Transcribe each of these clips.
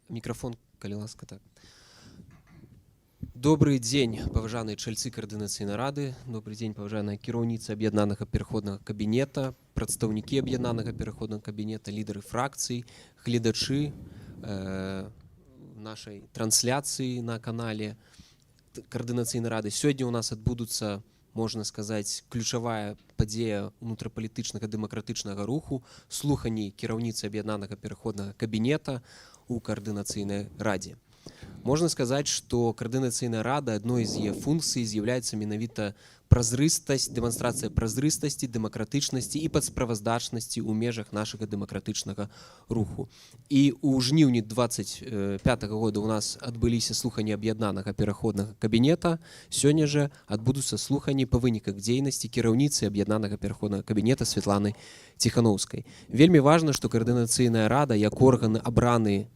Мікрафон, калі ласка, так. Добрый дзень, паважаныя чальцы каардынацыйнай рады. Добрый дзень, паважаная кіраўніца аб'яднанага пераходнага кабінета, прадстаўнікі аб'яднанага пераходнага кабінета, лідары фракцый, гледачы нашай трансляцыі на канале каардынацыйнай рады. Сёння ў нас адбудуцца, можна сказаць, ключавая падзея унутрапалітычнага дэмакратычнага руху, слуханні кіраўніцы аб'яднанага пераходнага кабінета у каардынацыйнай радзе. Можна сказаць, што каардынацыйная рада адной з яе функцый з'яўляецца менавіта празрыстасць, дэманстрацыя празрыстасці, дэмакратычнасці і падсправаздачнасці ў межах нашага дэмакратычнага руху. І ў жніўні 25 года у нас адбыліся слуханні аб'яднанага пераходнага кабінета. Сёння жа адбудуцца слуханні па выніках дзейнасці кіраўніцы аб'яднанага пераходнага кабінета Святланы Ціханаўскай. Вельмі важна, што каардынацыйная рада, як органы абраны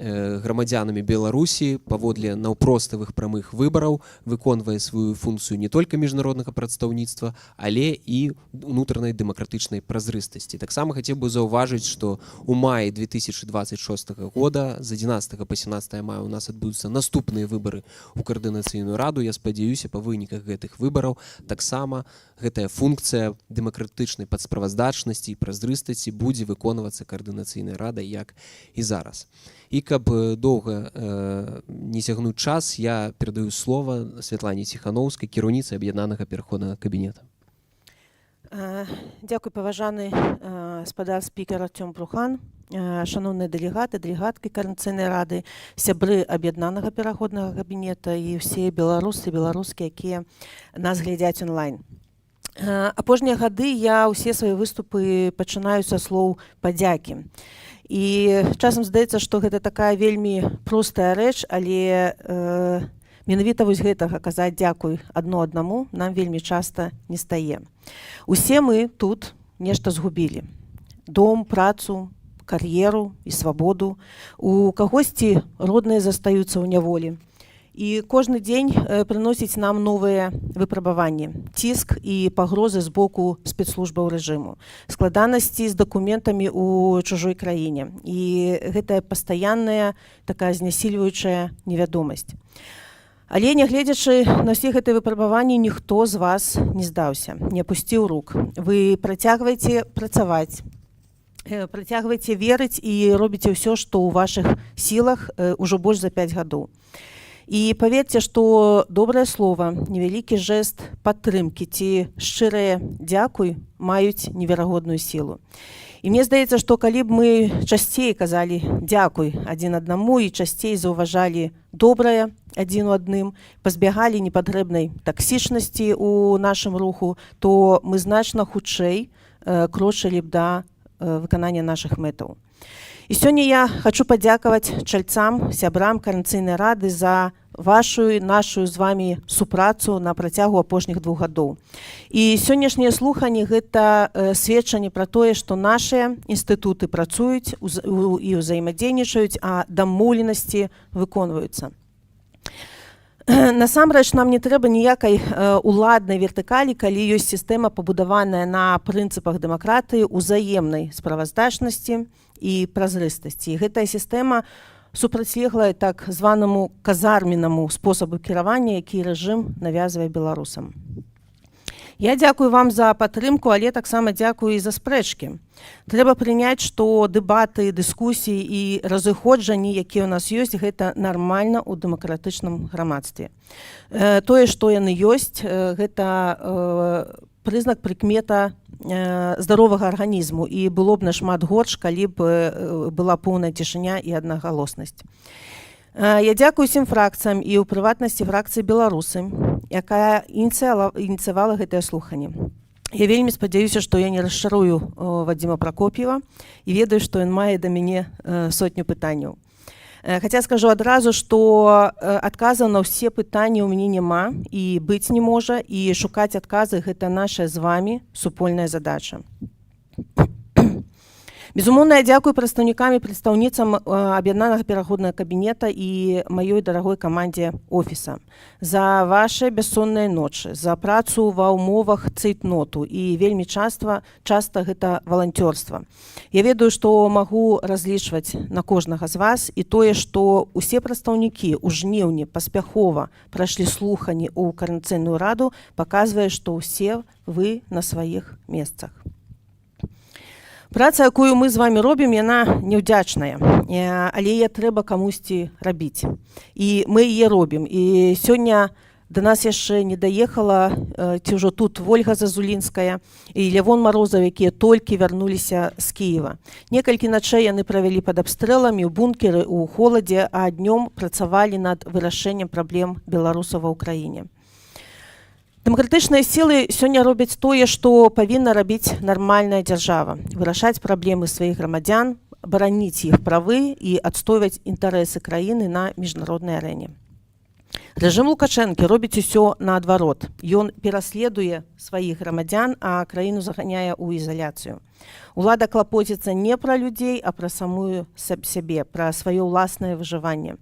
грамадзянамі Беларусі паводле наўпроставых прамых выбараў выконвае сваю функцыю не толькі міжнароднага прадстаўніцтва, але і унутранай дэмакратычнай празрыстасці. Таксама хацеў бы заўважыць, што ў маі 2026 года з 11 па 17 мая у нас адбудуцца наступныя выбары ў каардынацыйную раду. Я спадзяюся, па выніках гэтых выбараў таксама гэтая функцыя дэмакратычнай падсправаздачнасці і празрыстасці будзе выконвацца каардынацыйнай радай, як і зараз. І каб доўга не цягнуць час, я перадаю слова Святлане Ціханаўскай, кіраўніцы аб'яднанага пераходнага кабінета. Дякую, паважаны спадар спікер Артём Брухан, шановныя дэлегаты, дэлегаткі каардынацыйнай рады, сябры аб'яднанага пераходнага кабінета і ўсе беларусы, беларускі, якія нас глядзяць онлайн. Апошнія гады я ўсе свае выступы пачынаю са слоў падзякі. І часам здаецца, што гэта такая вельмі простая рэч, але менавіта вось гэтага казаць дзякуй адно аднаму нам вельмі часта не стае. Усе мы тут нешта згубілі. Дом, працу, кар'еру і свабоду. У кагосьці родныя застаюцца ў няволі. І кожны дзень прыносіць нам новыя выпрабаванні, ціск і пагрозы з боку спецслужбаў рэжыму, складанасці з дакументамі ў чужой краіне. І гэтая пастаянная такая знясільваючая невядомасць. Але нягледзячы на ўсе гэтыя выпрабаванні, ніхто з вас не здаўся, не апусціў рук. Вы працягваеце працаваць, працягваеце верыць і робіце ўсё, што ў вашых сілах ужо больш за 5 гадоў. І паверце, што добрае слова, невялікі жэст падтрымкі ці шчырае дзякуй маюць неверагодную сілу. І мне здаецца, што калі б мы часцей казалі дзякуй адзін аднаму і часцей заўважалі добрае адзін у адным, пазбягалі непатрэбнай таксічнасці ў нашым руху, то мы значна хутчэй крочылі б да выканання нашых мэтаў. І сёння я хачу падзякаваць чальцам, сябрам каардынацыйнай рады за нашу з вамі супрацу на працягу апошніх 2 гадоў. І сённяшнія слуханні гэта сведчанне пра тое, што нашыя інстытуты працуюць і ўзаемадзейнічаюць, а дамоўленасці выконваюцца. Насамрэч, нам не трэба ніякай уладнай вертыкалі, калі ёсць сістэма, пабудаваная на прынцыпах дэмакратыі, узаемнай справаздачнасці і празрыстасці. І гэтая сістэма супрацьлегла так званаму казарменнаму спосабу кіравання, які рэжым навязвае беларусам. Я дзякую вам за падтрымку, але таксама дзякую і за спрэчкі. Трэба прыняць, што дэбаты, дыскусіі і разыходжанні, якія ў нас ёсць, гэта нармальна ў дэмакратычным грамадстве. Тое, што яны ёсць, гэта прызнак, прыкмета здаровага арганізму, і было б нашмат горш, калі б была поўная цішыня і аднагалоснасць. Я дзякую усім фракцыям і ў прыватнасці фракцыі беларусы, якая ініцыявала гэтае слуханне. Я вельмі спадзяюся, што я не расчарую Вадзіма Пракоп'ева і ведаю, што ён мае да мяне сотню пытанняў. Хаця скажу адразу, што адказаў на ўсе пытанні ў мяне няма і быць не можа, і шукаць адказы гэта наша з вамі супольная задача. Безумоўна, я дзякую прадстаўнікам і прадстаўніцам аб'яднанага пераходнага кабінета і маёй дарагой камандзе офіса за вашы бяссонныя ночы, за працу ва ўмовах цейтноту і вельмі часта гэта валанцёрства. Я ведаю, што магу разлічваць на кожнага з вас і тое, што ўсе прадстаўнікі ў жніўні паспяхова прайшлі слуханні ў Коордынацыйную раду, паказвае, што ўсе вы на сваіх месцах. Праца, якую мы з вами робім, яна няўдзячная, але яе трэба камусьці рабіць. І мы яе робім. І сёння да нас яшчэ не даехала, ці ўжо тут Вольга Зазулінская і Лявон Марозаў, якія толькі вярнуліся з Кіева. Некалькі начэй яны правялі пад абстрэламі, ў бункеры, у холадзе, а днём працавалі над вырашэннем праблем беларусаў ва ўкраіне. Дэмакратычныя сілы сёння робяць тое, што павінна рабіць нармальная дзяржава. Вырашаць праблемы сваіх грамадзян, бараніць іх правы і адстойваць інтарэсы краіны на міжнароднай арэне. Рэжым Лукашэнкі робіць усё наадварот. Ён пераследуе сваіх грамадзян, а краіну заганяе ў ізаляцыю. Улада клапоціцца не пра людзей, а пра самую сябе, пра сваё ўласнае выжыванне.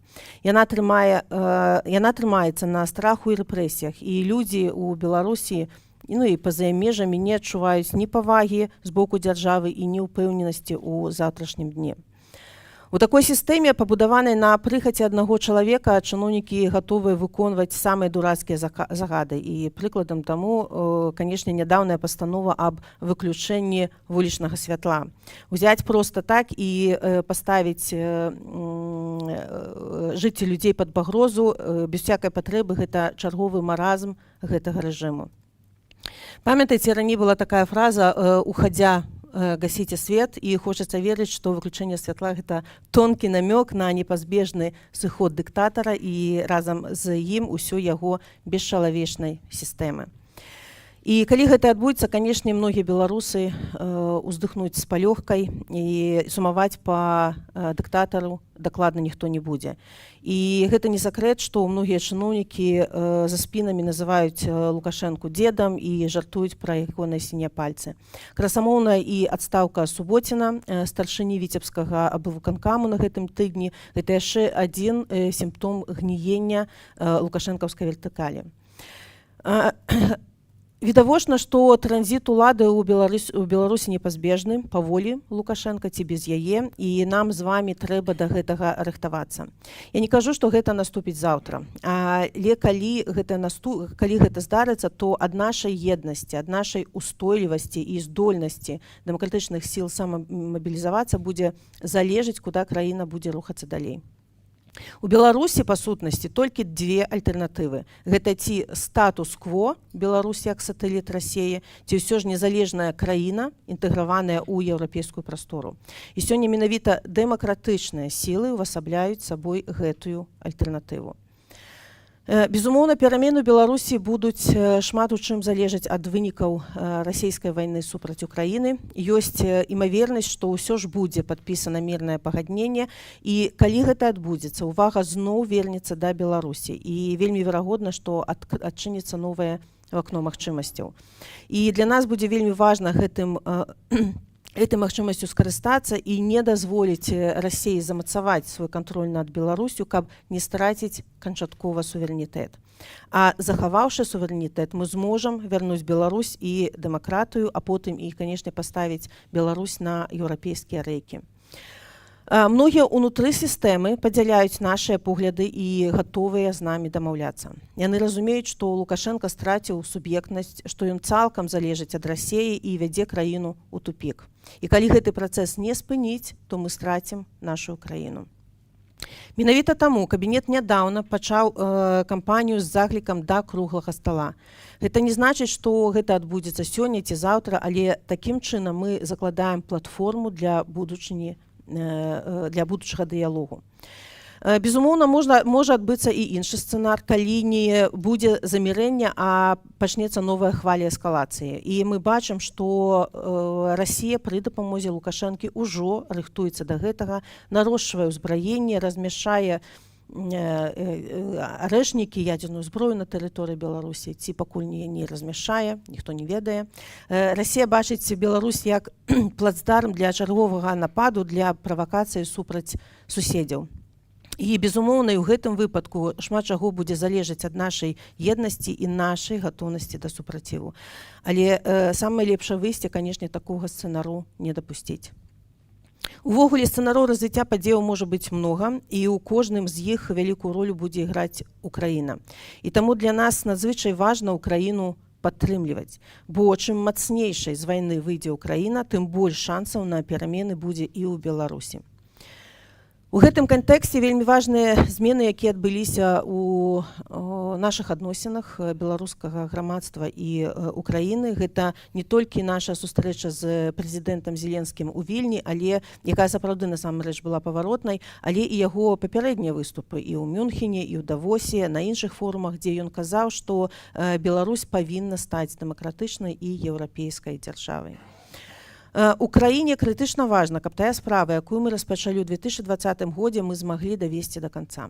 Яна трымаецца на страху і рэпрэсіях, і людзі ў Беларусі, і па-за межамі не адчуваюць ні павагі з боку дзяржавы і ні ўпэўненасці ў заўтрашнім дні. У такой сістэме, пабудаванай на прыхаці аднаго чалавека, чыноўнікі гатовыя выконваць самыя дурацкія загады. І прыкладам таму, канешне, нядаўная пастанова аб выключэнні вулічнага святла. Узяць проста так і паставіць жыцці людзей пад пагрозу без всякай патрэбы, гэта чарговы маразм гэтага рэжыму. Памятаеце, раней была такая фраза «уходя, гасіце свет», і хочацца верыць, што выключэнне святла гэта тонкі намёк на непазбежны сыход дыктатара і разам з ім усё яго бесчалавечнай сістэмы. І калі гэта адбудзецца, канешне, многія беларусы уздыхнуць з палёгкай і сумаваць па дыктатару дакладна ніхто не будзе. І гэта не сакрэт, што многія чыноўнікі за спінамі называюць Лукашэнку дзедам і жартуюць пра ягоныя сінія пальцы. Красамоўная і адстаўка Суботіна, старшыні віцебскага аблвыканкаму на гэтым тыдні, гэта яшчэ адзін сімптом гніення лукашэнкаўскай вертыкалі. Відавочна, што транзіт улады ў Беларусі непазбежны, паволі Лукашэнка ці без яе, і нам з вамі трэба да гэтага рыхтавацца. Я не кажу, што гэта наступіць заўтра, але калі гэта здарыцца, то ад нашай еднасці, ад нашай устойлівасці і здольнасці дэмакратычных сіл самамабілізавацца будзе залежыць, куды краіна будзе рухацца далей. У Беларусі, па сутнасці, толькі две альтэрнатывы. Гэта ці статус-кво Беларусі як сатэліт Расіі, ці ўсё ж незалежная краіна, інтэграваная ў еўрапейскую прастору. І сёння менавіта дэмакратычныя сілы ўвасабляюць сабой гэтую альтэрнатыву. Безумоўна, перамены ў Беларусі будуць шмат у чым залежаць ад вынікаў расійскай вайны супраць Украіны. Ёсць імавернасць, што ўсё ж будзе падпісана мірнае пагадненне, і калі гэта адбудзецца, увага зноў вернецца да Беларусі. І вельмі верагодна, што адчыніцца новае вакно магчымасцяў. І для нас будзе вельмі важна гэтай магчымасцю скарыстацца і не дазволіць Расіі замацаваць свой кантроль над Беларусю, каб не страціць канчаткова суверэнітэт. А захаваўшы суверэнітэт, мы зможам вярнуць Беларусь і дэмакратыю, а потым і, канешне, паставіць Беларусь на еўрапейскія рэйкі. Многія ўнутры сістэмы падзяляюць нашыя погляды і гатовыя з намі дамаўляцца. Яны разумеюць, што Лукашэнка страціў суб'ектнасць, што ён цалкам залежыць ад Расіі і вядзе краіну ў тупік. І калі гэты працэс не спыніць, то мы страцім нашу краіну. Менавіта таму кабінет нядаўна пачаў кампанію з заклікам да круглага стала. Гэта не значыць, што гэта адбудзецца сёння ці заўтра, але такім чынам мы закладаем платформу для будучага дыялогу. Безумоўна, можа адбыцца і іншы сцэнар, калі не будзе замірэння, а пачнецца новая хваля эскалацыі. І мы бачым, што Расія пры дапамозе Лукашэнкі ўжо рыхтуецца да гэтага, нарошчвае ўзбраенне, размяшчае арэшнікі, ядзерную зброю на тэрыторыі Беларусі, ці пакуль не размяшчае, ніхто не ведае. Расія бачыць Беларусь як плацдарм для чарговага нападу, для правакацыі супраць суседзяў. І, безумоўна, і ў гэтым выпадку шмат чаго будзе залежаць ад нашай еднасці і нашай гатоўнасці да супраціву. Але самае лепшае выйсце, канешне, такога сцэнару не дапусціць. Увогуле, сцэнараў развіцця падзеяў можа быць многа, і ў кожным з іх вялікую ролю будзе іграць Украіна. І таму для нас надзвычай важна Украіну падтрымліваць, бо чым мацнейшай з вайны выйдзе Украіна, тым больш шансаў на перамены будзе і ў Беларусі. У гэтым кантэксце вельмі важныя змены, якія адбыліся ў нашых адносінах беларускага грамадства і Украіны. Гэта не толькі наша сустрэча з прэзідэнтам Зеленскім у Вільні, але якая сапраўды насамрэч была паваротнай, але і яго папярэднія выступы і ў Мюнхене, і ў Давосе, на іншых форумах, дзе ён казаў, што Беларусь павінна стаць дэмакратычнай і еўрапейскай дзяржавай. Украіне крытычна важна, каб тая справа, якую мы распачалі ў 2020 годзе, мы змаглі давесці да канца.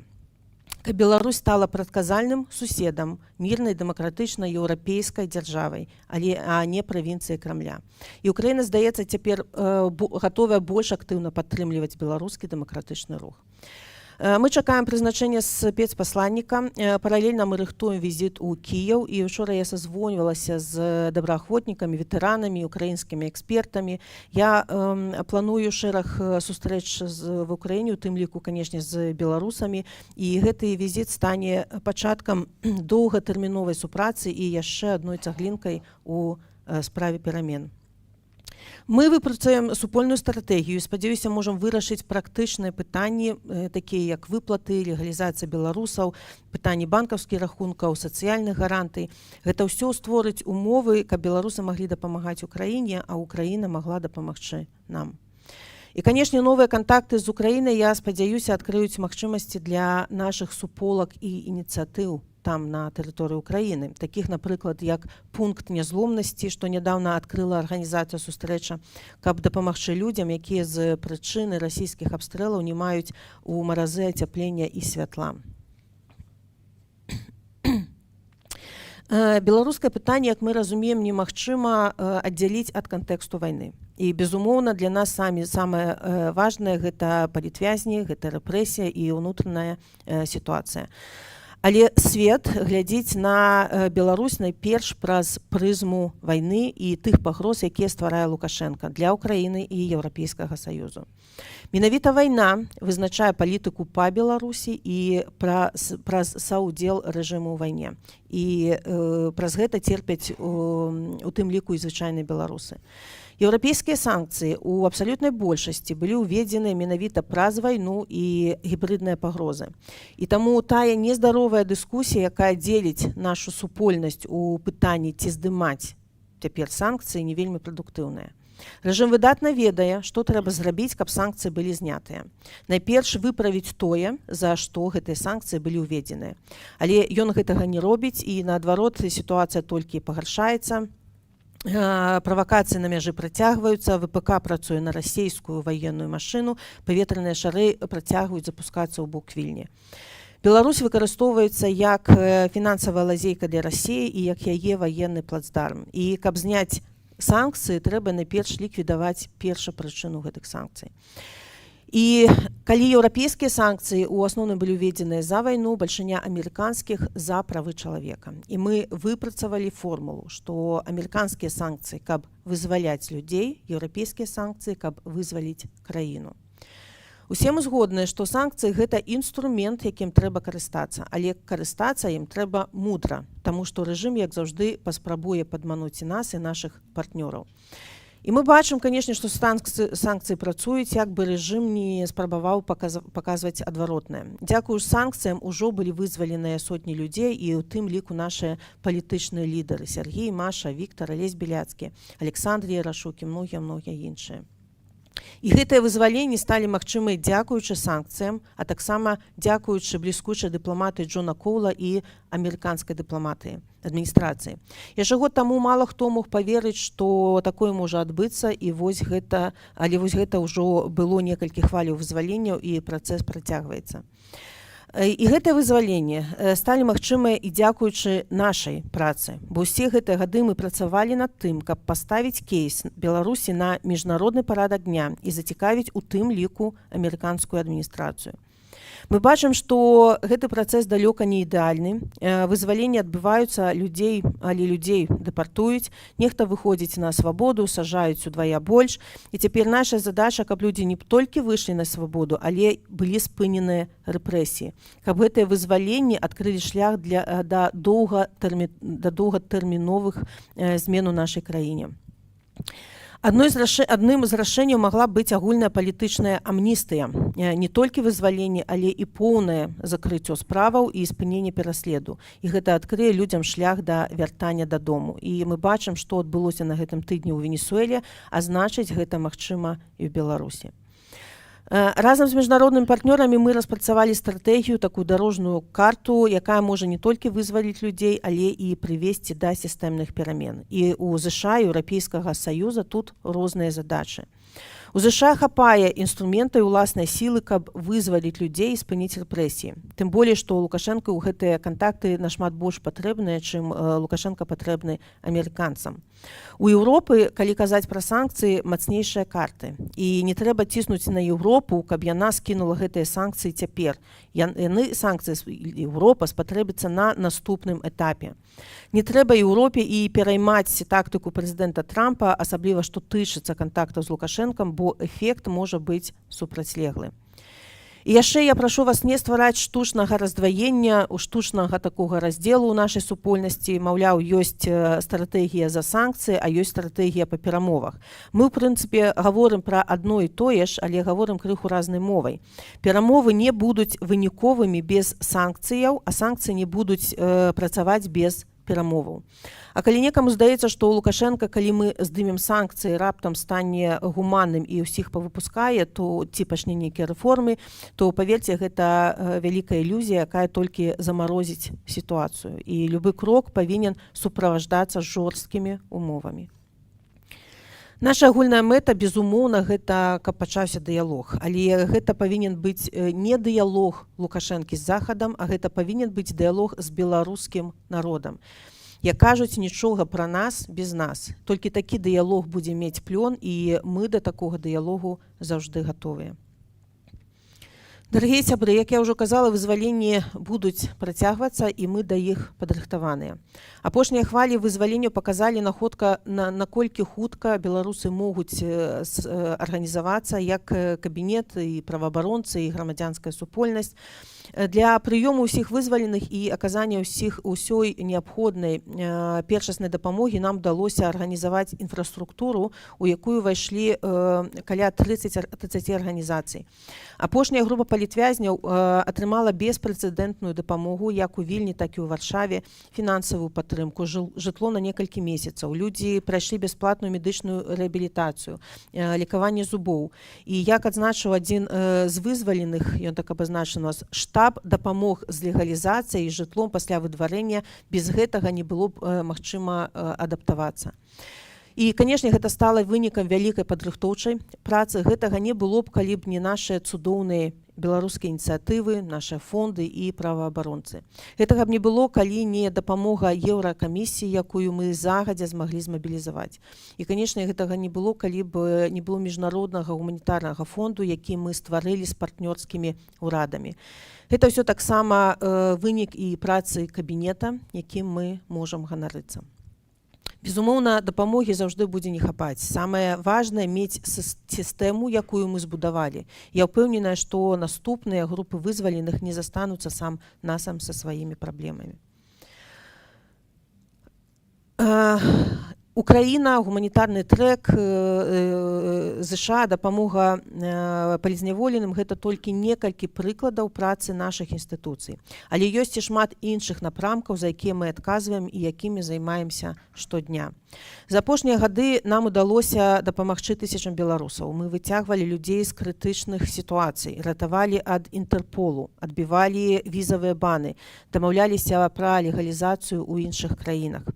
Каб Беларусь стала прадказальным суседам мірнай дэмакратычнай еўрапейскай дзяржавай, а не правінцыяй Крамля. І Украіна, здаецца, цяпер гатовая больш актыўна падтрымліваць беларускі дэмакратычны рух. Мы чакаем прызначэння спецпасланніка. Паралельна мы рыхтуем візіт у Кіеў. І учора я сазвоньвалася з добраахвотнікамі, ветэранамі, украінскімі экспертамі. Я планую шэраг сустрэч в Украіне, у тым ліку, канешне, з беларусамі. І гэты візіт стане пачаткам доўгатэрміновай супрацы і яшчэ адной цаглінкай у справе перамен. Мы выпрацуем супольную стратэгію, спадзяюся, можам вырашыць практычныя пытанні, такія як выплаты, легалізацыя беларусаў, пытанні банкаўскіх рахункаў, сацыяльных гарантый. Гэта ўсё створыць умовы, каб беларусы маглі дапамагаць Украіне, а Украіна магла дапамагчы нам. І, канешне, новыя кантакты з Украінай, я спадзяюся, адкрыюць магчымасці для нашых суполак і ініцыятыў там на тэрыторыі Украіны, такіх, напрыклад, як пункт нязломнасці, што нядаўна адкрыла арганізацыя сустрэча, каб дапамагчы людзям, якія з прычыны расійскіх абстрэлаў не маюць у маразы ацяплення і святла. Беларускае пытанне, як мы разумеем, немагчыма аддзяліць ад кантэксту вайны. І, безумоўна, для нас самае важнае гэта палітвязні, гэта рэпрэсія і ўнутраная сітуацыя. Але свет глядзіць на Беларусь найперш праз прызму вайны і тых пагроз, якія стварае Лукашенка для Украіны і Еўрапейскага Саюзу. Менавіта вайна вызначае палітыку па Беларусі і праз саўдзел рэжыму ў вайне. І праз гэта церпяць у тым ліку і звычайныя беларусы. Еўрапейскія санкцыі ў абсалютнай большасці былі ўведзеныя менавіта праз вайну і гібрыдныя пагрозы. І таму тая нездаровая дыскусія, якая дзеліць нашу супольнасць у пытанні, ці здымаць цяпер санкцыі, не вельмі прадуктыўная. Рэжым выдатна ведае, што трэба зрабіць, каб санкцыі былі знятыя. Найперш выправіць тое, за што гэтыя санкцыі былі ўведзеныя. Але ён гэтага не робіць, і наадварот сітуацыя толькі пагаршаецца. Правакацыі на мяжы працягваюцца, ВПК працуе на расійскую ваенную машыну, паветраныя шары працягваюць запускацца ў бок Вільні. Беларусь выкарыстоўваецца як фінансавая лазейка для Расіі і як яе ваенны плацдарм. І каб зняць санкцыі, трэба найперш ліквідаваць першапрычыну гэтых санкцый. І калі еўрапейскія санкцыі ў асноўным былі ўведзеныя за вайну, бальшыня амерыканскіх за правы чалавека. І мы выпрацавалі формулу, што амерыканскія санкцыі, каб вызваляць людзей, еўрапейскія санкцыі, каб вызваліць краіну. Усе мы згодныя, што санкцыі – гэта інструмент, якім трэба карыстацца, але карыстацца ім трэба мудра, таму што рэжым, як заўжды, паспрабуе падмануць і нас, і нашых партнёраў. І мы бачым, канешне, што санкцыі працуюць, як бы рэжым не спрабаваў паказваць адваротнае. Дзякуючы санкцыям ужо былі вызваленыя сотні людзей, і ў тым ліку нашыя палітычныя лідары Сергей, Маша, Віктар, Алесь Беляцкі, Александр Ярашук і многія іншыя. І гэтыя вызваленні сталі магчымыя дзякуючы санкцыям, а таксама дзякуючы бліскучай дыпламатыі Джона Коула і амерыканскай дыпламатыі, адміністрацыі. Яшчэ год таму мала хто мог паверыць, што такое можа адбыцца, і вось гэта ўжо было некалькі хваляў вызваленняў, і працэс працягваецца. І гэтае вызваленне сталі магчымыя і дзякуючы нашай працы, бо ўсе гэтыя гады мы працавалі над тым, каб паставіць кейс Беларусі на міжнародны парадак дня і зацікавіць у тым ліку амерыканскую адміністрацыю. Мы бачым, што гэты працэс далёка не ідэальны. Вызваленні адбываюцца людзей, але людзей дэпартуюць, нехта выходзіць на свабоду, сажаюць удвая больш. І цяпер наша задача, каб людзі не толькі выйшлі на свабоду, але былі спыненыя рэпрэсіі. Каб гэтыя вызваленні адкрылі шлях да доўгатэрміновых змен у нашай краіне. Адным з рашэнняў магла быць агульная палітычная амністыя. Не толькі вызваленне, але і поўнае закрыццё справаў і спыненне пераследу. І гэта адкрые людзям шлях да вяртання дадому. І мы бачым, што адбылося на гэтым тыдні ў Венесуэле, а значыць, гэта магчыма і ў Беларусі. Разам з міжнароднымі партнёрамі мы распрацавалі стратэгію, такую дарожную карту, якая можа не толькі вызваліць людзей, але і прывесці да сістэмных перамен. І ў ЗША, Еўрапейскага Саюза тут розныя задачы. У ЗША хапае інструментаў і ўласнай сілы, каб вызваліць людзей і спыніць рэпрэсіі. Тым болей, што Лукашэнка ў гэтыя кантакты нашмат больш патрэбныя, чым Лукашэнка патрэбны амерыканцам. У Еўропы, калі казаць пра санкцыі, мацнейшыя карты. І не трэба ціснуць на Еўропу, каб яна скінула гэтыя санкцыі цяпер. Санкцыі Еўропа спатрэбіцца на наступным этапе. Не трэба Еўропе і пераймаць тактыку прэзідэнта Трампа, асабліва што тычыцца кантактаў з Лукашэнкам, бо эфект можа быць супрацьлеглы. І яшчэ я прашу вас не ствараць штучнага раздваення, штучнага такога раздзелу ў нашай супольнасці. Маўляў, ёсць стратэгія за санкцыі, а ёсць стратэгія па перамовах. Мы, ў прынцыпе, гаворым пра адно і тое ж, але гаворым крыху разнай мовай. Перамовы не будуць выніковымі без санкцыяў, а санкцыі не будуць працаваць без перамоваў. А калі некаму здаецца, што ў Лукашэнка, калі мы здымем санкцыі, раптам стане гуманным і ўсіх павыпускае, то ці пачне нейкія рэформы, то, паверце, гэта вялікая ілюзія, якая толькі замарозіць сітуацыю. І любы крок павінен суправаджацца жорсткімі умовамі. Наша агульная мэта, безумоўна, гэта каб пачаўся дыялог. Але гэта павінен быць не дыялог Лукашэнкі з Захадам, а гэта павінен быць дыялог з беларускім народам. Як кажуць, нічога пра нас без нас. Толькі такі дыялог будзе мець плён, і мы да такога дыялогу заўжды гатовыя. Дарагія сябры, як я ўжо казала, вызваленні будуць працягвацца, і мы да іх падрыхтаваныя. Апошнія хвалі вызвалення паказалі наколькі хутка беларусы могуць арганізавацца як кабінет і праваабаронцы і грамадзянская супольнасць. Для прыёму ўсіх вызваленых і аказання ўсёй неабходнай першаснай дапамогі нам удалося арганізаваць інфраструктуру, у якую ўвайшлі каля 30 арганізацый. Апошняя група палітвязняў атрымала беспрэцэдэнтную дапамогу як у Вільні, так і ў Варшаве, фінансавую падтрымку, жытло на некалькі месяцаў. Людзі прайшлі бясплатную медычную рэабілітацыю, лекаванне зубоў. І як адзначыў адзін з вызваленых, ён так абазначыў у нас, штаб дапамог з легалізацыяй і жытлом пасля выдварэння, без гэтага не было б магчыма адаптавацца. І, канешне, гэта стала вынікам вялікай падрыхтоўчай працы. Гэтага не было б, калі б не нашыя цудоўныя беларускія ініцыятывы, нашыя фонды і праваабаронцы. Гэтага б не было, калі не дапамога Еўракамісіі, якую мы загадзя змаглі змабілізаваць. І, канешне, гэтага не было, калі б не было міжнароднага гуманітарнага фонду, які мы стварылі з партнёрскімі ўрадамі. Гэта ўсё таксама вынік і працы кабінета, якім мы можам ганарыцца. Безумоўна, дапамогі заўжды будзе не хапаць. Самае важнае мець сістэму, якую мы збудавалі. Я ўпэўненая, што наступныя групы вызваленых не застануцца насам са сваімі праблемамі. Украіна, гуманітарны трэк, ЗША, дапамога палізняволеным – гэта толькі некалькі прыкладаў працы нашых інстытуцый. Але ёсць і шмат іншых напрамкаў, за якія мы адказваем і якімі займаемся штодня. За апошнія гады нам удалося дапамагчы тысячам беларусаў. Мы выцягвалі людзей з крытычных сітуацый, ратавалі ад Інтэрполу, адбівалі візавыя баны, дамаўляліся пра легалізацыю ў іншых краінах.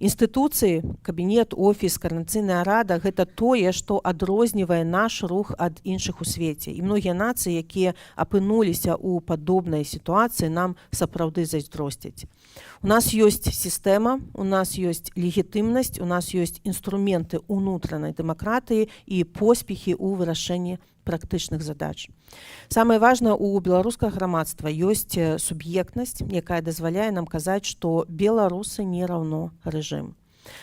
Інстытуцыі, кабінет, офіс, Координацыйная рада – гэта тое, што адрознівае наш рух ад іншых у свеце. І многія нацыі, якія апынуліся ў падобнай сітуацыі, нам сапраўды зайздросцяць. У нас ёсць сістэма, у нас ёсць легітымнасць, у нас ёсць інструменты ўнутранай дэмакратыі і поспехі ў вырашэнні практычных задач. Самае важнае, у беларускага грамадства ёсць суб'ектнасць, якая дазваляе нам казаць, што беларусы не раўно рэжым.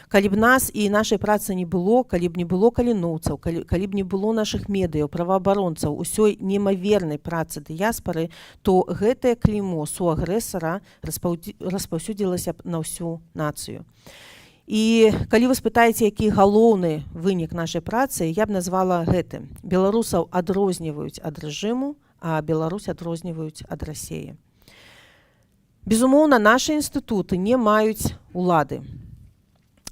Калі б нас і нашай працы не было, калі б не было каліноўцаў, калі б не было нашых медыяў, праваабаронцаў, усёй немавернай працы дыяспары, то гэтае клеймо суагрэсара распаўсюдзілася б на ўсю нацыю. І калі вы спытаеце, які галоўны вынік нашай працы, я б назвала гэты. Беларусаў адрозніваюць ад рэжыму, а Беларусь адрозніваюць ад Расіі. Безумоўна, нашы інстытуты не маюць улады.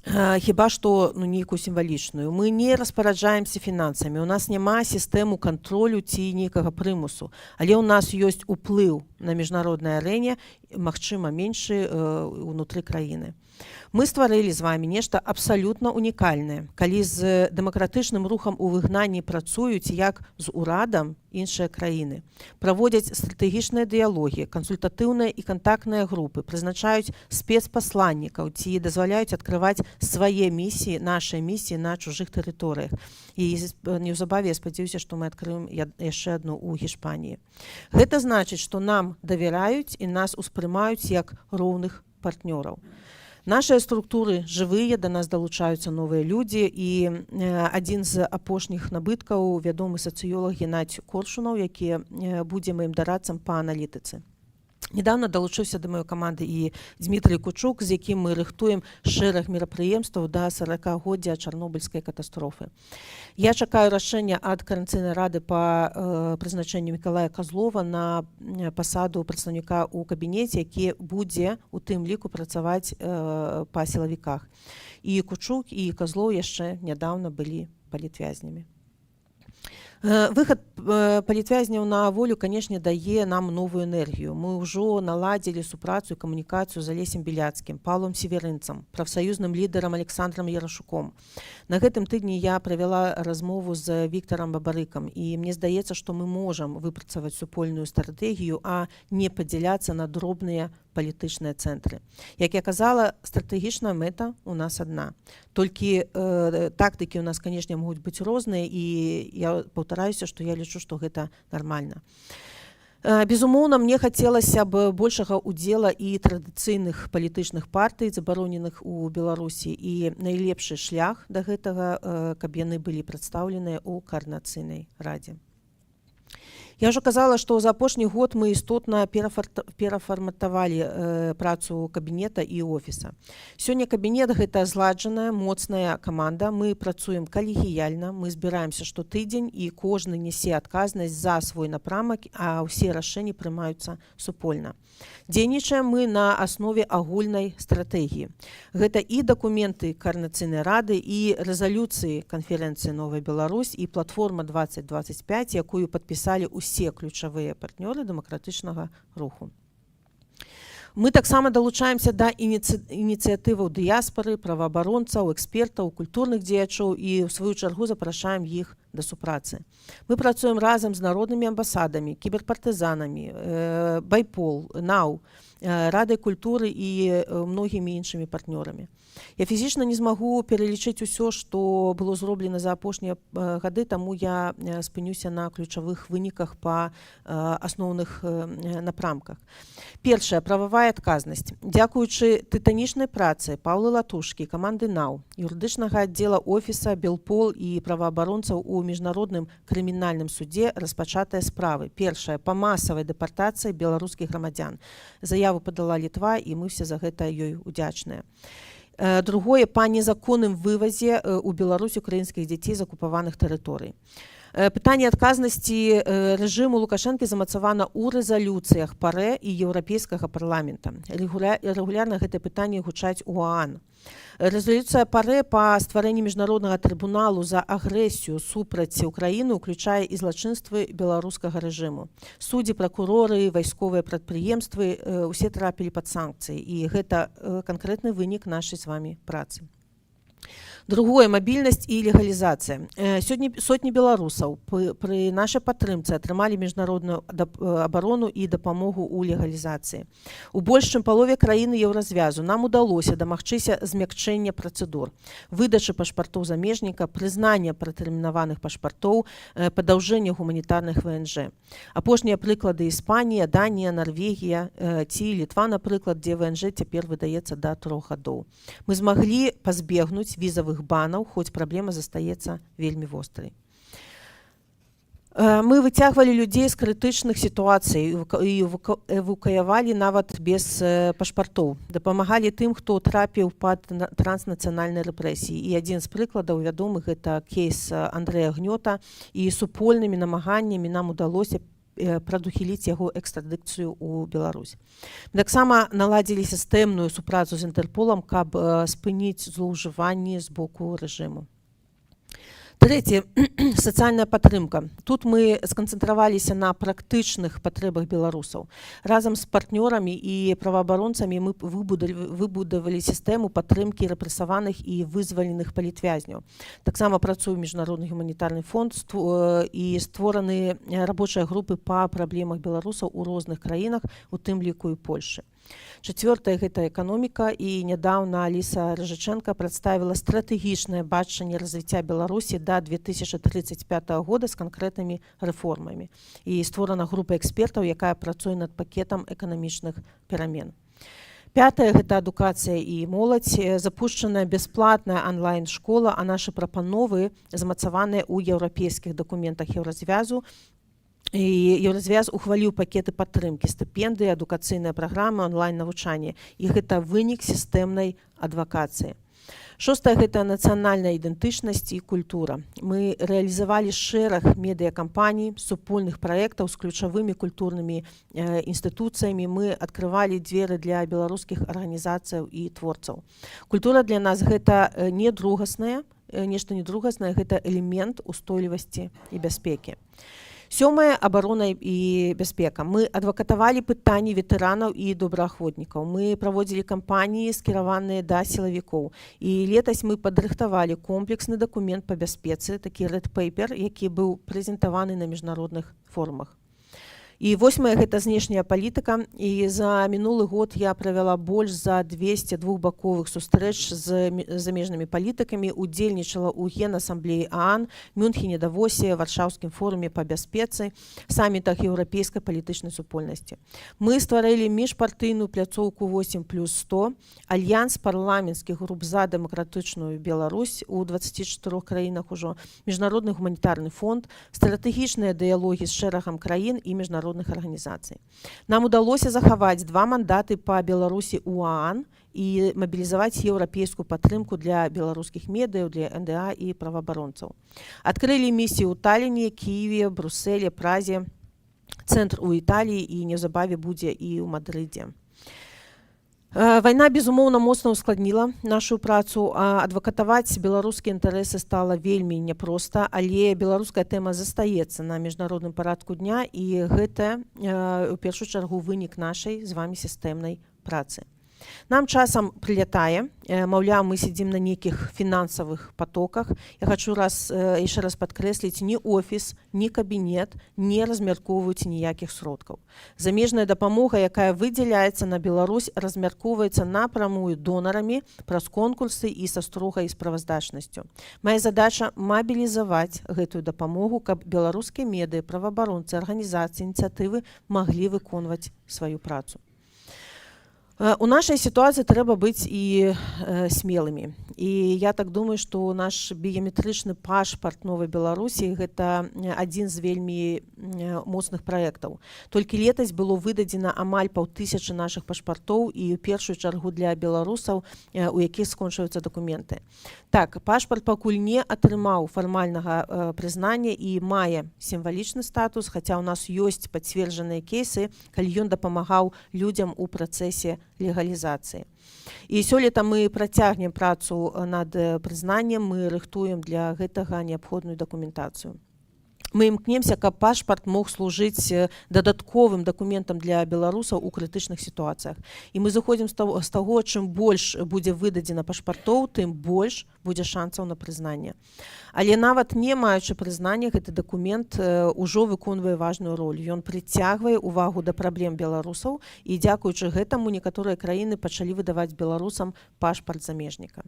Хіба што нейкую сімвалічную. Мы не распараджаемся фінансамі, у нас няма сістэму кантролю ці нейкага прымусу, але ў нас ёсць уплыў на міжнароднай арэне, магчыма, меншы ўнутры краіны. Мы стварылі з вамі нешта абсалютна унікальнае, калі з дэмакратычным рухам у выгнанні працуюць як з урадам іншыя краіны, праводзяць стратэгічныя дыялогі, кансультатыўныя і кантактныя групы, прызначаюць спецпасланнікаў ці дазваляюць адкрываць свае місіі, нашыя місіі на чужых тэрыторыях. І неўзабаве я спадзяюся, што мы адкрыем яшчэ адну ў Гішпаніі. Гэта значыць, што нам давяраюць і нас успрымаюць як роўных партнёраў. Нашыя структуры жывыя, да нас далучаюцца новыя людзі, і адзін з апошніх набыткаў вядомы сацыёлаг Геннадзь Коршунаў, які будзе маім дарадцам па аналітыцы. Недавно далучыўся да маёй каманды і Дмітрый Кучук, з якім мы рыхтуем шэраг мерапрыемстваў да 40-годдзя Чарнобыльскай катастрофы. Я чакаю рашэння ад Координацыйнай рады па прызначэнню Мікалая Казлова на пасаду прадстаўніка ў кабінеце, які будзе у тым ліку працаваць па сілавіках. І Кучук, і Казлоў яшчэ нядаўна былі палітвязнямі. Выхад палітвязняў на волю, канешне, дае нам новую энергію. Мы ўжо наладзілі супрацу і камунікацыю з Алесем Біляцкім, Паўлам Северынцам, прафсаюзным лідарам Александрам Ярашуком. На гэтым тыдні я правяла размову з Віктарам Бабарыкам, і мне здаецца, што мы можам выпрацаваць супольную стратэгію, а не падзяляцца на дробныя палітычныя цэнтры. Як я казала, стратэгічная мэта у нас адна. Толькі тактыкі у нас, канешне, могуць быць розныя, і я паўтараюся, што я лічу, што гэта нармальна. Безумоўна, мне хацелася б большага ўдзела і традыцыйных палітычных партый, забароненых у Беларусі, і найлепшы шлях да гэтага, каб яны былі прадстаўленыя ў Координацыйнай радзе. Я ўжо казала, што за апошні год мы істотна перафарматавалі працу кабінета і офіса. Сёння кабінет – гэта зладжаная, моцная каманда. Мы працуем калегіяльна, мы збіраемся штотыдзень, і кожны несе адказнасць за свой напрамак, а ўсе рашэнні прымаюцца супольна. Дзейнічаем мы на аснове агульнай стратэгіі. Гэта і дакументы Координацыйнай рады, і рэзалюцыі канферэнцыі «Новая Беларусь», і платформа 2025, якую падпісалі ўсе ключавыя партнёры дэмакратычнага руху. Мы таксама далучаемся да ініцыятываў дыяспары, праваабаронцаў, экспертаў, культурных дзеячоў і, ў сваю чаргу, запрашаем іх да супрацы. Мы працуем разам з народнымі амбасадамі, кіберпартызанамі, Байпол, НАУ, Радай культуры і многімі іншымі партнёрамі. Я фізічна не змагу пералічыць усё, што было зроблена за апошнія гады, таму я спынюся на ключавых выніках па асноўных напрамках. Першая – прававая адказнасць. Дзякуючы тытанічнай працы Паўлы Латушкі, каманды НАУ, юрыдычнага аддзела офіса Белпол і праваабаронцаў у міжнародным крымінальным судзе распачатыя справы. Першая – па масавай дэпартацыі беларускіх грамадзян. Заяву падала Літва, і мы все за гэта ёй удзячныя. Другое – па незаконным вывазе ў Беларусь украінскіх дзяцей з акупаваных тэрыторый. Пытанне адказнасці рэжыму Лукашэнкі замацавана ў рэзалюцыях ПАРЭ і Еўрапейскага парламента. Рэгулярна гэтае пытанне гучаць у ОАН. Рэзалюцыя ПАРЭ па стварэнні міжнароднага трыбуналу за агрэсію супраць Украіны ўключае і злачынствы беларускага рэжыму. Суддзі, пракуроры, вайсковыя прадпрыемствы усе трапілі пад санкцыі, і гэта канкрэтны вынік нашай з вамі працы. Другое, мабільнасць і легалізацыя. Сёння сотні беларусаў пры нашай падтрымцы атрымалі міжнародную абарону і дапамогу ў легалізацыі. У больш чым палове краіны еўразвязу нам удалося дамагчыся змякчэння працэдур, выдачы пашпартоў замежніка, прызнання пратэрмінаваных пашпартоў, падаўжэння гуманітарных ВНЖ. Апошнія прыклады Іспанія, Данія, Нарвегія ці Літва, напрыклад, дзе ВНЖ цяпер выдаецца да 3 гадоў. Мы змаглі пазбегнуць візавых банаў, хоць праблема застаецца вельмі вострай. Мы выцягвалі людзей з крытычных сітуацый і эвакуявалі нават без пашпартоў. Дапамагалі тым, хто трапіў пад транснацыянальнай рэпрэсіі. І адзін з прыкладаў вядомых — гэта кейс Андрэя Гнёта, і супольнымі намаганнямі нам удалося прадухіліць яго экстрадыкцыю ў Беларусь. Мы таксама наладзілі сістэмную супрацу з Інтэрполам, каб спыніць злоўжыванні з боку рэжыму. Трэцяе, сацыяльная падтрымка. Тут мы сканцэнтраваліся на практычных патрэбах беларусаў. Разам з партнёрамі і праваабаронцамі мы выбудавалі сістэму падтрымкі рэпрэсаваных і вызваленых палітвязняў. Таксама працуе міжнародны гуманітарны фонд і створаны рабочыя групы па праблемах беларусаў у розных краінах, у тым ліку і Польшы. Чацвёртае — гэта эканоміка, і нядаўна Аліса Рыжычэнка прадставіла стратэгічнае бачанне развіцця Беларусі да 2035 года з канкрэтнымі рэформамі. І створана група экспертаў, якая працуе над пакетам эканамічных перамен. Пятае — гэта адукацыя і моладзь. Запушчаная бясплатная онлайн-школа, а нашы прапановы замацаваныя ў еўрапейскіх дакументах Еўразвязу. І Еўразвяз ухваліў пакеты падтрымкі, стыпендыі, адукацыйныя праграмы, онлайн-навучанне. І гэта вынік сістэмнай адвакацыі. Шостае — гэта нацыянальная ідэнтычнасць і культура. Мы рэалізавалі шэраг медыякампаній, супольных праектаў з ключавымі культурнымі інстытуцыямі. Мы адкрывалі дзверы для беларускіх арганізацыяў і творцаў. Культура для нас — гэта не другаснае, нешта не другаснае, гэта элемент устойлівасці і бяспекі. Сёмае — абарона і бяспека. Мы адвакатавалі пытанні ветэранаў і добраахвотнікаў. Мы праводзілі кампаніі, скіраваныя да сілавікоў. І летась мы падрыхтавалі комплексны дакумент па бяспецы, такі Red Paper, які быў прэзентаваны на міжнародных форумах. І восьмае — гэта знешняя палітыка. І за мінулы год я правяла больш за 200 двухбаковых сустрэч з замежнымі палітыкамі, удзельнічала ў Генасамблеі ААН, Мюнхене, Давосе, Варшаўскім форуме па бяспецы, самітах еўрапейскай палітычнай супольнасці. Мы стварылі міжпартыйную пляцоўку 8+100, альянс парламенцкіх груп за дэмакратычную Беларусь у 24 краінах ужо, міжнародны гуманітарны фонд, стратэгічныя дыялогі з шэрагам краін і міжнародных арганізацый. Нам удалося захаваць 2 мандаты па Беларусі ў ААН і мабілізаваць еўрапейскую падтрымку для беларускіх медыяў, для НДА і праваабаронцаў. Адкрылі місіі ў Таліне, Кіеве, Брусэле, Празе, цэнтр у Італіі і неўзабаве будзе і ў Мадрыдзе. Вайна, безумоўна, моцна ўскладніла нашу працу, а адвакатаваць беларускія інтарэсы стала вельмі няпроста, але беларуская тэма застаецца на міжнародным парадку дня, і гэта, у першую чаргу, вынік нашай з вамі сістэмнай працы. Нам часам прылятае, маўляў, мы сядзім на нейкіх фінансавых потоках. Я хочу яшчэ раз падкрэсліць, ні офіс, ні кабінет не размяркоўваюць ніякіх сродкаў. Замежная дапамога, якая выдзяляецца на Беларусь, размяркоўваецца напрамую донарамі праз конкурсы і са строгай справаздачнасцю. Мая задача — мабілізаваць гэтую дапамогу, каб беларускія медыі, праваабаронцы, арганізацыі, ініцыятывы маглі выконваць сваю працу. У нашай сітуацыі трэба быць і смелымі. І я так думаю, што наш біяметрычны пашпарт Новай Беларусі — гэта адзін з вельмі моцных праектаў. Толькі летась было выдадзена амаль 500 нашых пашпартоў, і ў першую чаргу для беларусаў, у якіх скончваюцца дакументы. Так, пашпарт пакуль не атрымаў фармальнага прызнання і мае сімвалічны статус, хаця ў нас ёсць пацверджаныя кейсы, калі ён дапамагаў людзям у працэсе легалізацыі. І сёлета мы працягнем працу над прызнаннем, мы рыхтуем для гэтага неабходную дакументацыю. Мы імкнемся, каб пашпарт мог служыць дадатковым дакументам для беларусаў у крытычных сітуацыях. І мы зыходзім з таго, чым больш будзе выдадзена пашпартоў, тым больш будзе шансаў на прызнанне. Але нават не маючы прызнання, гэты дакумент ужо выконвае важную роль. Ён прыцягвае увагу да праблем беларусаў, і дзякуючы гэтаму некаторыя краіны пачалі выдаваць беларусам пашпарт замежніка.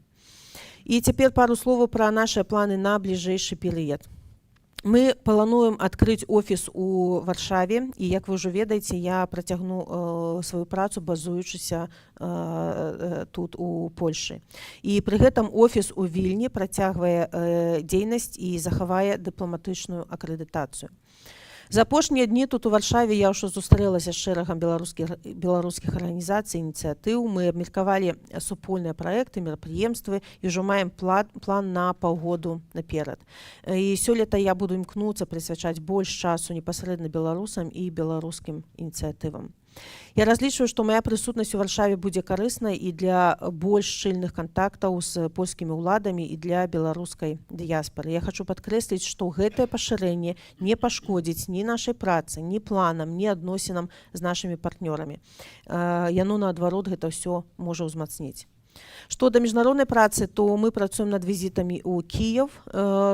І цяпер пару словаў пра нашыя планы на бліжэйшы перыяд. Мы плануем адкрыць офіс у Варшаве, і, як вы ўжо ведаеце, я працягну сваю працу, базуючыся тут у Польшы. І пры гэтым офіс у Вільні працягвае дзейнасць і захавае дыпламатычную акрэдытацыю. За апошнія дні тут у Варшаве я ўжо сустрэлася з шэрагам беларускіх арганізацый, ініцыятыў. Мы абмеркавалі супольныя праекты, мерапрыемствы і ўжо маем план на паўгоду наперад. І сёлета я буду імкнуцца прысвячаць больш часу непасрэдна беларусам і беларускім ініцыятывам. Я разлічваю, што моя прысутнасць у Варшаве будзе карыснай і для больш шчыльных кантактаў з польскімі ўладамі і для беларускай дыяспары. Я хачу падкрэсліць, што гэтае пашырэнне не пашкодзіць ні нашай працы, ні планам, ні адносінам з нашымі партнёрамі. Яно, наадварот, гэта ўсё можа ўзмацніць. Што да міжнароднай працы, то мы працуем над візітамі ў Кіев,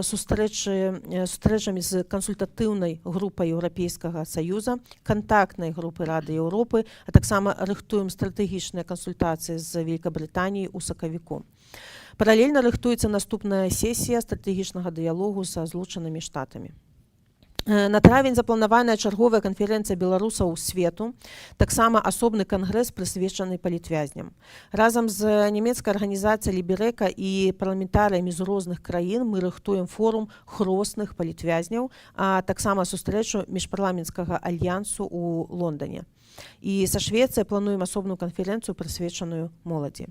сустрэчамі з кансультатыўнай групай Еўрапейскага Саюза, кантактнай групы Рады Еўропы, а таксама рыхтуем стратэгічныя кансультацыі з Вялікабрытаніяй у сакавіку. Паралельна рыхтуецца наступная сесія стратэгічнага дыялогу са Злучанымі Штатамі. На травень запланаваная чарговая канферэнцыя беларусаў свету, таксама асобны кангрэс, прысвечаны палітвязням. Разам з нямецкай арганізацыяй Ліберэка і парламентарыямі з розных краін мы рыхтуем форум хросных палітвязняў, а таксама сустрэчу міжпарламенцкага альянсу ў Лондане. І са Швецыяй плануем асобную канферэнцыю, прысвечаную моладзі.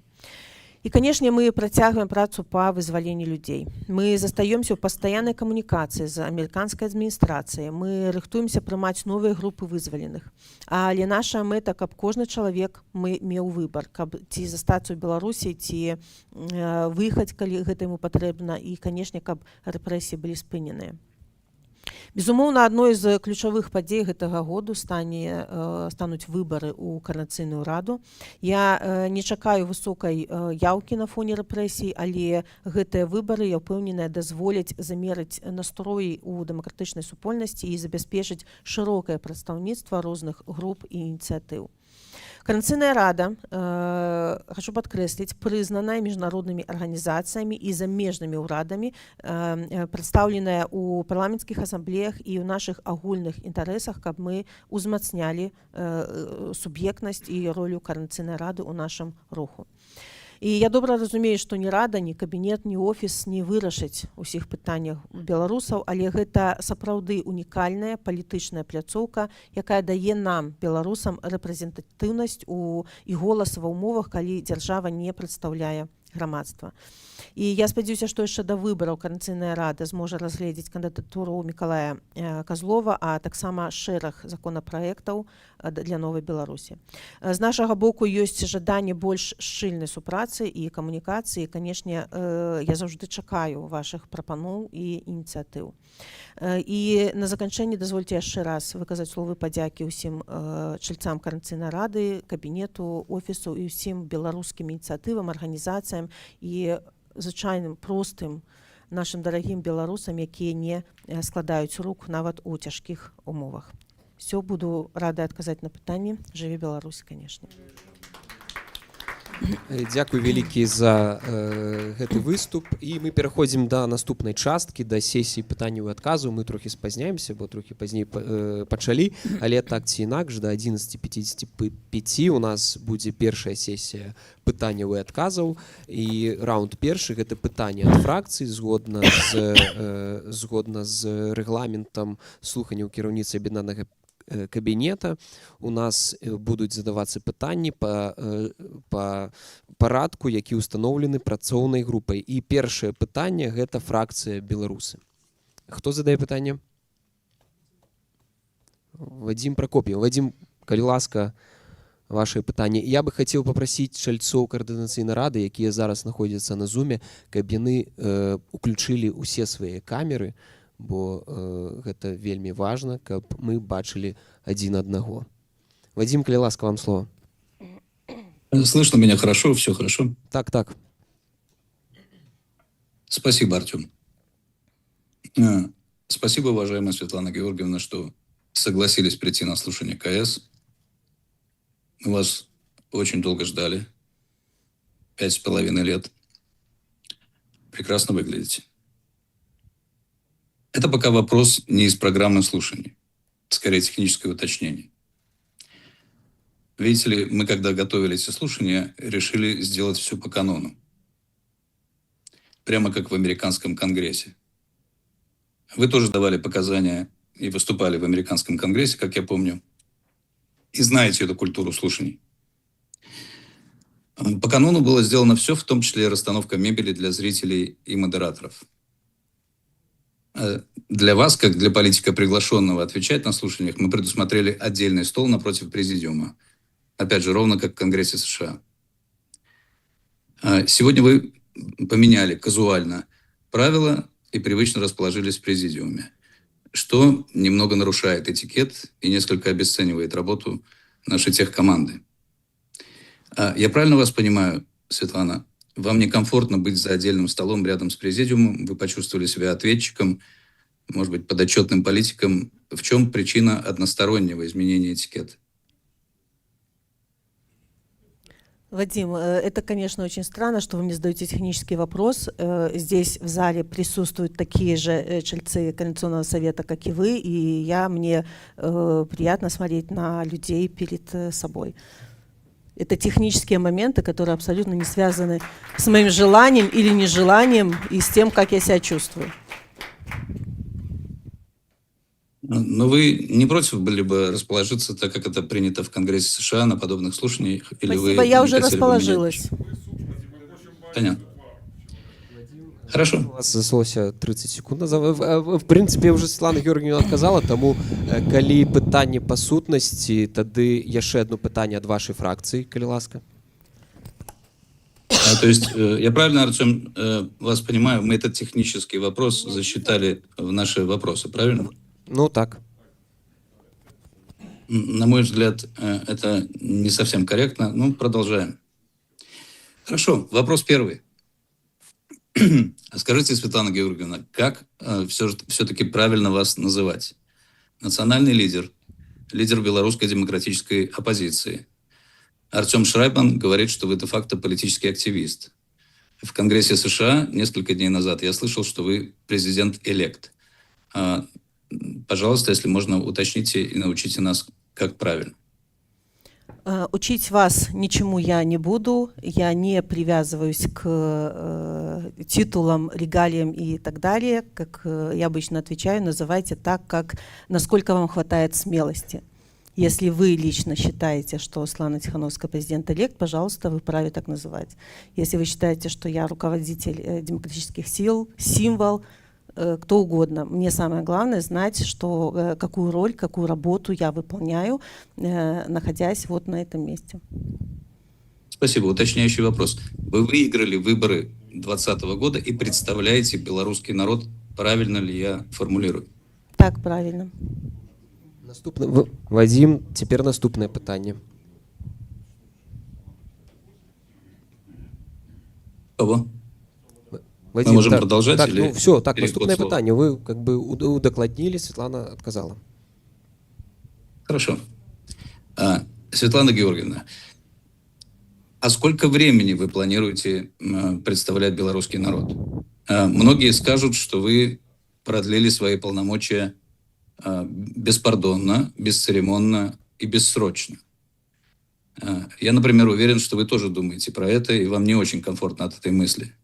І, канешне, мы працягваем працу па вызваленні людзей. Мы застаёмся ў пастаяннай камунікацыі з амерыканскай адміністрацыяй. Мы рыхтуемся прымаць новыя групы вызваленых. Але наша мэта, каб кожны чалавек меў выбар, каб ці застацца ў Беларусі, ці выехаць, калі гэта яму патрэбна, і, канешне, каб рэпрэсіі былі спыненыя. Безумоўна, адной з ключавых падзей гэтага году стануць выбары ў Каранацыйную раду. Я не чакаю высокай яўкі на фоне рэпрэсій, але гэтыя выбары, я ўпэўненая, дазволяць замерыць настроі ў дэмакратычнай супольнасці і забяспечыць шырокае прадстаўніцтва розных груп і ініцыятыў. Каранацыйная рада, хачу падкрэсліць, прызнаная міжнароднымі арганізацыямі і замежнымі ўрадамі, прадстаўленая ў парламенцкіх асамблеях і ў нашых агульных інтарэсах, каб мы ўзмацнялі суб'ектнасць і ролю Каранацыйнай рады ў нашым руху. І я добра разумею, што ні рада, ні кабінет, ні офіс не вырашыць усіх пытанняў беларусаў, але гэта сапраўды унікальная палітычная пляцоўка, якая дае нам, беларусам, рэпрэзентатыўнасць і голас ва ўмовах, калі дзяржава не прадстаўляе грамадства. І я спадзяюся, што яшчэ да выбараў Каранацыйная рада зможа разгледзець кандыдатуру Мікалая Казлова, а таксама шэраг законапраектаў для новай Беларусі. З нашага боку ёсць жаданне больш шчыльнай супрацы і камунікацыі. Канешне, я заўжды чакаю вашых прапаноў і ініцыятыў. І на заканчэнне дазвольце яшчэ раз выказаць словы падзякі ўсім чальцам Каранацыйнай рады, кабінету, офісу і ўсім беларускім ініцыятывам, арганізацыям і звычайным простым нашым дарагім беларусам, якія не складаюць рук нават у цяжкіх умовах. Все, буду рада адказаць на пытанні. Жыве Беларусь, канешне. Дзякуй вялікі за гэты выступ, і мы пераходзім да наступнай часткі, да сесіі пытанняў і адказаў. Мы трохі спазняемся, бо трохі пазней пачалі, але так ці інакш, да 11:55 у нас будзе першая сесія пытанняў і адказаў, і раунд першы — гэта пытанні ад фракцый згодна з рэгламентам слуханняў кіраўніцы аб'яднанага кабінета. У нас будуць задавацца пытанні па парадку, які ўстаноўлены працоўнай групай. І першае пытанне — гэта фракцыя беларусы. Хто задае пытанне? Вадзім Пракоп'еў. Вадзім, калі ласка, ваши пытанні. Я бы хацеў папрасіць чальцоў каардынацыйнай рады, якія зараз знаходзяцца на зуме, каб яны уключылі ўсе свае камеры, бо гэта вельмі важна, каб мы бачылі адзін аднаго. Вадзім, калі ласка, вам слово. Слышно меня хорошо, все хорошо? Так, так. Спасибо, Артем. Спасибо, уважаемая Светлана Георгиевна, что согласились прийти на слушание КС. Мы вас очень долго ждали. 5,5 лет. Прекрасно выглядите. Это пока вопрос не из программы слушаний. Скорее, техническое уточнение. Видите ли, мы, когда готовили эти слушания, решили сделать все по канону. Прямо как в американском конгрессе. Вы тоже давали показания и выступали в американском конгрессе, как я помню, и знаете эту культуру слушаний. По канону было сделано все, в том числе и расстановка мебели для зрителей и модераторов. Для вас, как для политика приглашенного отвечать на слушаниях, мы предусмотрели отдельный стол напротив президиума. Опять же, ровно как в Конгрессе США. Сегодня вы поменяли казуально правила и привычно расположились в президиуме, что немного нарушает этикет и несколько обесценивает работу нашей техкоманды. Я правильно вас понимаю, Светлана? Вам некомфортно быть за отдельным столом рядом с президиумом, вы почувствовали себя ответчиком, может быть, подотчетным политиком. В чем причина одностороннего изменения этикета? Вадим, это, конечно, очень странно, что вы мне задаете технический вопрос. Здесь в зале присутствуют такие же чельцы Координационного совета, как и вы, и мне приятно смотреть на людей перед собой. Это технические моменты, которые абсолютно не связаны с моим желанием или нежеланием и с тем, как я себя чувствую. Но вы не против были бы расположиться, так как это принято в Конгрессе США, на подобных слушаниях? Или Спасибо, я уже расположилась. Понятно. Хорошо. У вас засталося 30 секунд. В принципе, уже Светлана Георгиевна отказала, тому, калі пытанне па сутнасці, тады яшчэ одно пытанне ад вашай фракцыі, калі ласка. То есть, я правильно, Артем, вас понимаю, мы этот технический вопрос засчитали в наши вопросы, правильно? Ну, так. На мой взгляд, это не совсем корректно. Ну, продолжаем. Хорошо, вопрос первый. Скажите, Светлана Георгиевна, как все-таки правильно вас называть? Национальный лидер, лидер белорусской демократической оппозиции. Артем Шрайбман говорит, что вы де-факто политический активист. В Конгрессе США несколько дней назад я слышал, что вы президент-элект. Пожалуйста, если можно, уточните и научите нас, как правильно. Учить вас ничему я не буду, я не привязываюсь к титулам, регалиям и так далее. Как я обычно отвечаю, называйте так, насколько вам хватает смелости. Если вы лично считаете, что Светлана Тихановская президент-элект, пожалуйста, вы вправе так называть. Если вы считаете, что я руководитель демократических сил, символ, кто угодно. Мне самое главное знать, что, какую роль, какую работу я выполняю, находясь вот на этом месте. Спасибо. Уточняющий вопрос. Вы выиграли выборы 2020 года и представляете белорусский народ. Правильно ли я формулирую? Так, правильно. Вадим, теперь наступное пытанне. Кого? Вадим, мы можем продолжать? Так, или ну все, так, переход наступное слова? пытанне. Вы как бы удокладнили, Светлана отказала. Хорошо. Светлана Георгиевна, а сколько времени вы планируете представлять белорусский народ? Многие скажут, что вы продлили свои полномочия беспардонно, бесцеремонно и бессрочно. Я, например, уверен, что вы тоже думаете про это, и вам не очень комфортно от этой мысли.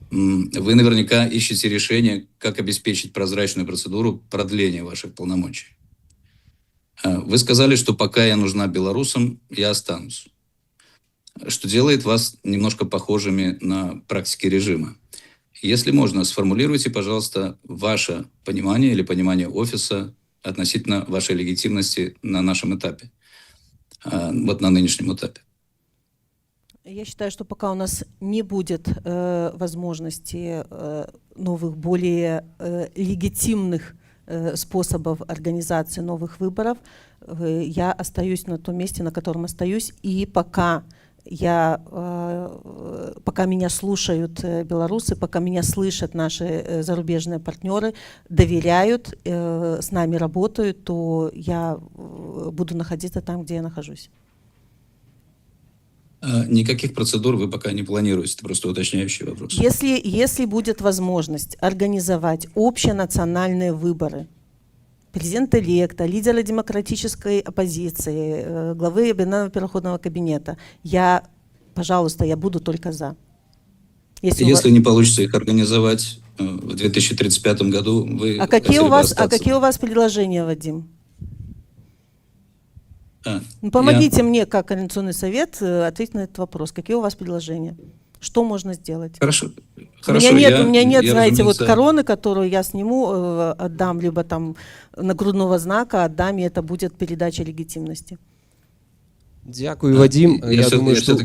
Вы наверняка ищете решение, как обеспечить прозрачную процедуру продления ваших полномочий. Вы сказали, что пока я нужна белорусам, я останусь. Что делает вас немножко похожими на практики режима. Если можно, сформулируйте, пожалуйста, ваше понимание или понимание офиса относительно вашей легитимности на нашем этапе. вот на нынешнем этапе. Я считаю, что пока у нас не будет возможности новых, более легитимных способов организации новых выборов, я остаюсь на том месте, на котором остаюсь, и пока меня слушают белорусы, пока меня слышат наши зарубежные партнеры, доверяют, с нами работают, то я буду находиться там, где я нахожусь. Никаких процедур вы пока не планируете, это просто уточняющий вопрос. Если будет возможность организовать общенациональные выборы президента-электа, лидера демократической оппозиции, главы Объединенного переходного кабинета, пожалуйста, я буду только за. Если не получится их организовать в 2035 году, вы... А какие у вас предложения, Вадим? Помогите мне, как Координационный совет, ответить на этот вопрос. Какие у вас предложения? Что можно сделать? Хорошо. У меня нет, знаете, вот короны, которую я сниму, отдам, либо там нагрудного знака отдам, и это будет передача легитимности. Дякую, Вадим. Я думаю, што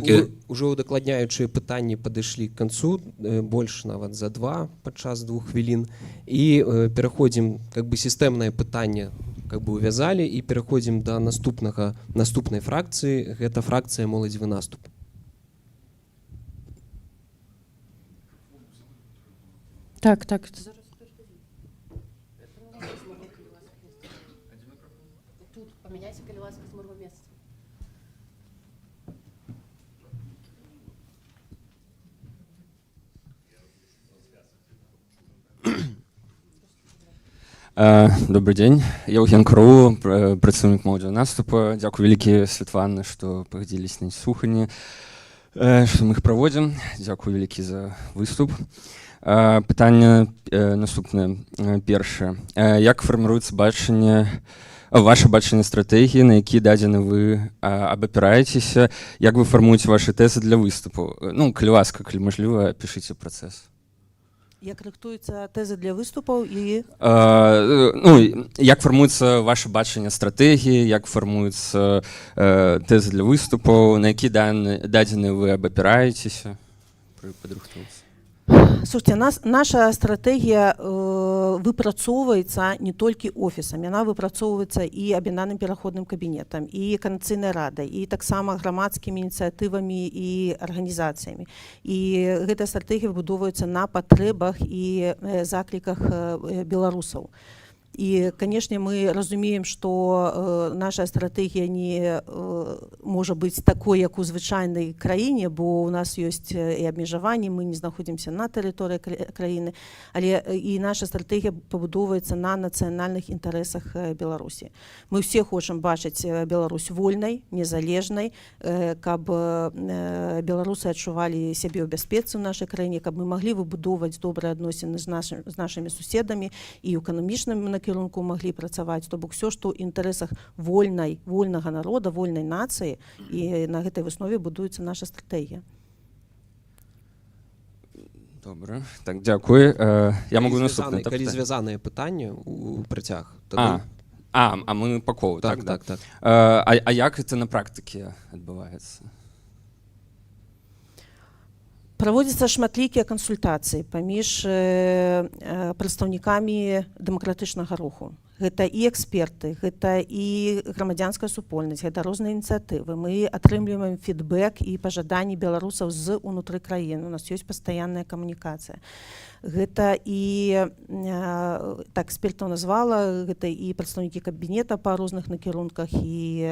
ўжо удакладняючыя пытанні падышлі к канцу, больш нават за 2 падчас 2 хвілін. І пераходзім, сістэмнае пытанне увязалі, і пераходзім да наступнай фракцыі. Гэта фракцыя «Моладзевы наступ». Так. Тут поменяйся, калі ласка, з мого месца. Добрый день, я Евген Кру, прадстаўнік «Моладзевага наступа. Дзякуй вялікі, Светлана, што пагадзіліся на слуханні, што мы іх праводзім. Дзякуй вялікі за выступ. Пытанне наступнае. Першае. Як фарміруецца ваше бачанне стратэгіі, на якія дадзены вы абапіраецеся, як вы фармуеце вашы тэзы для выступу? Калі ласка, калі мажліва, апішыце працэс. Як рыхтуюцца тэзы для выступаў і... Як фармуецца ваше бачанне стратэгіі, як фармуюцца тэзы для выступаў, на якія дадзены вы абапіраецеся пры падрыхтоўцы? Слушайте, наша стратэгія выпрацоўваецца не толькі офісам, яна выпрацоўваецца і Аб'яднаным пераходным кабінетам, і Коордынацыйнай радай, і таксама грамадскімі ініцыятывамі і арганізацыямі. І гэтая стратэгія выбудоўваецца на патрэбах і закліках беларусаў. І, канешне, мы разумеем, што наша стратэгія не можа быць такой, як у звычайнай краіне, бо ў нас ёсць і абмежаванні, мы не знаходзімся на тэрыторыі краіны, але і наша стратэгія пабудоўваецца на нацыянальных інтарэсах Беларусі. Мы ўсе хочам бачыць Беларусь вольнай, незалежнай, каб беларусы адчувалі сябе ў бяспецы ў нашай краіне, каб мы маглі выбудоўваць добрыя адносіны з нашымі суседамі і эканамічным накірунку маглі працаваць, то бок все, што ў інтарэсах вольнага народа, вольнай нацыі, і на гэтай выснове будуецца наша стратэгія. Добра, так, дзякуй. Я магу наступны. Калі звязаныя пытанні ў працяг. Мы па колу, так. Як гэта на практыке адбываецца? Праводзяцца шматлікія кансультацыі паміж прадстаўнікамі дэмакратычнага руху. Гэта і эксперты, гэта і грамадзянская супольнасць, гэта розныя ініцыятывы. Мы атрымліваем фідбэк і пажаданні беларусаў з унутры краіны. У нас ёсць пастаянная камунікацыя. Гэта і, так экспертаў назвала, гэта і прадстаўнікі кабінета па розных накірунках, і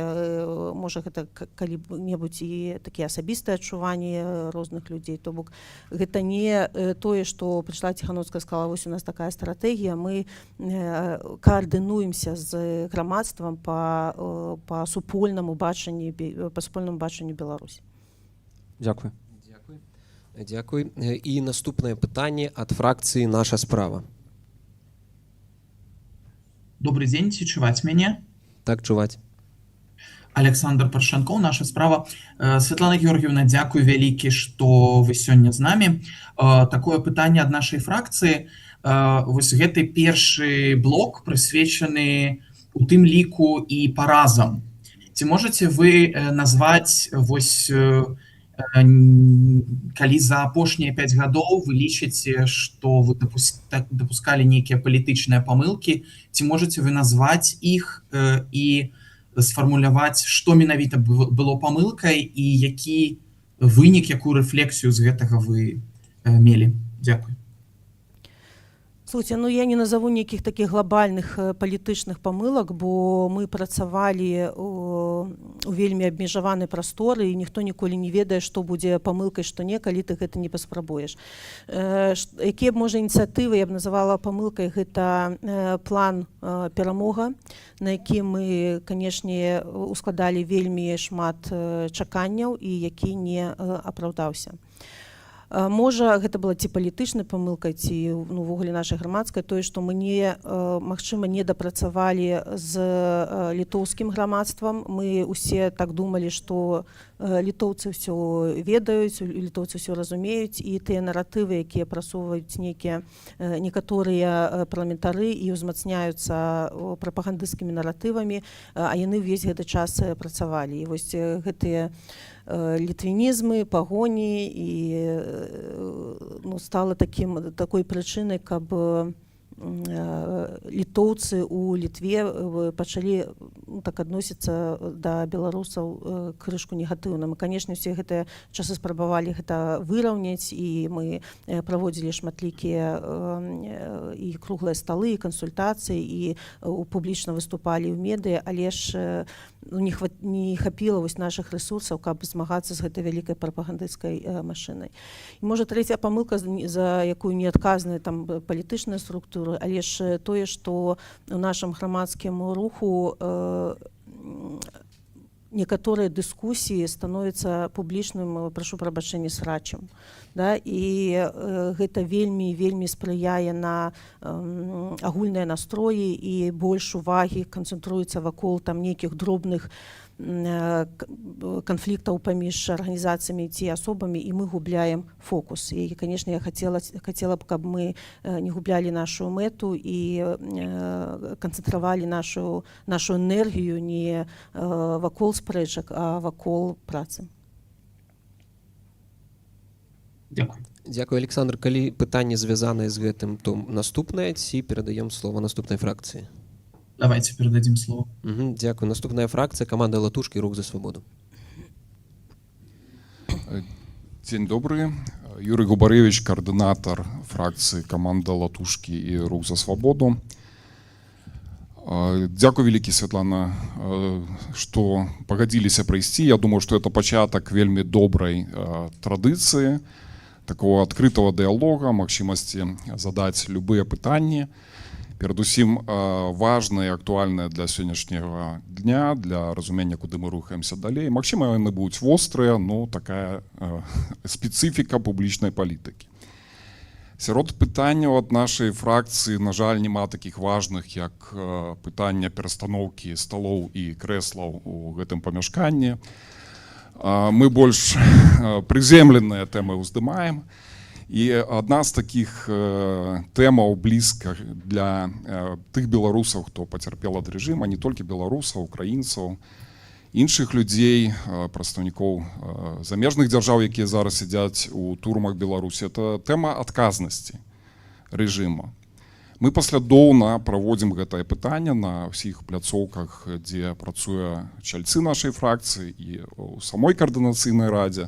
можа гэта калі-небудзь і такія асабістыя адчуванні розных людзей. То бок гэта не тое, што прыйшла Ціхановская, сказала, вось у нас такая стратэгія, мы координуемся з грамадствам па супольнаму бачанню Беларусі. Дзякуй. Дзякуй. І наступнае пытанне ад фракцыі «Наша справа». Добрый день, ці чуваць мяне? Так, чуваць. Александр Паршанков, «Наша справа». Светлана Георгиевна, дзякуй вялікі, што вы сёння з намі. Такое пытанне ад нашай фракцыі. Вось гэты першы блок прысвечаны у тым ліку і паразам. Ці можаце вы назваць вось калі за апошнія 5 гадоў вы лічыце, што вы дапускалі нейкія палітычныя памылкі, ці можаце вы назваць іх і сфармуляваць, што менавіта было памылкай і які вынік, якую рэфлексію з гэтага вы мелі? Дзякуй. Слухайте, ну я не назову нейкіх таких глобальных палітычных памылак, бо мы працавалі у вельмі абмежаванай прасторы, і ніхто ніколі не ведае, што будзе памылкай, што не, калі ты гэта не паспрабуеш. Якія б, можа, ініцыятывы я б называла памылкай, гэта план перамога, на які мы, канешне, ускладалі вельмі шмат чаканняў і які не апраўдаўся. Можа, гэта была ці палітычнай памылкай, ці увогуле нашай грамадскай, тое, што мы магчыма, не дапрацавалі з літоўскім грамадствам. Мы усе так думалі, што літоўцы ўсё ведаюць, літоўцы ўсё разумеюць, і тыя наратывы, якія прасоўваюць некаторыя парламентары і ўзмацняюцца прапагандысцкімі наратывамі, а яны ўвесь гэты час працавалі. І вось гэтыя літвінізмы, пагоні і стала такой прычынай, каб літоўцы ў Літве пачалі так адносіцца да беларусаў крышку негатыўна. Мы, канешне, усе гэтыя часы спрабавалі гэта выраўняць, і мы праводзілі шматлікія і круглыя сталы, і кансультацыі, і публічна выступалі ў медыа, але ж не хапіла вось нашых рэсурсаў, каб змагацца з гэтай вялікай прапагандысцкай машынай. І, можа, трэцяя памылка, за якую не адказныя там палітычныя структуры, але ж тое, што у нашым грамадскім руху некаторыя дыскусіі становяцца публічным, прашу прабачэння, срачам. Да? І гэта вельмі спрыяе на агульныя настроі, і больш увагі канцэнтруецца вакол там нейкіх дробных канфліктаў паміж арганізацыямі ці асобамі, і мы губляем фокус. І, канешне, я хацела б, каб мы не гублялі нашу мэту і канцэнтравалі нашу энергію не вакол спрэчак, а вакол працы. Дзякуй. Дзякуй, Александр. Калі пытанне звязанае з гэтым, то наступнае, ці перадаем слово наступнай фракцыі? Давайте передадим слово. Дякую. Наступная фракция, команда «Латушки», «Рух за свободу». День добрый. Юрий Губаревич, координатор фракции «Команда Латушки» и «Рух за свободу». Дякую, великий, Светлана, что погодились пройти. Я думаю, что это початок вельми доброй традиции, такого открытого диалога, магчимости задать любые питания. Передусім важне і актуальне для сьогоднішнього дня, для розуміння, куди ми рухаємося далі. Максимум, вони будуть вострі, ну, така специфіка публічної політики. Серед питань від нашої фракції, на жаль, нема таких важних, як питання перестановки столів і креслів у гэтым помешканні. Ми більш приземлені теми уздимаємо. І одна з таких тем близька для тих білорусів, хто потерпів від режиму, не тільки білорусів, українців, інших людей, представників заміжних держав, які зараз сидять у турмах Білорусі. Це тема відказності режиму. Ми послідовно проводимо це питання на всіх пляцовках, де працює чальці нашої фракції і у самій координаційній раді.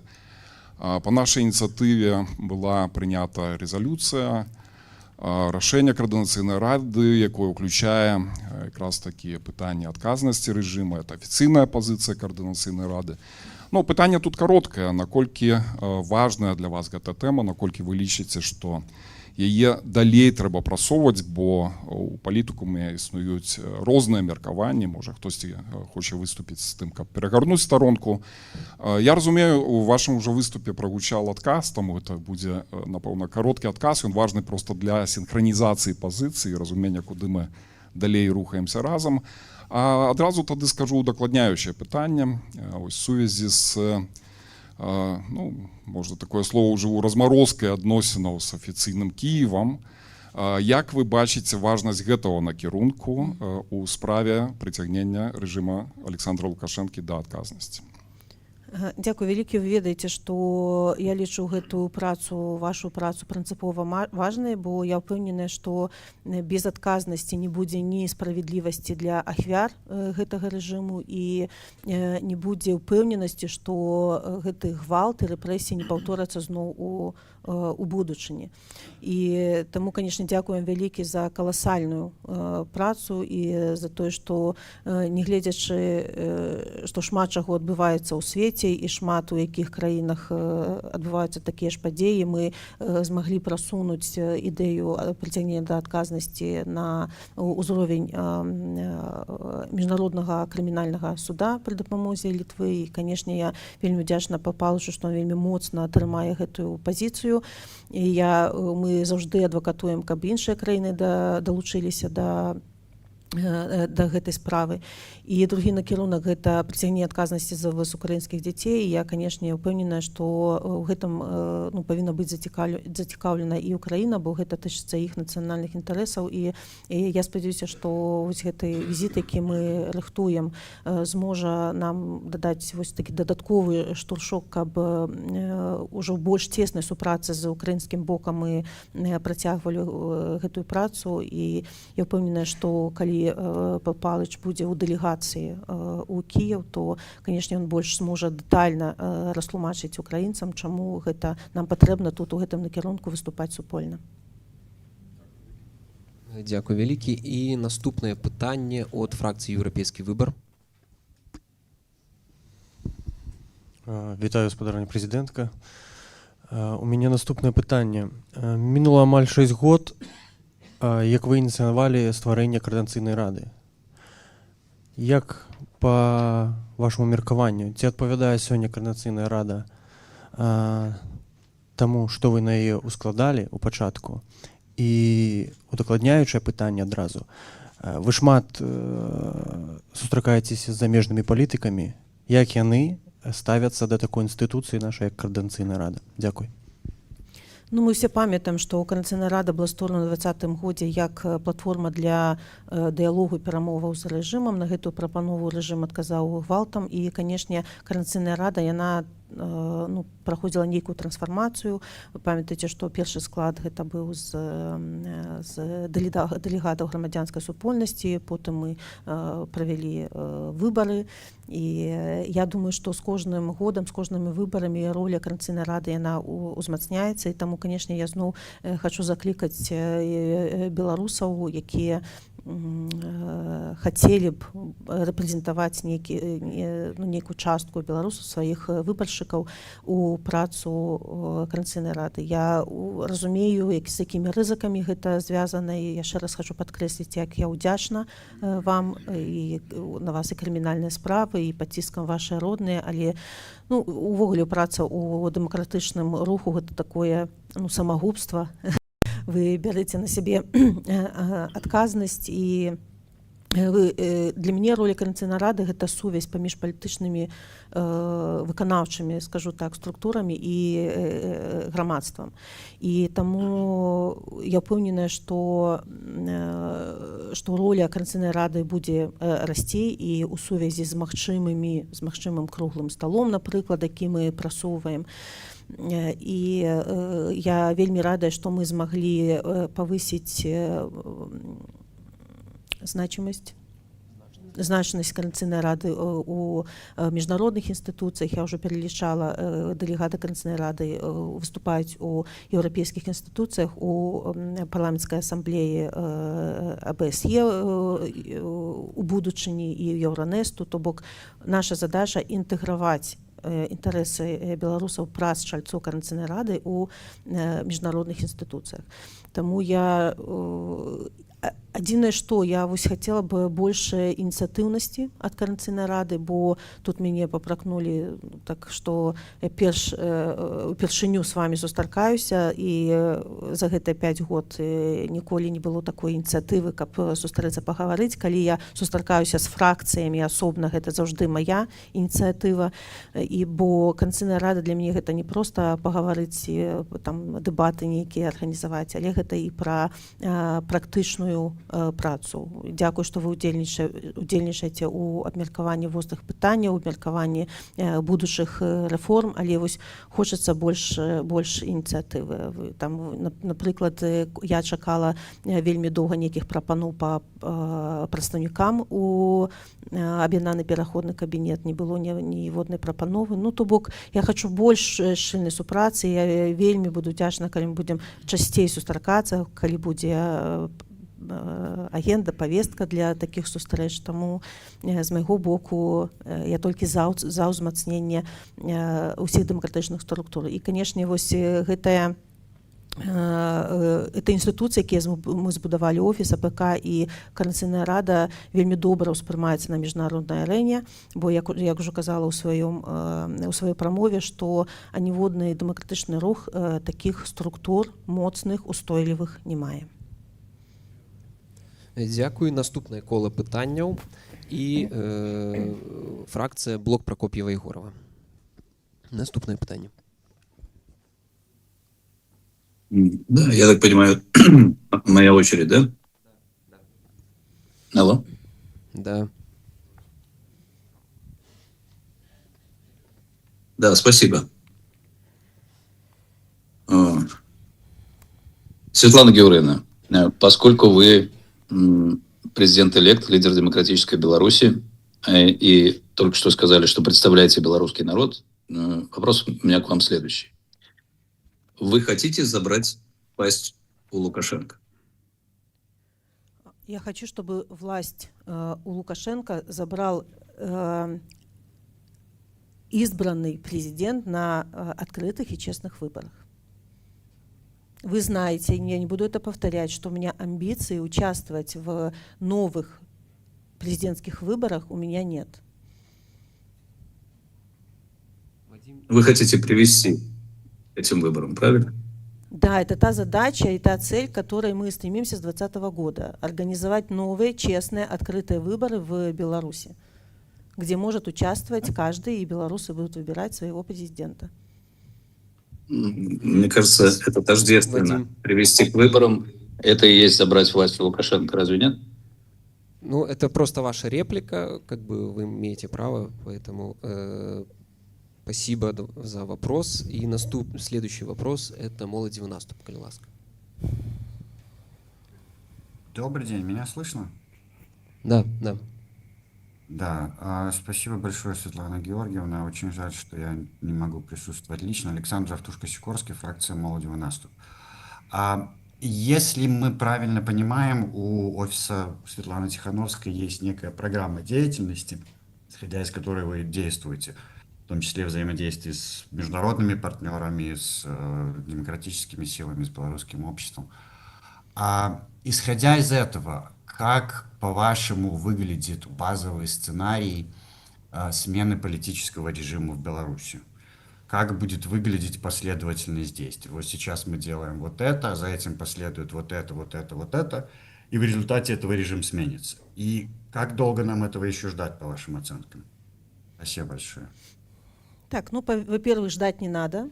По нашей инициативе была принята резолюция, решение Координаційної ради, яке включає якраз такі питання відказності режиму, це офіційна позиція Координаційної ради. Ну, питання тут коротке, наскільки важна для вас ця тема, наскільки ви лічите, що її далі треба просовувати, бо у політикумі існують різні міркування, може хтось хоче виступити з тим, як перегорнути сторонку. Я розумію, у вашому вже виступі прозвучав відказ, тому це буде, напевно, короткий відказ, він важливий просто для синхронізації позиції, розуміння, куди ми далі рухаємося разом. А одразу тоді скажу удокладняюче питання, ось в сувязі з, ну, можна таке слово вживу, розморозкою відносин з офіційним Києвом. Як вы бачыце важнасць гэтага накірунку у справе прыцягнення рэжыма Александра Лукашэнкі да адказнасці? Дзякуй вялікі. Вы ведаеце, што я лічу гэтую працу, вашу працу прынцыпова важнай, бо я ўпэўненая, што без адказнасці не будзе ні справядлівасці для ахвяр гэтага рэжыму і не будзе ўпэўненасці, што гэты гвалт і рэпрэсіі не паўторацца зноў у будучыні. І таму, канешне, дзякуем вялікі за каласальную працу і за тое, што нягледзячы, што шмат чаго адбываецца ў свеце і шмат у якіх краінах адбываюцца такія ж падзеі, мы змаглі прасунуць ідэю прыцягнення да адказнасці на ўзровень міжнароднага крымінальнага суда пры дапамозе Літвы. І, канешне, я вельмі удзячна Павлычу, што ён вельмі моцна трымае гэтую пазіцыю. І мы заўжды адвакатуем, каб іншыя краіны далучыліся да гэтай справы. І другі накірунак — гэта прыцягненне адказнасці за вываз украінскіх дзяцей. Я, канешне, ўпэўненая, што ў гэтым павінна быць зацікаўлена і Украіна, бо гэта тычыцца іх нацыянальных інтарэсаў. І я спадзяюся, што вось гэты візіт, які мы рыхтуем, зможа нам дадаць вось такі дадатковы штуршок, каб ужо больш цеснай супрацы з украінскім бокам мы працягвалі гэтую працу. І я ўпэўненая, што калі Павлыч будзе ў дэлегацыі ў Кіеў, то, канешне, ён больш зможа дэтальна растлумачыць украінцам, чаму гэта нам патрэбна тут у гэтым накірунку выступаць супольна. Дзякуй вялікі. І наступнае пытанне ад фракцыі «Еўрапейскі выбар». Вітаю, спадарня прэзідэнтка. У мяне наступнае пытанне. Мінула амаль 6 год, як вы ініцыявалі стварэнне Коордынацыйнай рады. Як, па вашаму меркаванню, ці адпавядае сёння Коордынацыйная рада таму, што вы на яе ускладалі ў пачатку? І удакладняючае пытанне адразу. Вы шмат сустракаецеся з замежнымі палітыкамі. Як яны ставяцца да такой інстытуцыі нашай, як Коордынацыйная рада? Дзякуй. Мы все памятаем, што Коордынацыйная рада была створана ў 2020 годзе як платформа для дыялогу і перамоваў з рэжымам. На гэтую прапанову рэжым адказаў гвалтам. І, канешне, Коордынацыйная рада, яна праходзіла нейкую трансфармацыю. Вы памятаеце, што першы склад гэта быў з дэлегатаў грамадзянскай супольнасці, потым мы правялі выбары. І я думаю, што з кожным годам, з кожнымі выбарамі роля Коордынацыйнай рады яна узмацняецца. І таму, канешне, я зноў хачу заклікаць беларусаў, якія хацелі б рэпрэзентаваць нейкую частку беларусаў, сваіх выбаршчыкаў у працу Коордынацыйнай рады. Я разумею, з якімі рызыкамі гэта звязана. І яшчэ раз хачу падкрэсліць, як я ўдзячна вам і на вас і крымінальныя справы, і пад ціскам вашыя родныя, але увогуле праца ў дэмакратычным руху гэта такое самагубства. Вы бярэце на сябе адказнасць. І для мяне роля Коордынацыйнай рады гэта сувязь паміж палітычнымі выканаўчымі, скажу так, структурамі і грамадствам. І таму я ўпэўненая, што роля Коордынацыйнай рады будзе расці і ў сувязі з магчымым круглым сталом, напрыклад, які мы прасоўваем. І я вельмі радая, што мы змаглі павысіць значнасць Коордынацыйнай рады у міжнародных інстытуцыях. Я ўжо пералічала, дэлегаты Коордынацыйнай рады выступаюць у еўрапейскіх інстытуцыях, у парламенцкай асамблеі АБСЕ у будучыні і Еўранэсту. То бок наша задача інтэграваць інтарэсы беларусаў праз чальцо Коордынацыйнай рады у міжнародных інстытуцыях. Таму я Адзінае, што я вось хацела бы больше ініцыятыўнасці ад Координацыйнай рады, бо тут мяне папракнулі, так што я упершыню з вами сустракаюся, і за гэтыя 5 год ніколі не было такой ініцыятывы, каб сустрэцца пагаварыць. Калі я сустракаюся з фракцыямі асобна, гэта заўжды мая ініцыятыва, і бо Координацыйная рада для мяне гэта не проста пагаварыць, там дэбаты нейкія арганізаваць, але гэта і пра практычную працу. Дзякую, што вы удзельнічаеце ў абмеркаванні вострых пытанняў, абмеркаванні будучых рэформ, але вось хочацца больш ініцыятывы. Там, напрыклад, я чакала вельмі доўга нейкіх прапаноў па прадстаўнікам у аб'яднаны пераходны кабінет, не было ніводнай прапановы. Ну, то бок, я хочу больш шчыльнай супрацы, я вельмі буду удзячна, калі мы будзем часцей сустракацца, калі будзе агенда, павестка для такіх сустрэч. Таму з майго боку я толькі за ўзмацненне ўсіх дэмакратычных структур. І, канешне, вось гэта інстытуцыі, якія мы збудавалі, офіс АПК і Координацыйная рада, вельмі добра ўспрымаецца на міжнароднай арэне, бо, як ужо казала ў сваёй прамове, што аніводны дэмакратычны рух такіх структур моцных, устойлівых не мае. Дзякую. Наступнае кола пытанняў і фракцыя Блок Прокоп'ева Егорова. Наступнае пытанне. Да, я так понимаю, моя очередь, да? Алло? Да. Да, спасибо. Светлана Георгиевна, поскольку вы президент-элект, лидер демократической Беларуси, и только что сказали, что представляете белорусский народ, вопрос у меня к вам следующий. Вы хотите забрать власть у Лукашенко? Я хочу, чтобы власть у Лукашенко забрал избранный президент на открытых и честных выборах. Вы знаете, я не буду это повторять, что у меня амбиции участвовать в новых президентских выборах у меня нет. Вы хотите привести к этим выборам, правильно? Да, это та задача и та цель, к которой мы стремимся с 2020 года. Организовать новые, честные, открытые выборы в Беларуси, где может участвовать каждый, и белорусы будут выбирать своего президента. Мне кажется, это тождественно. Вадим. Привести к выборам – это и есть забрать власть у Лукашенко, разве нет? Ну, это просто ваша реплика, как бы вы имеете право, поэтому спасибо за вопрос. И следующий вопрос – это молодевый наступ, коли ласка. Добрый день, меня слышно? Да, да. Да, спасибо большое, Светлана Георгиевна. Очень жаль, что я не могу присутствовать лично. Александр Автушко-Сикорский, фракция «Молодевый наступ». Если мы правильно понимаем, у офиса Светланы Тихановской есть некая программа деятельности, исходя из которой вы действуете, в том числе взаимодействие с международными партнерами, с демократическими силами, с белорусским обществом. Исходя из этого, как, по-вашему, выглядит базовый сценарий смены политического режима в Беларуси? Как будет выглядеть последовательность действий? Вот сейчас мы делаем вот это, за этим последует вот это, вот это, вот это, и в результате этого режим сменится. И как долго нам этого еще ждать, по вашим оценкам? Спасибо большое. Так, ну, во-первых, ждать не надо.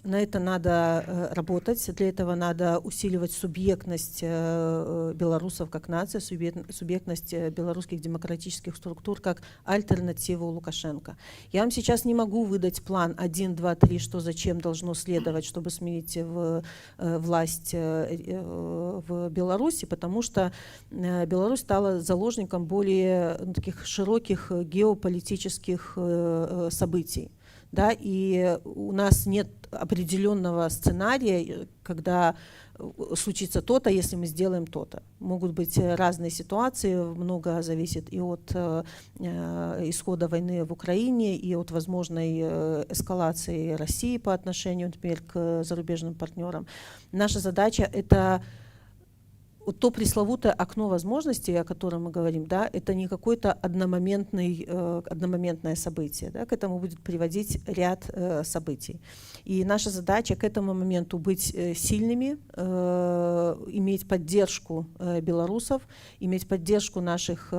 На это надо работать, для этого надо усиливать субъектность белорусов как нации, субъектность белорусских демократических структур как альтернативу Лукашенко. Я вам сейчас не могу выдать план 1, 2, 3, что зачем должно следовать, чтобы сменить власть в Беларуси, потому что Беларусь стала заложником более таких широких геополитических событий. Да, и у нас нет определенного сценария, когда случится то-то, если мы сделаем то-то. Могут быть разные ситуации, много зависит и от исхода войны в Украине, и от возможной эскалации России по отношению, например, к зарубежным партнерам. Наша задача – это вот то пресловутое окно возможностей, о котором мы говорим, да, это не какое-то одномоментное событие, да, к этому будет приводить ряд событий. И наша задача к этому моменту быть сильными, иметь поддержку белорусов, иметь поддержку наших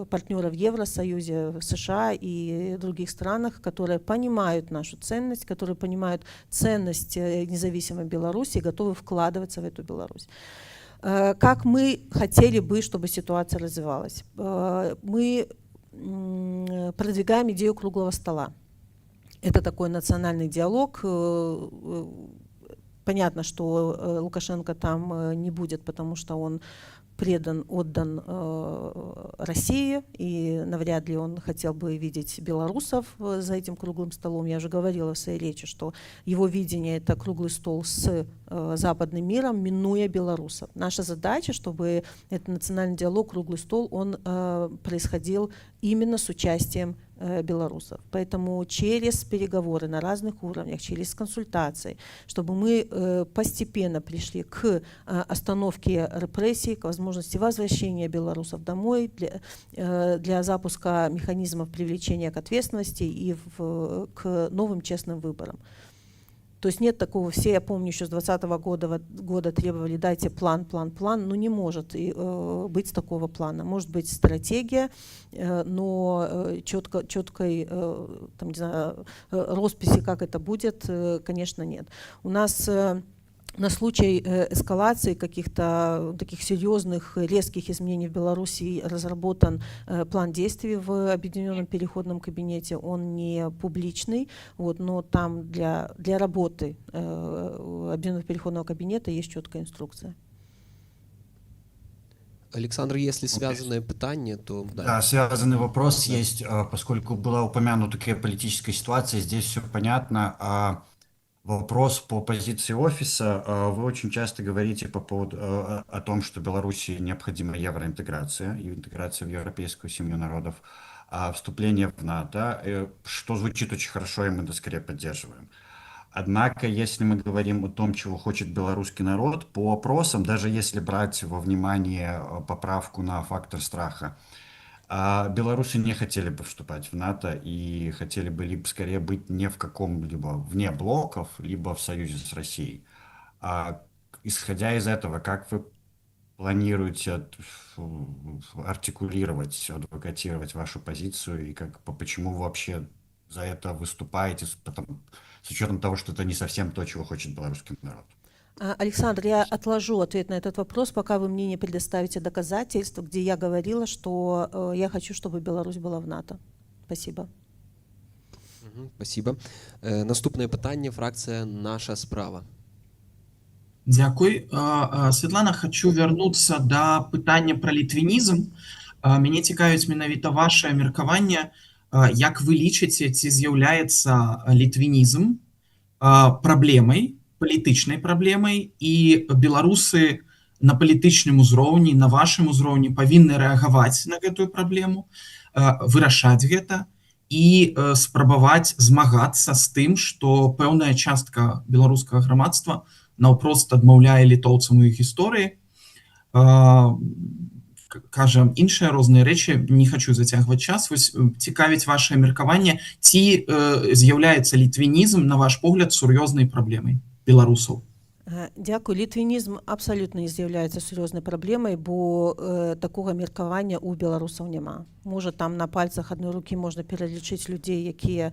партнеров в Евросоюзе, в США и других странах, которые понимают нашу ценность, которые понимают ценность независимой Беларуси и готовы вкладываться в эту Беларусь. Как мы хотели бы, чтобы ситуация развивалась? Мы продвигаем идею круглого стола. Это такой национальный диалог. Понятно, что Лукашенко там не будет, потому что он отдан России, и навряд ли он хотел бы видеть белорусов за этим круглым столом. Я уже говорила в своей речи, что его видение — это круглый стол с западным миром, минуя белорусов. Наша задача, чтобы этот национальный диалог, круглый стол, он происходил именно с участием белорусов. Поэтому через переговоры на разных уровнях, через консультации, чтобы мы постепенно пришли к остановке репрессий, к возможности возвращения белорусов домой, для запуска механизмов привлечения к ответственности и к новым честным выборам. То есть нет такого, все, я помню, еще с 2020 года требовали: дайте план. Ну, не может быть такого плана. Может быть стратегия, но четкой там, не знаю, росписи, как это будет, конечно, нет. У нас на случай эскалации каких-то таких серьезных, резких изменений в Беларуси разработан план действий в Объединенном переходном кабинете. Он не публичный, вот, но там для работы Объединенного переходного кабинета есть четкая инструкция. Александр, если связанное питание, то... Да, связанный вопрос есть, поскольку была упомянута геополитическая ситуация, здесь все понятно. Вопрос по позиции офиса. Вы очень часто говорите по поводу о том, что Беларуси необходима евроинтеграция и интеграция в европейскую семью народов, вступление в НАТО, что звучит очень хорошо, и мы это скорее поддерживаем. Однако, если мы говорим о том, чего хочет белорусский народ, по опросам, даже если брать во внимание поправку на фактор страха, белорусы не хотели бы вступать в НАТО и хотели бы либо скорее быть не в каком-либо вне блоков, либо в союзе с Россией. Исходя из этого, как вы планируете артикулировать, адвокатировать вашу позицию и почему вы вообще за это выступаете, с учетом того, что это не совсем то, чего хочет белорусский народ? Александр, я отложу ответ на этот вопрос, пока вы мне не предоставите доказательства, где я говорила, что я хочу, чтобы Беларусь была в НАТО. Спасибо. Спасибо. Наступное питание, фракция «Наша справа». Дзякуй. Святлана, хочу вернуцца да пытання пра літвінізм. Мяне цікавіць менавіта вашае меркаванне, як вы лічыце, ці з'яўляецца літвінізм праблемай, палітычнай праблемай, і беларусы на палітычным узроўні, на вашым узроўні павінны рэагаваць на гэтую праблему, вырашаць гэта і спрабаваць змагацца з тым, што пэўная частка беларускага грамадства наўпрост адмаўляе літоўцам у іх гісторыі, кажам, іншыя розныя рэчы, не хочу зацягваць час. Вось цікавіць вашае меркаванне, ці з'яўляецца літвінізм, на ваш погляд, сур'ёзнай праблемай беларусаў? Дякую. Літвінізм абсалютна не з'яўляецца сур'ёзнай праблемай, бо такога меркавання ў беларусаў няма. Можа, там на пальцах адной рукі можна пералічыць людзей, якія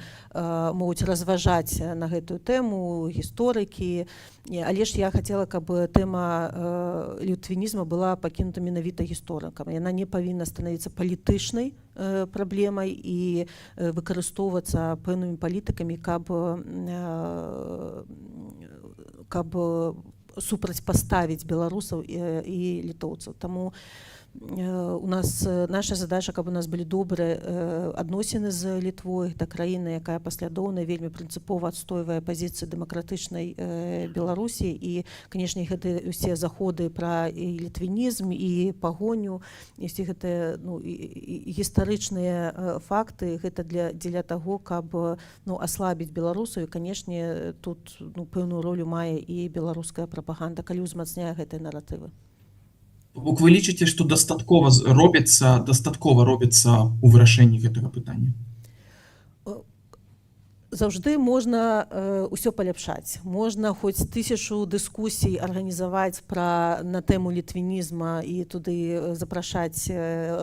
могуць разважаць на гэтую тэму, гісторыкі, але ж я хацела, каб тэма літвінізма была пакінута менавіта гісторыкам. Яна не павінна станавіцца палітычнай праблемай і выкарыстоўвацца пэўнымі палітыкамі, каб супрацьпаставіць беларусаў і літоўцаў. Таму У нас наша задача, каб у нас былі добрыя адносіны з Літвой. Гэта краіна, якая паслядоўна вельмі прынцыпова адстойвае пазіцыі дэмакратычнай Беларусі. І, канешне, гэты ўсе заходы пра і літвінізм, і пагоню, і ўсе гэтыя гістарычныя факты, гэта дзеля таго, каб аслабіць беларусаў. І, канешне, тут пэўную ролю мае і беларуская прапаганда, калі ўзмацняе гэтыя наратывы. Бок вы лічыце, што дастаткова робіцца ў вырашэнні гэтага пытання? Заўжды можна ўсё паляпшаць. Можна хоць 1000 дыскусій арганізаваць на тэму літвінізма і туды запрашаць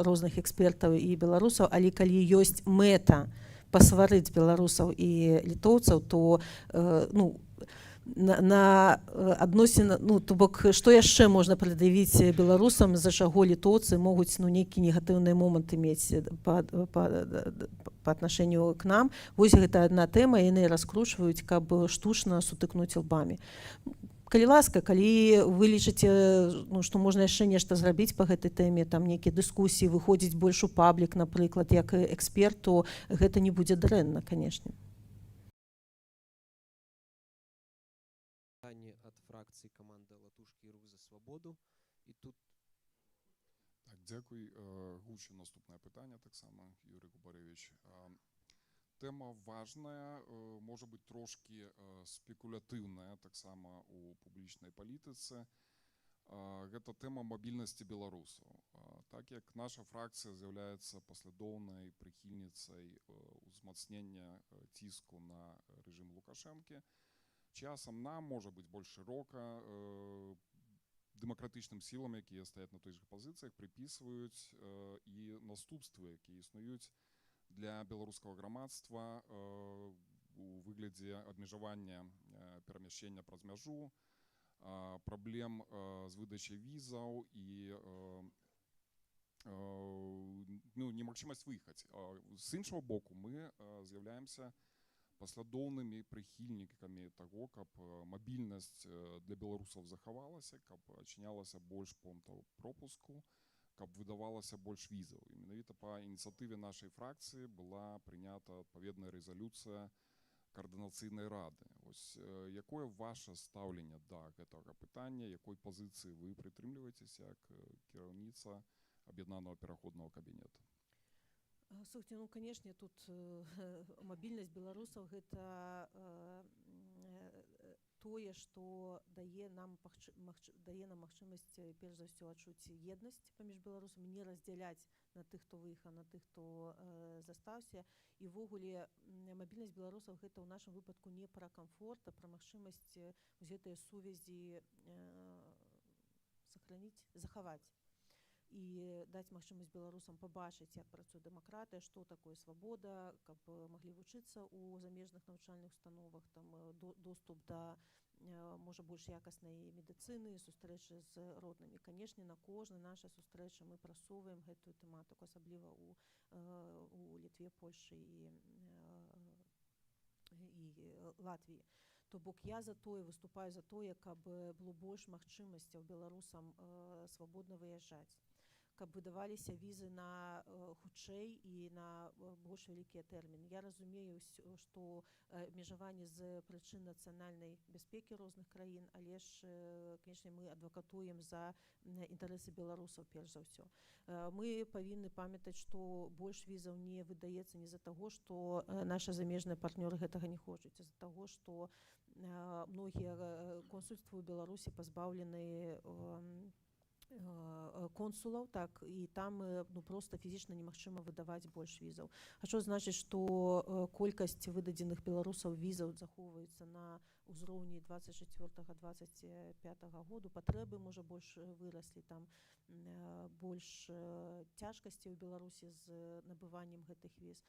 розных экспертаў і беларусаў, але калі ёсць мэта пасварыць беларусаў і літоўцаў, то на адносіны, то бок, што яшчэ можна прад'явіць беларусам, за чаго літоўцы могуць нейкія негатыўныя моманты мець па аднашэнню к нам. Вось гэта адна тэма, яны раскручваюць, каб штучна сутыкнуць лбамі. Калі ласка, калі вы лічыце, што можна яшчэ нешта зрабіць па гэтай тэме, там нейкія дыскусіі, выходзіць больш у паблік, напрыклад, як эксперт, то гэта не будзе дрэнна, канешне. От фракції команди «Латушки і Рух за свободу». І тут... Так, дякую. Гучу наступне питання так само, Юрій Губаревич. Тема важная, може бути трошки спекулятивна так само у публічній політиці. Гэта тема мобільності білорусів. Так як наша фракція з'являється послідовною прихильницею узмацнення тиску на режим Лукашенки, часом нам може бути більш широко демократичним силам, які стоять на тих же позиціях, приписують і наступства, які існують для білоруського громадства у вигляді обмежування переміщення праз межу, проблем з видачею візів і немагчимість виїхати. З іншого боку, ми з'являємося послідовними прихильниками того, каб мобільність для білорусів заховалася, каб очинялася більш пунктів пропуску, каб видавалося більш візів. І менавіта по ініціативі нашої фракції була прийнята відповідна резолюція Координаційної ради. Ось яке ваше ставлення до цього питання, якої позиції ви притримуєтеся як керівниця Об'єднаного переходного кабінету? Слухайте, конечно, тут мобільнасць беларусаў гэта тое, што дае нам магчымасць перш за ўсё адчуць еднасць паміж беларусамі, не раздзяляць на тых, хто выехаў, на тых, хто застаўся. І ўвогуле мабільнасць беларусаў гэта ў нашым выпадку не пра камфорт, а пра магчымасць гэтыя сувязі захаваць і даць магчымасць беларусам пабачыць, як працуе дэмакратыя, што такое свабода, каб маглі вучыцца ў замежных навучальных установах, там доступ да можа больш якаснай медыцыны, сустрэчы з роднымі. Канешне, на кожнай нашай сустрэчы мы прасоўваем гэтую тэматыку, асабліва у Літве, Польшчы і Латвіі. То бок я выступаю за тое, каб было больш магчымасцяў беларусам свабодна выязджаць, каб выдаваліся візы на хутчэй і на больш вялікія тэрміны. Я разумею, што абмежаванне з прычын нацыянальнай бяспекі розных краін, але ж, канешне, мы адвакатуем за інтарэсы беларусаў перш за ўсё. Мы павінны памятаць, што больш візаў не выдаецца не з-за таго, што нашы замежныя партнёры гэтага не хочуць, а з-за таго, што многія консульствы ў Беларусі пазбаўлены консулаў, так, і там проста фізічна немагчыма выдаваць больш візаў. А што значыць, што колькасць выдадзеных беларусаў візаў захоўваецца на ўзроўні 24-25 году, патрэбы, можа, больш выраслі, там больш цяжкасці ў Беларусі з набываннем гэтых віз.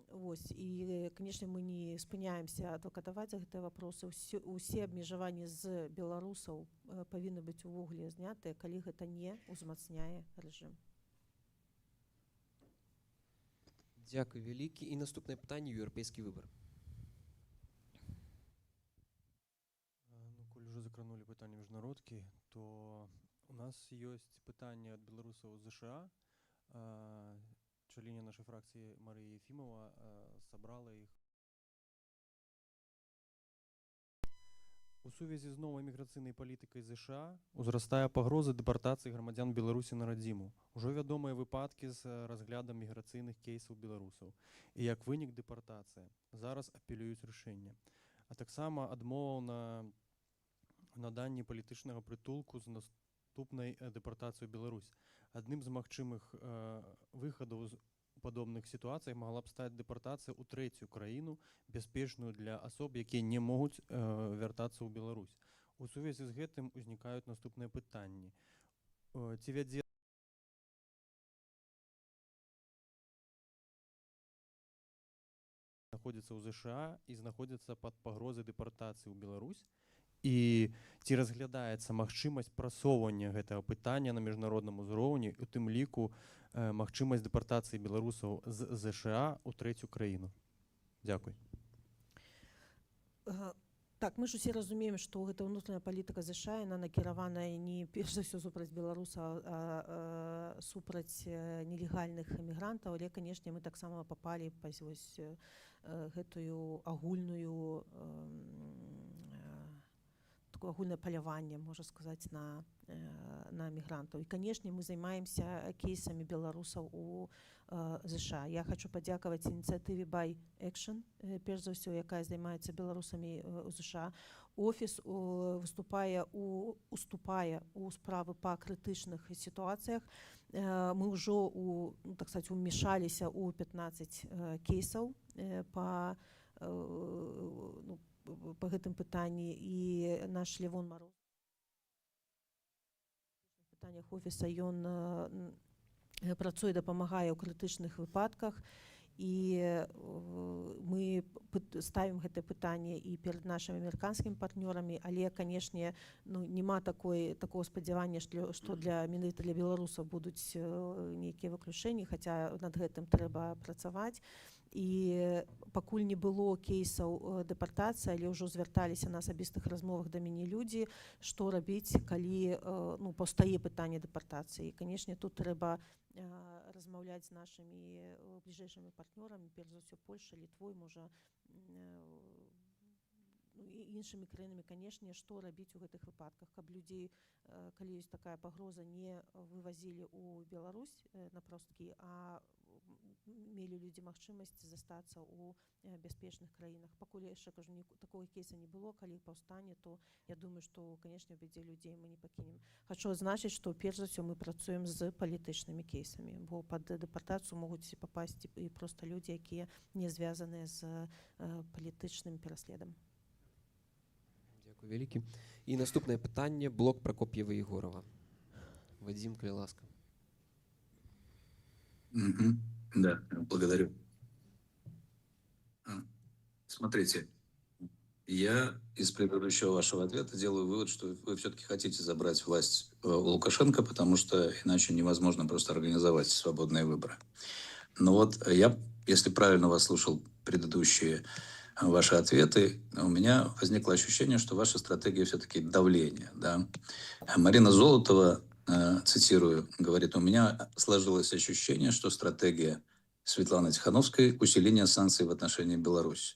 Вось, і, канешне, мы не спыняемся адвакатаваць за гэтыя вопросы. Усе абмежаванні з беларусаў павінны быць увогуле знятыя, калі гэта не ўзмацняе рэжым. Дякую вялікі. І наступнае пытанне – еўрапейскі выбар. Коль уже закранули питання міжнародки, то У нас есть пытание от белорусов в США. Члены нашей фракции Мария Ефимова собрала их. У сувязі з новай міграцыйнай палітыкай США узрастае пагроза дэпартацыі грамадзян Беларусі на радзіму. Ужо вядомыя выпадкі з разглядам міграцыйных кейсаў беларусаў. І як вынік дэпартацыя. Зараз апелююць рашэнне. А таксама адмоваў на наданні палітычнага прытулку з наступнай дэпартацыяй ў Беларусь. Адным з магчымых выхадаў у падобных сітуацыях магла б стаць дэпартацыя ў трэцюю краіну, бяспечную для асоб, якія не могуць вяртацца ў Беларусь. У сувязі з гэтым узнікаюць наступныя пытанні. Ці вядзе знаходзіцца ў ЗША і знаходзіцца пад пагрозай дэпартацыі ў Беларусь? І ці разглядаецца магчымасць прасоўвання гэтага пытання на міжнародным узроўні, у тым ліку магчымасць дэпартацыі беларусаў з ЗША ў трэцюю краіну? Дзякуй. Так, мы ж усе разумеем, што гэта ўнутраная палітыка ЗША, яна накіраваная не перш за ўсё супраць беларусаў, а супраць нелегальных эмігрантаў, але, канешне, мы таксама папалі па гэтую агульную агульнае паляванне, можна сказаць, на мігрантаў. І, канешне, мы займаемся кейсамі беларусаў у ЗША. Я хочу падзякаваць ініцыятыве Buy Action, перш за ўсё, якая займаецца беларусамі ў ЗША. Офіс уступае у справы па крытычных сітуацыях. Мы ўжо, так сказать, умешаліся ў 15 кейсаў по гэтым пытанні, і наш Левон Мароз в пытаннях офіса, ён працуе, дапамагае ў крытычных выпадках, і мы ставім гэтае пытанне і перад нашымі амерыканскімі партнёрамі, але, канешне, няма такого спадзявання, што менавіта для беларусаў будуць нейкія выключэнні, хаця над гэтым трэба працаваць. І пакуль не было кейсаў дэпартацыі, але ўжо звярталіся на асабістых размовах да мяне людзі, што рабіць, калі паўстае пытанне дэпартацыі. І, канешне, тут трэба размаўляць з нашымі бліжэйшымі партнёрамі, перш за ўсё Польшай, Літвой, можа, і іншымі краінамі, канешне, што рабіць у гэтых выпадках, каб людзей, калі ёсць такая пагроза, не вывазілі ў Беларусь на просткі, а мелі людзі магчымасць застацца ў бяспечных краінах. Пакуль яшчэ, кажу, такога кейса не было, калі паўстане, то я думаю, што, канешне, бядзе людзей мы не пакінем. Хачу адзначыць, што перш за ўсё мы працуем з палітычнымі кейсамі, бо пад дэпартацыю могуць папасці і проста людзі, якія не звязаныя з палітычным пераследам. Дзякуй вялікі. І наступнае пытанне, блок Прокоп'ева Егорова. Вадзім, калі ласка. Да, благодарю. Смотрите, я из предыдущего вашего ответа делаю вывод, что вы все-таки хотите забрать власть у Лукашенко, потому что иначе невозможно просто организовать свободные выборы. Но вот я, если правильно вас слушал предыдущие ваши ответы, у меня возникло ощущение, что ваша стратегия все-таки давление. Да? Марина Золотова, цитирую, говорит: у меня сложилось ощущение, что стратегия Светланы Тихановской — усиление санкций в отношении Беларуси.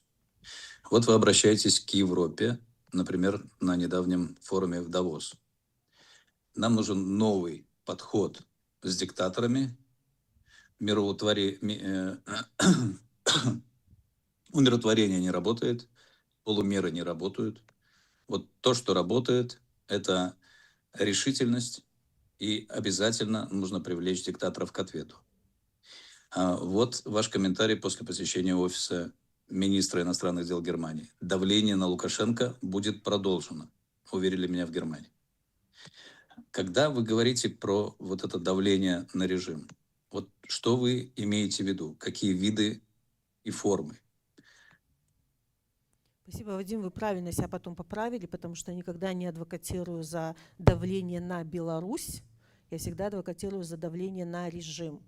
Вот вы обращаетесь к Европе, например, на недавнем форуме в Давос. Нам нужен новый подход с диктаторами, умиротворение не работает, полумеры не работают. Вот то, что работает, это решительность, и обязательно нужно привлечь диктаторов к ответу. Вот ваш комментарий после посещения офиса министра иностранных дел Германии. Давление на Лукашенко будет продолжено, уверили меня в Германии. Когда вы говорите про вот это давление на режим, вот что вы имеете в виду? Какие виды и формы? Спасибо, Вадим, вы правильно себя потом поправили, потому что я никогда не адвокатирую за давление на Беларусь, я всегда адвокатирую за давление на режим.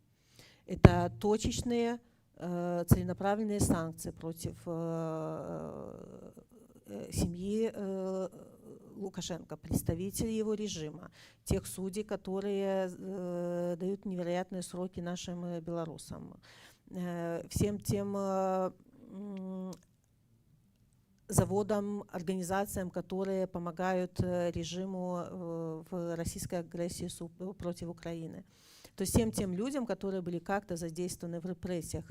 Это точечные, целенаправленные санкции против семьи Лукашенко, представители его режима, тех судей, которые дают невероятные сроки нашим белорусам, всем тем заводам, организациям, которые помогают режиму в российской агрессии против Украины. То есть всем тем людям, которые были как-то задействованы в репрессиях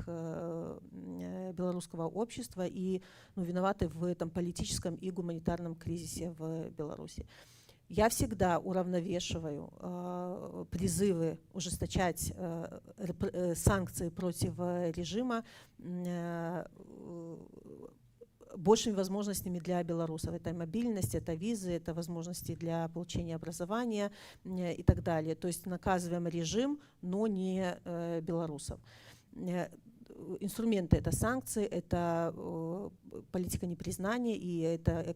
белорусского общества и виноваты в этом политическом и гуманитарном кризисе в Беларуси. Я всегда уравновешиваю призывы ужесточать санкции против режима большими возможностями для белорусов. Это мобильность, это визы, это возможности для получения образования и так далее. То есть наказываем режим, но не белорусов. Инструменты — это санкции, это политика непризнания и это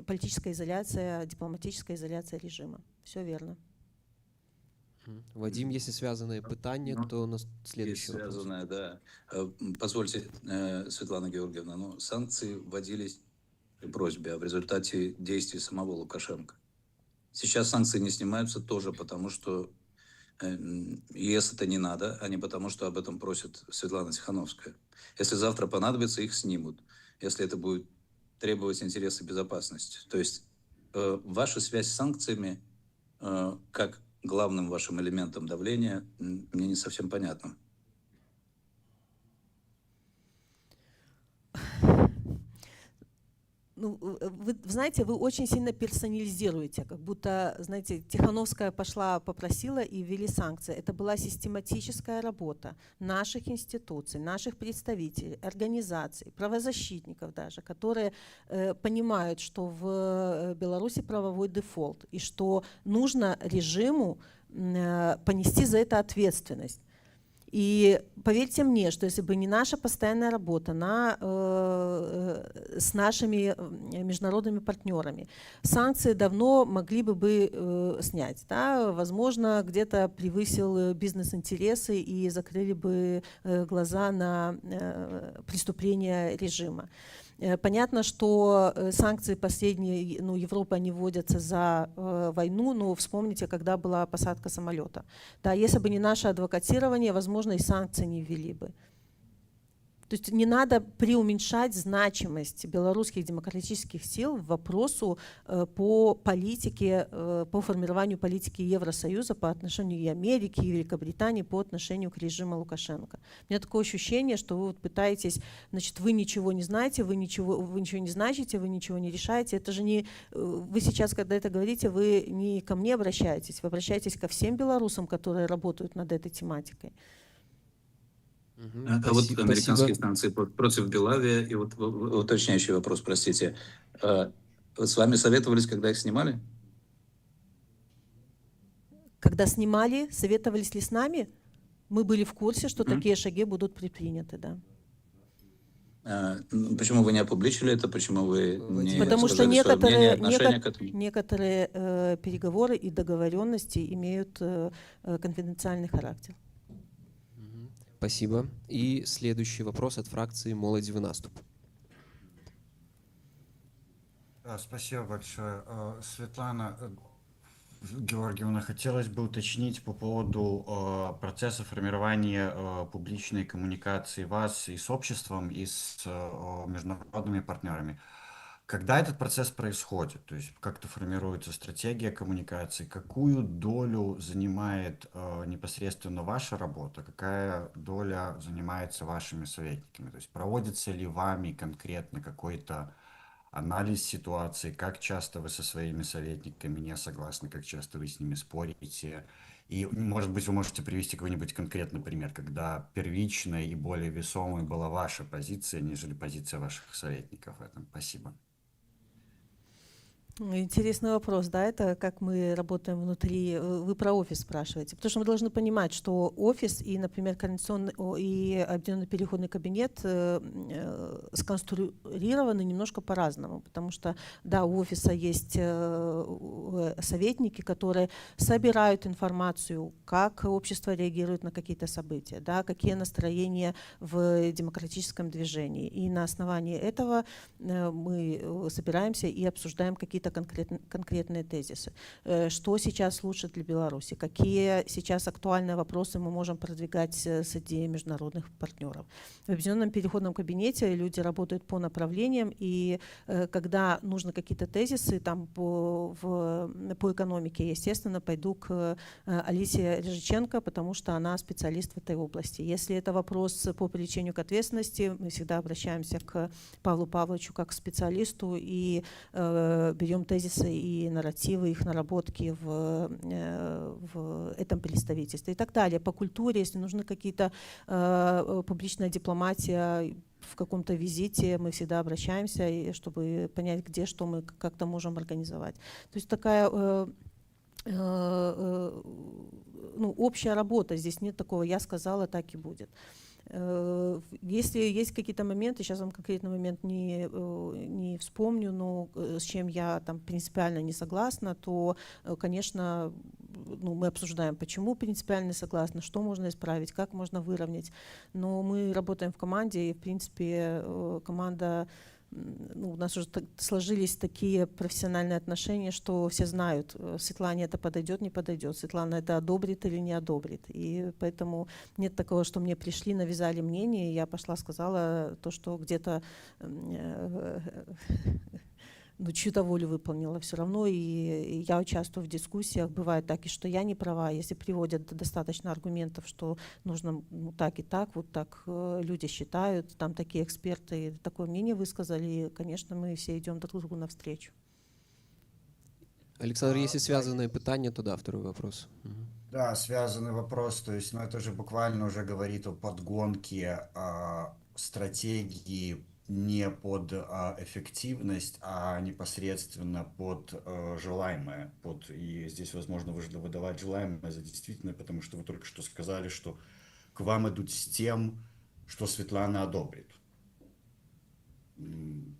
политическая изоляция, дипломатическая изоляция режима. Все верно. Вадим, если связанные пытания, то на следующий вопрос. Связанное, да. Позвольте, Светлана Георгиевна, санкции вводились при просьбе, а в результате действий самого Лукашенко. Сейчас санкции не снимаются тоже потому, что ЕС это не надо, а не потому, что об этом просит Светлана Тихановская. Если завтра понадобится, их снимут, если это будет требовать интереса безопасности. То есть ваша связь с санкциями, как главным вашим элементом давления, мне не совсем понятно. Вы знаете, вы очень сильно персонализируете, как будто, знаете, Тихановская пошла, попросила и ввели санкции. Это была систематическая работа наших институций, наших представителей, организаций, правозащитников даже, которые понимают, что в Беларуси правовой дефолт и что нужно режиму понести за это ответственность. И поверьте мне, что если бы не наша постоянная работа с нашими международными партнерами, санкции давно могли бы снять. Да? Возможно, где-то превысил бизнес-интересы и закрыли бы глаза на преступления режима. Понятно, что санкции последние, Европы, они вводятся за войну, но вспомните, когда была посадка самолета. Да, если бы не наше адвокатирование, возможно, и санкции не ввели бы. То есть не надо преуменьшать значимость белорусских демократических сил в вопросу по политике, по формированию политики Евросоюза по отношению и Америки, и Великобритании по отношению к режиму Лукашенко. У меня такое ощущение, что вы пытаетесь, значит, вы ничего не знаете, вы ничего не значите, вы ничего не решаете. Это же не... Вы сейчас, когда это говорите, вы не ко мне обращаетесь, вы обращаетесь ко всем белорусам, которые работают над этой тематикой. А вот американские санкции против Белавия, и вот уточняющий вопрос, простите. С вами советовались, когда их снимали? Когда снимали, советовались ли с нами? Мы были в курсе, что такие шаги будут предприняты, да. Почему вы не опубличили это? Почему вы не Потому что сказали свое мнение, отношение к этому? некоторые переговоры и договоренности имеют конфиденциальный характер. Спасибо. И следующий вопрос от фракции «Молоди в наступ». Спасибо большое. Светлана Георгиевна, хотелось бы уточнить по поводу процесса формирования публичной коммуникации вас и с обществом, и с международными партнерами. Когда этот процесс происходит, то есть как-то формируется стратегия коммуникации, какую долю занимает непосредственно ваша работа, какая доля занимается вашими советниками, то есть проводится ли вами конкретно какой-то анализ ситуации, как часто вы со своими советниками не согласны, как часто вы с ними спорите, и, может быть, вы можете привести какой-нибудь конкретный пример, когда первичной и более весомой была ваша позиция, нежели позиция ваших советников в этом. Спасибо. Интересный вопрос, да, это как мы работаем внутри, вы про офис спрашиваете, потому что мы должны понимать, что офис и, например, координационный и объединенный переходный кабинет сконструированы немножко по-разному, потому что, да, у офиса есть советники, которые собирают информацию, как общество реагирует на какие-то события, да, какие настроения в демократическом движении, и на основании этого мы собираемся и обсуждаем какие-то какие-то конкретные тезисы. Что сейчас лучше для Беларуси? Какие сейчас актуальные вопросы мы можем продвигать среди международных партнеров? В Объединенном переходном кабинете люди работают по направлениям, и когда нужны какие-то тезисы там по экономике, естественно, пойду к Алисе Режиченко, потому что она специалист в этой области. Если это вопрос по привлечению к ответственности, мы всегда обращаемся к Павлу Павловичу как к специалисту и берем тезисы и нарративы, их наработки в этом представительстве и так далее. По культуре, если нужны какие-то публичная дипломатия, в каком-то визите мы всегда обращаемся, чтобы понять, где, что мы как-то можем организовать. То есть такая общая работа, здесь нет такого «я сказала, так и будет». Если есть какие-то моменты, сейчас вам конкретный момент не вспомню, но с чем я там принципиально не согласна, то, конечно, мы обсуждаем, почему принципиально не согласна, что можно исправить, как можно выровнять. Но мы работаем в команде, и, в принципе, команда... у нас уже сложились такие профессиональные отношения, что все знают, Светлане это подойдет, не подойдет, Светлана это одобрит или не одобрит. И поэтому нет такого, что мне пришли, навязали мнение, и я пошла, сказала то, что где-то чью-то волю выполнила все равно, и я участвую в дискуссиях. Бывает так, и что я не права, если приводят достаточно аргументов, что нужно так и так, вот так люди считают, там такие эксперты такое мнение высказали, и, конечно, мы все идем друг другу навстречу. Александр, если связанное питание, то да, второй вопрос. Да, связанный вопрос, то есть, это же буквально уже говорит о подгонке стратегии не под эффективность, а непосредственно под желаемое. И здесь, возможно, выдавать желаемое за действительное, потому что вы только что сказали, что к вам идут с тем, что Светлана одобрит.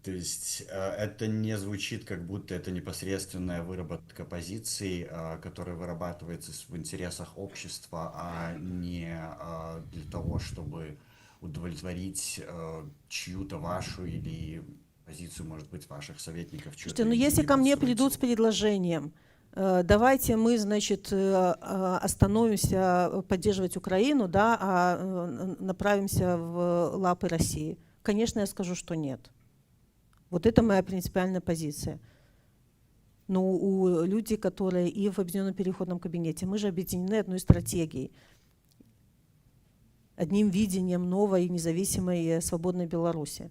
То есть это не звучит, как будто это непосредственная выработка позиций, которая вырабатывается в интересах общества, а не для того, чтобы удовлетворить чью-то вашу или позицию, может быть, ваших советников. Слушайте, если ко мне придут с предложением, давайте мы, значит, остановимся поддерживать Украину, да, а направимся в лапы России, конечно, я скажу, что нет. Вот это моя принципиальная позиция. Но у людей, которые и в Объединенном переходном кабинете, мы же объединены одной стратегией, одним видением новой, независимой, свободной Беларуси.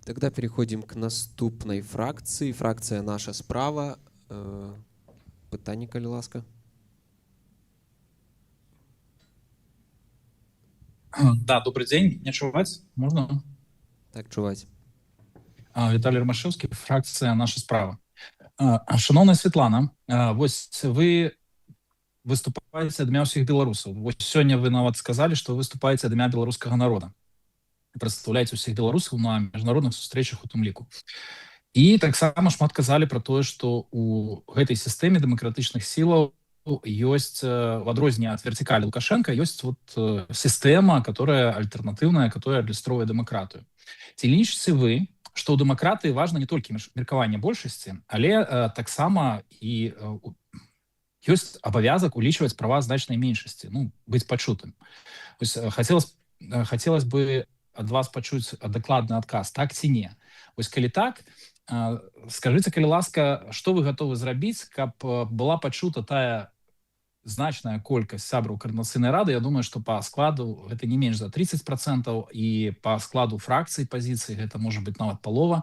Тогда переходим к наступной фракции. Фракция «Наша справа». Питання, коли ласка. Да, добрый день. Не чуваць? Можно? Так, чуваць. Виталий Ромашевский, фракция «Наша справа». Шановная Светлана, вось вы выступаете ад імя ўсіх беларусаў. Вось сёння вы нават сказали, что вы выступаете ад імя беларускага народа. Представляете усіх беларусаў на міжнародных сустрэчах у тым ліку. І таксама шмат казалі про тое, што у гэтай сістэме дэмакратычных сілаў ёсць, в адрозненне ад вертикали Лукашенко, ёсць вот сістэма, которая альтэрнатыўная, которая адлюстроўвае дэмакратыю. Ці лічыце вы, што ў дэмакратыі важна не толькі меркаванне большасці, але таксама і ёсць абавязак улічваць права значнай меншасці, быць пачутым. Хацелось бы ад вас пачуць дакладны адказ, так ці не. Вось калі так, скажыце, калі ласка, што вы гатовы зрабіць, каб была пачута тая значная колькасць сябраў Координацыйнай рады. Я думаю, што па складу гэта не менш за 30%, і па складу фракцыі пазіцыі гэта можа быць нават палова,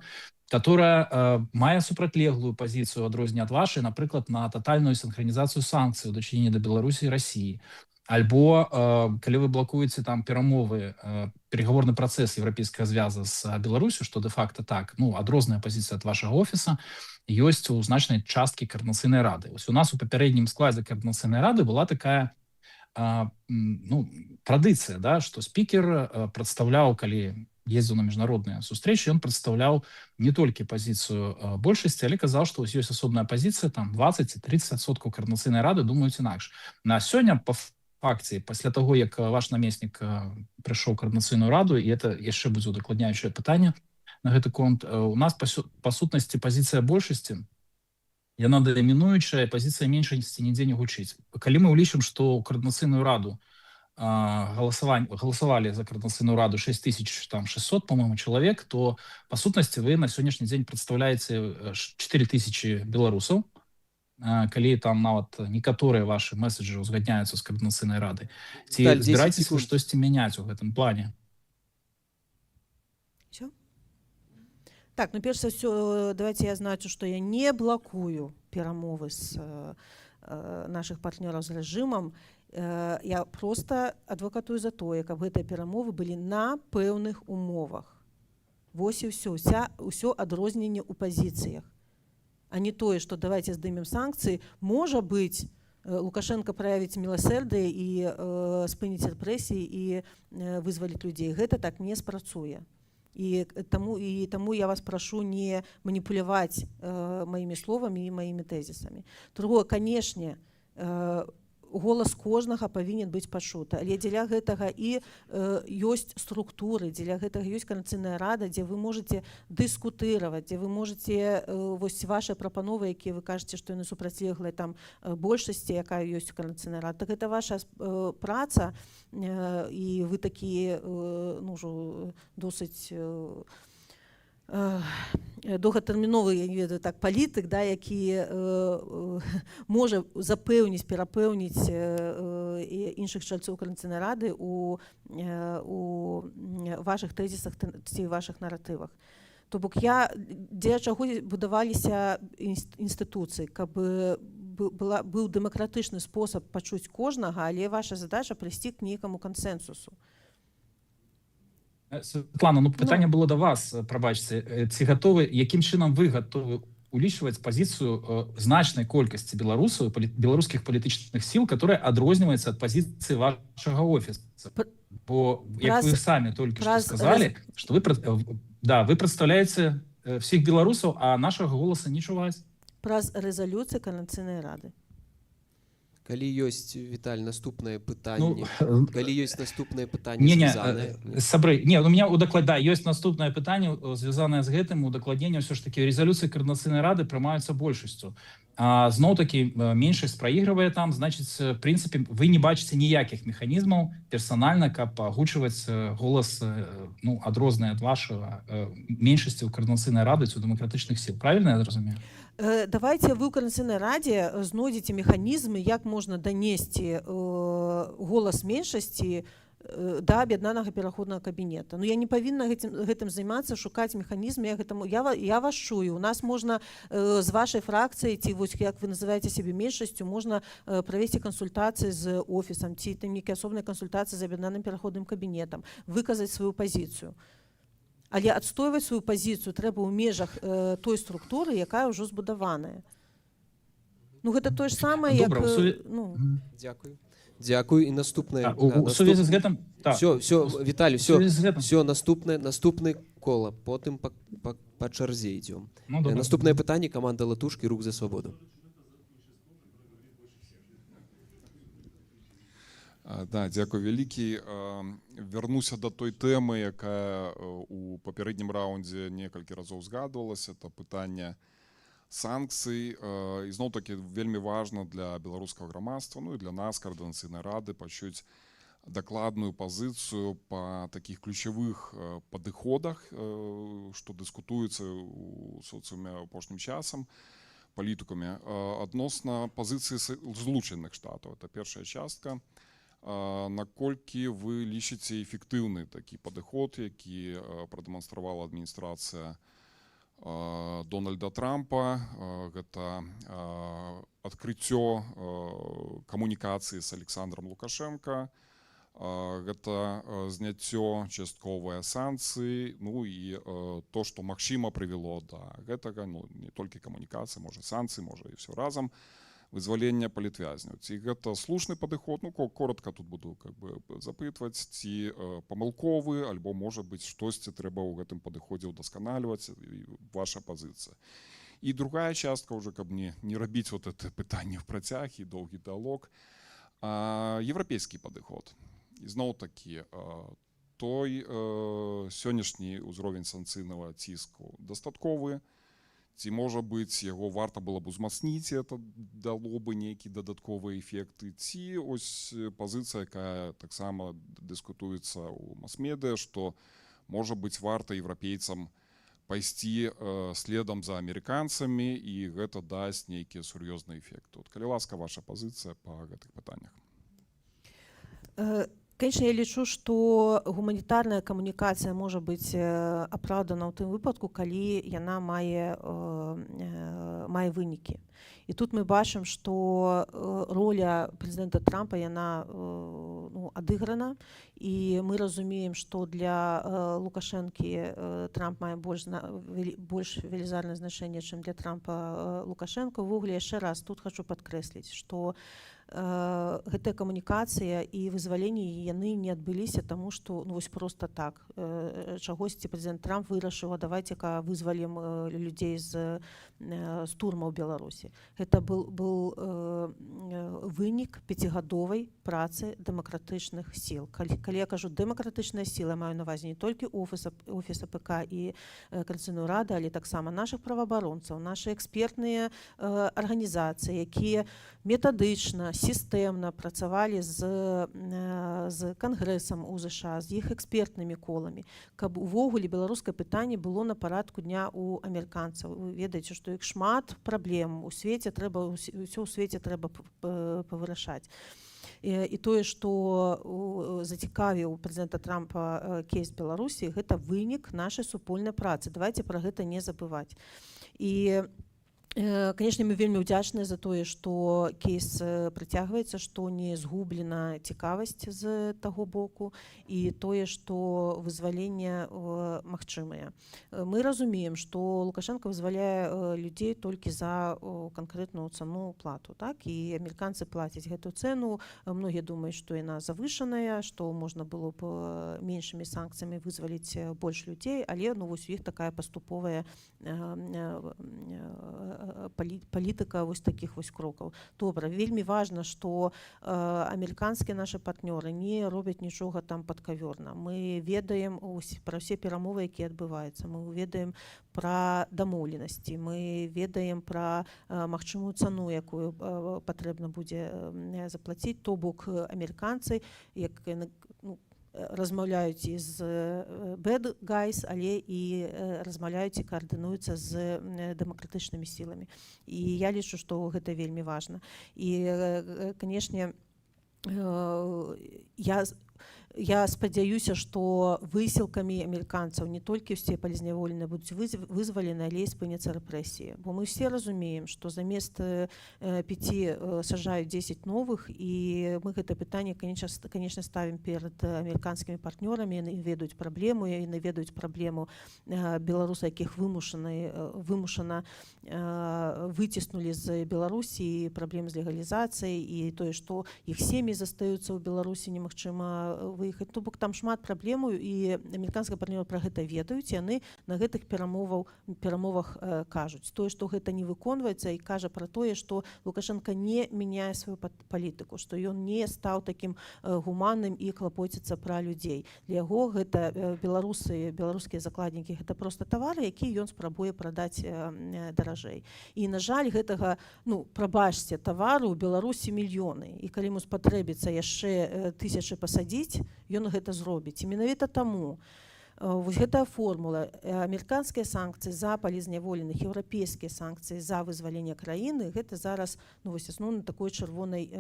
которая мае супрацьлеглую пазіцыю ў адрозненне ад вашай, напрыклад, на татальную синхронизацию санкцый ў дачыненні да Беларусі і России. Альбо калі вы блокуеце там перамовы, переговорны працэс еўрапейскага звяза з Беларусю, што дэ-факта так, адрозная пазіцыя ад вашага офіса ёсць у значнай часткі Координацыйнай рады. Ось у нас у папярэднім складзе Координацыйнай рады была такая традыцыя, да, што спікер прадстаўляў, калі ездзіў на міжнародныя сустрэчы, ён прадстаўляў не толькі пазіцыю большасці, але казаў, што ёсць асобная пазіцыя, там 20-30% Координацыйнай рады думаюць інакш. На сёння па факце пасля таго як ваш намеснік прыйшоў у каардынацыйную раду, і это яшчэ будзе удакладняючае пытанне на гэты конт, у нас па сутнасці пазіцыя большасці яна дамінуючая, пазіцыя меншасці нідзе не гучыць. Калі мы ўлічым, што ў каардынацыйную раду галасавалі за каардынацыйную раду 6600, по-моему, чалавек, то па сутнасці вы на сённяшні дзень прадстаўляеце 4000 беларусаў, калі там нават некаторыя вашы месседжы узгадняюцца з каардынацыйнай рады. Ці Віталь, 10 збіраецеся секунд. штосьці мяняць у гэтым плане? Всё? Так, ну перш за ўсё, давайте я значу, што я не блакую перамовы з нашых партнёраў з рэжымам. Я просто адвакатую за тое, каб гэтыя перамовы былі на пэўных умовах. Вось і ўсё, ўсё адрозненне ў пазіцыях. А не тое, што давайте здымем санкцыі. Можа быць, Лукашенко праявіць міласэрдзе і спыніць рэпрэсіі і вызваліць людзей. Гэта так не спрацуе. І таму я вас прашу не маніпуляваць маімі словамі і маімі тэзісамі. Другое, канешне, голас кожнага павінен быць пачуты, але дзеля гэтага і ёсць структуры, дзеля гэтага ёсць каардынацыйная рада, дзе вы можаце дыскутыраваць, дзе вы можаце вось вашыя прапановы, якія вы кажаце, што яны супрацьлеглыя там большасці, якая ёсць у каардынацыйнай рады, так гэта ваша праца, і вы такі досыць доўгатэрміновы, я не ведаю, так, палітык, да, які можа запэўніць, перапэўніць іншых чальцоў каардынацыйнай рады у вашых тэзісах ці вашых наратывах. То бок дзеля чаго будаваліся інстытуцыі, каб быў дэмакратычны спосаб пачуць кожнага, але ваша задача прыйсці к нейкаму кансэнсусу. Светлана, ну пытанне было да вас, прабачце, ці гатовы, якім чынам вы гатовы улічваць пазіцыю значнай колькасці беларусаў, беларускіх палітычных сіл, которая адрозніваецца ад пазіцыі вашага офіса? Бо, як вы самі толькі што сказалі, што вы прадстаўляеце всіх беларусаў, а нашага голаса не чуваць. Праз рэзалюцыі каардынацыйнай рады. Калі ёсць, Віталь, наступнае пытанне, калі ёсць наступнае пытанне звязанае... Сабры, у меня ёсць наступнае пытанне, звязанае з гэтым, удакладненне ўсё ж такі рэзалюцыі каардынацыйнай рады прымаюцца большасцю. Зноў-такі меншасць праігрывае там, значыць, в прынцыпе, вы не бачыце ніякіх механізмаў персанальна, каб агучваць голас адрозныя ад вашага меншасці ў каардынацыйнай рады ці ў дэмакратычных сіл. Правільна я зразумею? Давайте вы ў каардынацыйнай радзе знойдзеце механізмы, як можна данесці голас меншасці да аб'яднанага пераходнага кабінета. Ну я не павінна гэтым займацца, шукаць механізмы. Я вас чую. У нас можна з вашай фракцыяй, ці вось як вы называеце сябе меншасцю, можна правесці кансультацыі з офісам, ці там нейкія асобныя кансультацыі з аб'яднаным пераходным кабінетам, выказаць сваю пазіцыю. Але адстойваць сваю пазіцыю трэба ў межах той структуры, якая ўжо збудаваная. Ну гэта тое ж самае, як... Дзякую. І наступнае... У сувязі з гэтым... Все, Віталій, все, наступны кола, потым па чарзе ідзём. Наступнае пытанне, каманда Латушкі, Рух за свабоду. Да, дзякуй вялікі. Вярнуся да той тэмы, якая у папярэднім раўндзе некалькі разоў згадвалася, это пытанне санкцый. І зноў-такі вельмі важна для беларускага грамадства, ну і для нас, каардынацыйнай рады, пачуць дакладную пазіцыю па такіх ключавых падыходах, што дыскутуецца ў соцыуме апошнім часам палітыкамі, адносна пазіцыі Злучаных Штатаў. Это першая частка. Наколькі вы лічыце эфектыўны такі падыход, які прадэманстравала адміністрацыя Дональда Трампа, гэта адкрыццё камунікацыі з Александром Лукашенко, гэта зняццё частковыя санкцыі, ну і то, што магчыма прывяло да гэтага, ну не толькі камунікацыі, можа санкцыі, можа і ўсё разам, вызвалення палітвязняў. Ці гэта слушны падыход? Ну, коротка тут буду запытваць, ці памылковы, альбо, можа быць, штосьці трэба ў гэтым падыходзе ўдасканальваць, ваша пазіцыя. І другая частка, ўжо каб не рабіць вот это пытанне в працяг і доўгі дыалог, Еўрапейскі падыход. Ізноў-такі, той сённяшні ўзровень санкцыйнага ціску дастатковы, ці, можа быць, яго варта было б узмацніць, это дало бы нейкі дадатковыя эфекты, ці ось пазіцыя, якая таксама дыскутуецца ў мас-медыа, што, можа быць, варта еўрапейцам пайсці следам за амерыканцамі, і гэта дасць нейкія сур'ёзныя эфекты. Калі ласка, ваша пазіцыя па гэтых пытаннях. Конечно, я лічу, што гуманітарная камунікацыя можа быць апраўдана ў тым выпадку, калі яна мае вынікі. І тут мы бачым, што роля прэзідэнта Трампа яна адыграна, і мы разумеем, што для Лукашэнкі Трамп мае больш велізарнае значэнне, чым для Трампа Лукашэнка. Увогуле, яшчэ раз тут хочу падкрэсліць, што гэтая камунікацыя і вызваленне яны не адбыліся, таму што вось проста так чагосьці прэзідэнт Трамп вырашыў, а давайце-ка вызвалім людзей з турмаў Беларусі. Гэта был вынік 5гадовай працы дэмакратычных сіл. Калі я кажу дэмакратычная сіла, маю на увазе не толькі офіс АПК і Коордынацыйную раду, але таксама нашых праваабаронцаў, нашы экспертныя арганізацыі, якія метадычна, сістэмна працавалі з кангрэсам у ЗША, з іх экспертнымі коламі, каб увогуле беларускае пытанне было на парадку дня у амерыканцаў. Вы ведаеце, што іх шмат праблем у свеце, ўсё ў свеце трэба павырашаць. І тое, што зацікавіў прэзідэнта Трампа кейс Беларусі, гэта вынік нашай супольнай працы. Давайце пра гэта не забываць. І конечно, мы вельмі ўдзячныя за тое, што кейс прыцягваецца, што не згублена цікавасць з таго боку, і тое, што вызваленне магчымае. Мы разумеем, што Лукашенко вызваляе людзей толькі за канкрэтную цану плату, так? І амерыканцы плацяць гэту цэну. Многія думаюць, што яна завышаная, што можна было б меншымі санкцыямі вызваліць больш людзей, але вось у іх такая паступовая палітыка вось такіх вось крокаў. Добра, вельмі важна, што амерыканскія нашы партнёры не робяць нічога там падкаверна. Мы ведаем пра ўсе перамовы, якія адбываюцца. Мы ведаем пра дамоўленасці, мы ведаем пра магчымую цану, якую патрэбна будзе заплаціць. То бок амерыканцы, як размаўляюць і з bad guys, але і размаўляюць і каардынуюцца з дэмакратычнымі сіламі. І я лічу, што гэта вельмі важна. І, канешне, я спадзяюся, што высілкамі амерыканцаў не толькі ўсе палізняволеныя будуць вызвалены, але і спыняцца рэпрэсіі. Бо мы ўсе разумеем, што замест 5 сажаюць 10 новых, і мы гэта пытанне, канечне, ставім перад амерыканскімі партнёрамі, яны ведаюць праблему, яны ведаюць праблему беларуса, якіх вымушана выціснулі з Беларусі, праблемы з легалізацыяй, і тое, што іх сем'і застаюцца ў Беларусі, немагчыма выехаць. То бок там шмат праблемаў, і амерыканскія партнёры пра гэта ведаюць, і яны на гэтых перамовах кажуць. Тое, што гэта не выконваецца, і кажа пра тое, што Лукашенко не мяняе сваю палітыку, што ён не стаў такім гуманным і клапоціцца пра людзей. Для яго гэта беларускія закладнікі, гэта проста тавары, які ён спрабуе прадаць даражэй. І, на жаль, гэтага, прабачце, тавару ў Беларусі мільёны. І калі ему спатрэбіцца яшчэ 1000 пасадзіць, ён гэта зробіць. І менавіта таму вось гэтая формула, амерыканскія санкцыі за палізняволеных, еўрапейскія санкцыі за вызваленне краіны, гэта зараз асноўна такой чырвонай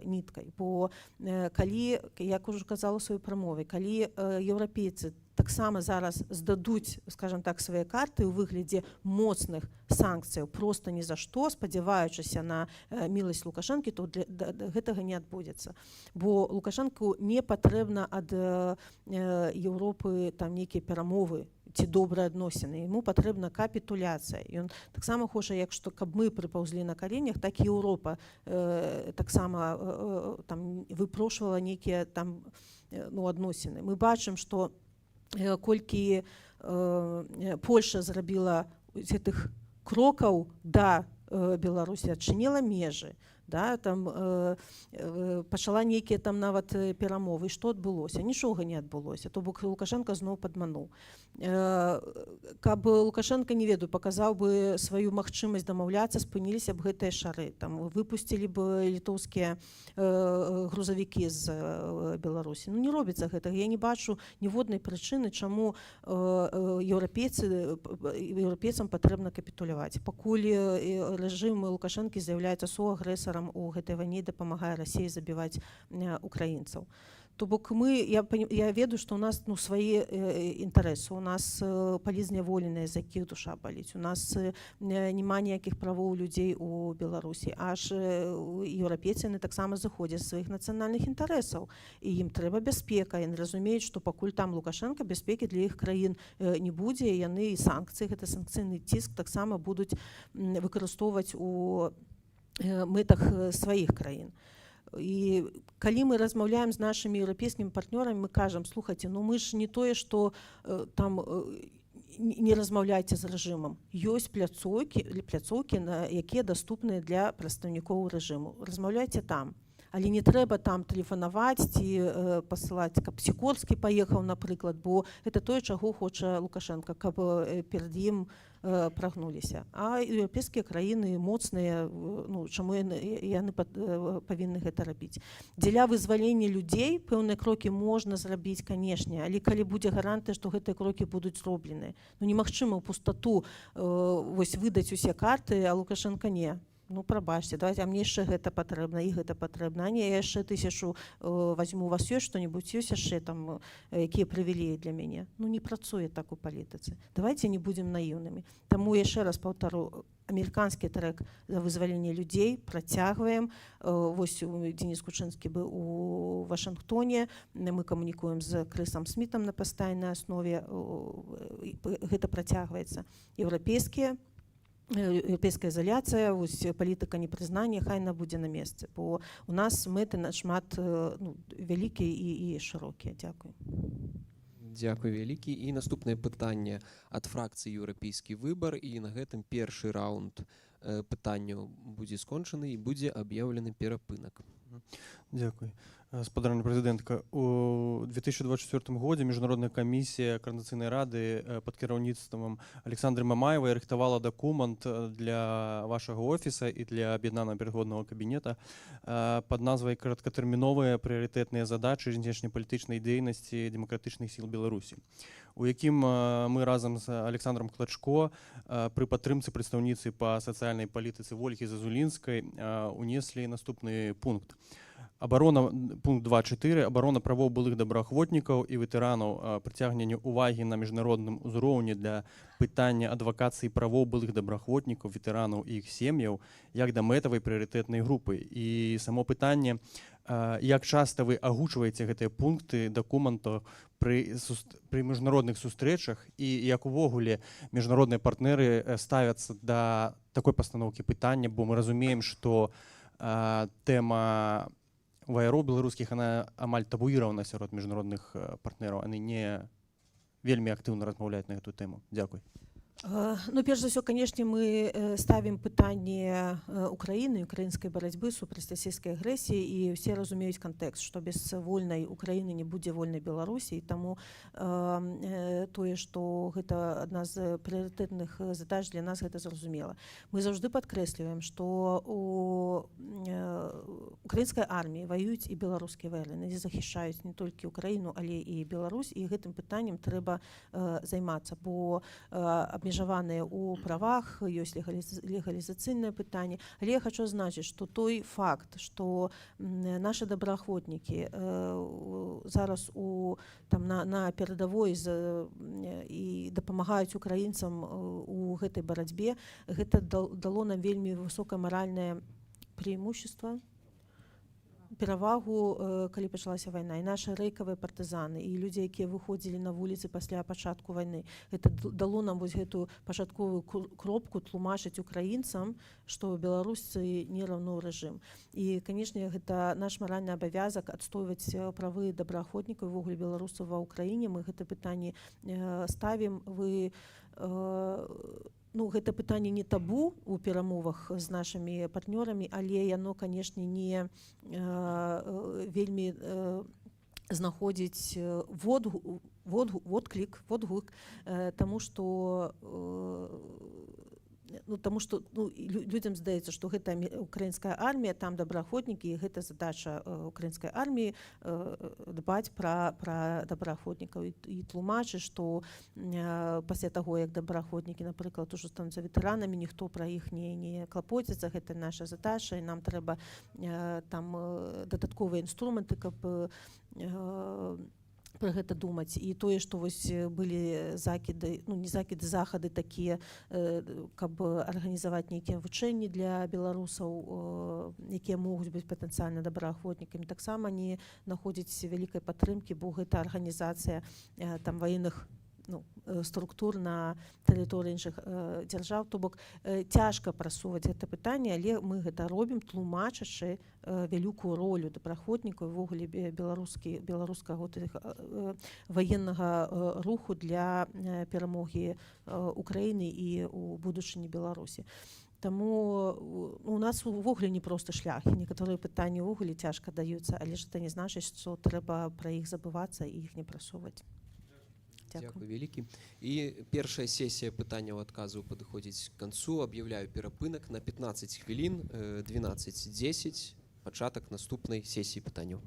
ніткай. Бо калі, як ужо казала ў сваёй прамове, калі еўрапейцы таксама зараз здадуць, скажем так, свае карты ў выглядзе моцных санкцыяў проста ні за што, спадзяваючыся на міласць Лукашэнкі, то гэтага не адбудзецца. Бо Лукашэнку не патрэбна ад Еўропы там нейкія перамовы ці добрыя адносіны. Яму патрэбна капітуляцыя. Ён таксама хоча, каб мы прыпаўзлі на каленях, так і Еўропа таксама выпрошвала нейкія там адносіны. Мы бачым, што колькі Польша зрабіла гэтых крокаў да Беларусі, адчыніла межы, да, там пачала нейкія там нават перамовы. І што адбылося? Нічога не адбылося. То бок Лукашенко зноў падмануў. Каб Лукашенко, не ведаю, паказаў бы сваю магчымасць дамаўляцца, спыніліся б гэтыя шары. Там выпусцілі б літоўскія грузавікі з Беларусі. Ну не робіцца гэтага. Я не бачу ніводнай прычыны, чаму еўрапейцам патрэбна капітуляваць. Пакуль рэжым Лукашэнкі з'яўляецца суагрэсарам у гэтай вайне, дапамагае Расіі забіваць украінцаў. То бок я ведаю, што ў нас свае інтарэсы, у нас палізняволеныя, з якіх душа баліць, у нас няма ніякіх правоў людзей у Беларусі, аж еўрапейцы таксама заходзяць з сваіх нацыянальных інтарэсаў, і ім трэба бяспека, яны разумеюць, што пакуль там Лукашенко, бяспекі для іх краін не будзе, яны і санкцыі, гэта санкцыйны ціск таксама будуць выкарыстоўваць у мэтах сваіх краін. І калі мы размаўляем з нашымі еўрапейскімі партнёрамі, мы кажам, слухайце, ну мы ж не тое, што там не размаўляйце з рэжымам. Ёсць пляцоўкі, якія даступныя для прадстаўнікоў рэжыму. Размаўляйце там. Але не трэба там тэлефанаваць ці пасылаць, каб Сікорскі паехаў, напрыклад, бо гэта тое, чаго хоча Лукашенко, каб перад ім прагнуліся. А еўрапейскія краіны моцныя, чаму яны павінны гэта рабіць. Дзеля вызвалення людзей пэўныя крокі можна зрабіць, канешне, але калі будзе гарантыя, што гэтыя крокі будуць зроблены. Немагчыма ў пустату выдаць усе карты, а Лукашенко не. Ну, прабачце, давайте, а мне яшчэ гэта патрэбна, і гэта патрэбна. А не, я яшчэ 1000 возьму, у вас ёсць што-небудзь, ёсць яшчэ там, якія прывілеі для мяне. Ну, не працуе так у палітыцы. Давайте не будзем наіўнымі. Таму яшчэ раз паўтару, амерыканскі трэк за вызваленне людзей працягваем. Вось Дзеніс Кучынскі быў у Вашынгтоне, мы камунікуем з Крысам Смітам на пастаяннай аснове, гэта працягваецца. Еўрапейская изоляцыя, палітыка непрызнання, хай яна будзе на месцы, бо у нас мэты нашмат вялікія і шырокія. Дзякуй. Дзякуй вялікі. І наступнае пытанне ад фракцыі «Еўрапейскі выбар», і на гэтым першы раунд пытанняў будзе скончаны і будзе аб'яўлены перапынак. Дзякуй. Спадарня прэзідэнтка, у 2024 годзе Міжнародная камісія Координацыйнай рады пад кіраўніцтвам Александры Мамаевай рыхтавала дакумент для вашага офіса і для аб'яднанага пераходнага кабінета пад назвай «Кароткатэрміновыя прыярытэтныя задачы знешнепалітычнай дзейнасці дэмакратычных сіл Беларусі», у якім мы разам з Александром Клачко пры падтрымцы прадстаўніцы па сацыяльнай палітыцы Ольгі Зазулінскай унеслі наступны пункт. Пункт 2.4. Абарона правоў былых добраахвотнікаў і ветэранаў, прыцягненне ўвагі на міжнародным узроўні для пытання адвакацыі правоў былых добраахвотнікаў, ветэранаў і іх сем'яў як да мэтавай прыярытэтнай групы. І само пытанне, як часта вы агучваеце гэтыя пункты дакументаў пры міжнародных сустрэчах і як увогуле міжнародныя партнеры ставяцца да такой пастаноўкі пытання, бо мы разумеем, што тэма ваяроў беларускіх, она амаль табуіравана сярод міжнародных партнераў, яны не вельмі актыўна размаўляюць на гэту тэму. Дзякуй. Ну, перш за ўсё, канешне, мы ставім пытанне Украіны, украінскай барацьбы супраць расійскай агрэсіі, і ўсе разумеюць кантэкст, што без вольнай Украіны не будзе вольнай Беларусі, і таму тое, што гэта адна з прыярытэтных задач для нас, гэта зразумела. Мы заўжды падкрэсліваем, што у украінскай арміі ваююць і беларускія военныя, захішаюць не толькі Украіну, але і Беларусь, і гэтым пытаннем трэба займацца, бо абмежаваныя ў правах, ёсць легалізацыйнае пытанне. Але я хочу азначыць, што той факт, што нашы добраахвотнікі зараз на перадавой і дапамагаюць украінцам у гэтай барацьбе, гэта дало нам вельмі высокае маральнае преимущество, перавагу, калі пачалася вайна, і нашы рэйкавыя партызаны, і людзі, якія выходзілі на вуліцы пасля пачатку вайны. Гэта дало нам вось гэту пачатковую кропку тлумачыць украінцам, што беларусцы не раўно рэжым. І, канешне, гэта наш маральны абавязак адстойваць правы добраахвотнікаў, увогуле беларусаў ва ўкраіне. Мы гэта пытанне ставім. ну, гэта пытанне не табу у перамовах з нашымі партнёрамі, але яно, канешне, не вельмі знаходзіць водгук, таму што людзям здаецца, што гэта украінская армія, там добраахвотнікі, і гэта задача украінскай арміі дбаць пра добраахвотнікаў і тлумачыць, што пасля таго, як добраахвотнікі, напрыклад, ужо стануцца ветэранамі, ніхто пра іх не клапоціцца, гэта наша задача, і нам трэба там дадатковыя інструменты, каб пра гэта думаць. І тое, што вось былі закіды, ну не закіды, захады такія, каб арганізаваць нейкія вучэнні для беларусаў, якія могуць быць патэнцыяльна добраахвотнікамі, таксама не знаходзіць вялікай падтрымкі, бо гэта арганізацыя там ваенных структур на тэрыторыі іншых дзяржаў. То бок цяжка прасоўваць гэта пытанне, але мы гэта робім, тлумачачы вялікую ролю добраахвотнікаў, увогуле беларускага ваеннага руху для перамогі Украіны і ў будучыні Беларусі. Таму у нас увогуле не просты шлях. Некаторыя пытанні ўвогуле цяжка даюцца, але ж гэта не значыць, што трэба пра іх забывацца і іх не прасоўваць. Дзякуй вялікі. І першая сесія пытанняў адказаў падыходзіць к канцу. Аб'яўляю перапынак на 15 хвілін, 12:10, пачатак наступнай сесіі пытанняў.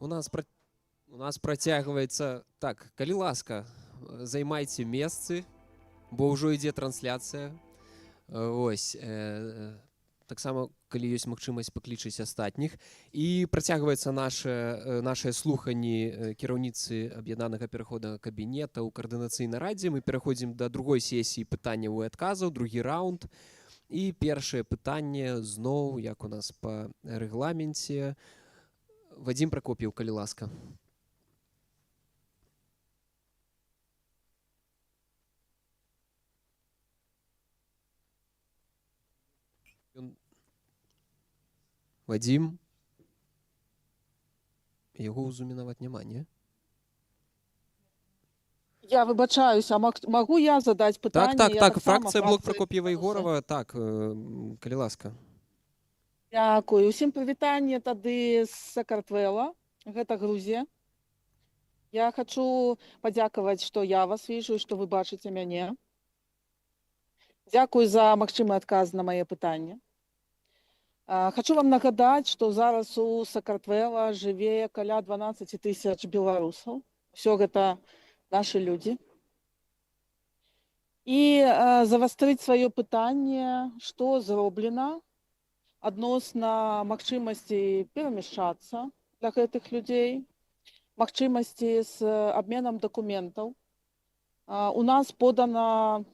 У нас працягваецца так, калі ласка, займайце месцы, бо ўжо ідзе трансляцыя. Ось таксама калі ёсць магчымасць паклічыць астатніх. І працягваецца нашае слуханні кіраўніцы аб'яднанага пераходнага кабінета ў каардынацыйнай радзе. Мы пераходзім да другой сесіі пытанняў і адказаў, другі раунд. І першае пытанне зноў, як у нас па рэгламенце. Вадзім Пракоп'еў, калі ласка. Вадзім? Яго ўзумінаваць няма, не? Я выбачаюсь, а могу я задать пытанне? Так, фракцыя блок Пракоп'ева Ігорава, так, калі ласка. Дякую. Усім прывітанне тады з Сакартвела, гэта Грузія. Я хочу падзякаваць, што я вас вижу, што вы бачыце мяне. Дзякую за магчымы адказ на мае пытанне. Хочу вам нагадаць, што зараз у Сакартвела жыве каля 12 000 беларусаў. Усё гэта нашы людзі. І завастрыць сваё пытанне, што зроблена адносна магчымасці перамяшчацца для гэтых людзей, магчымасці з абменам дакументаў. У нас подана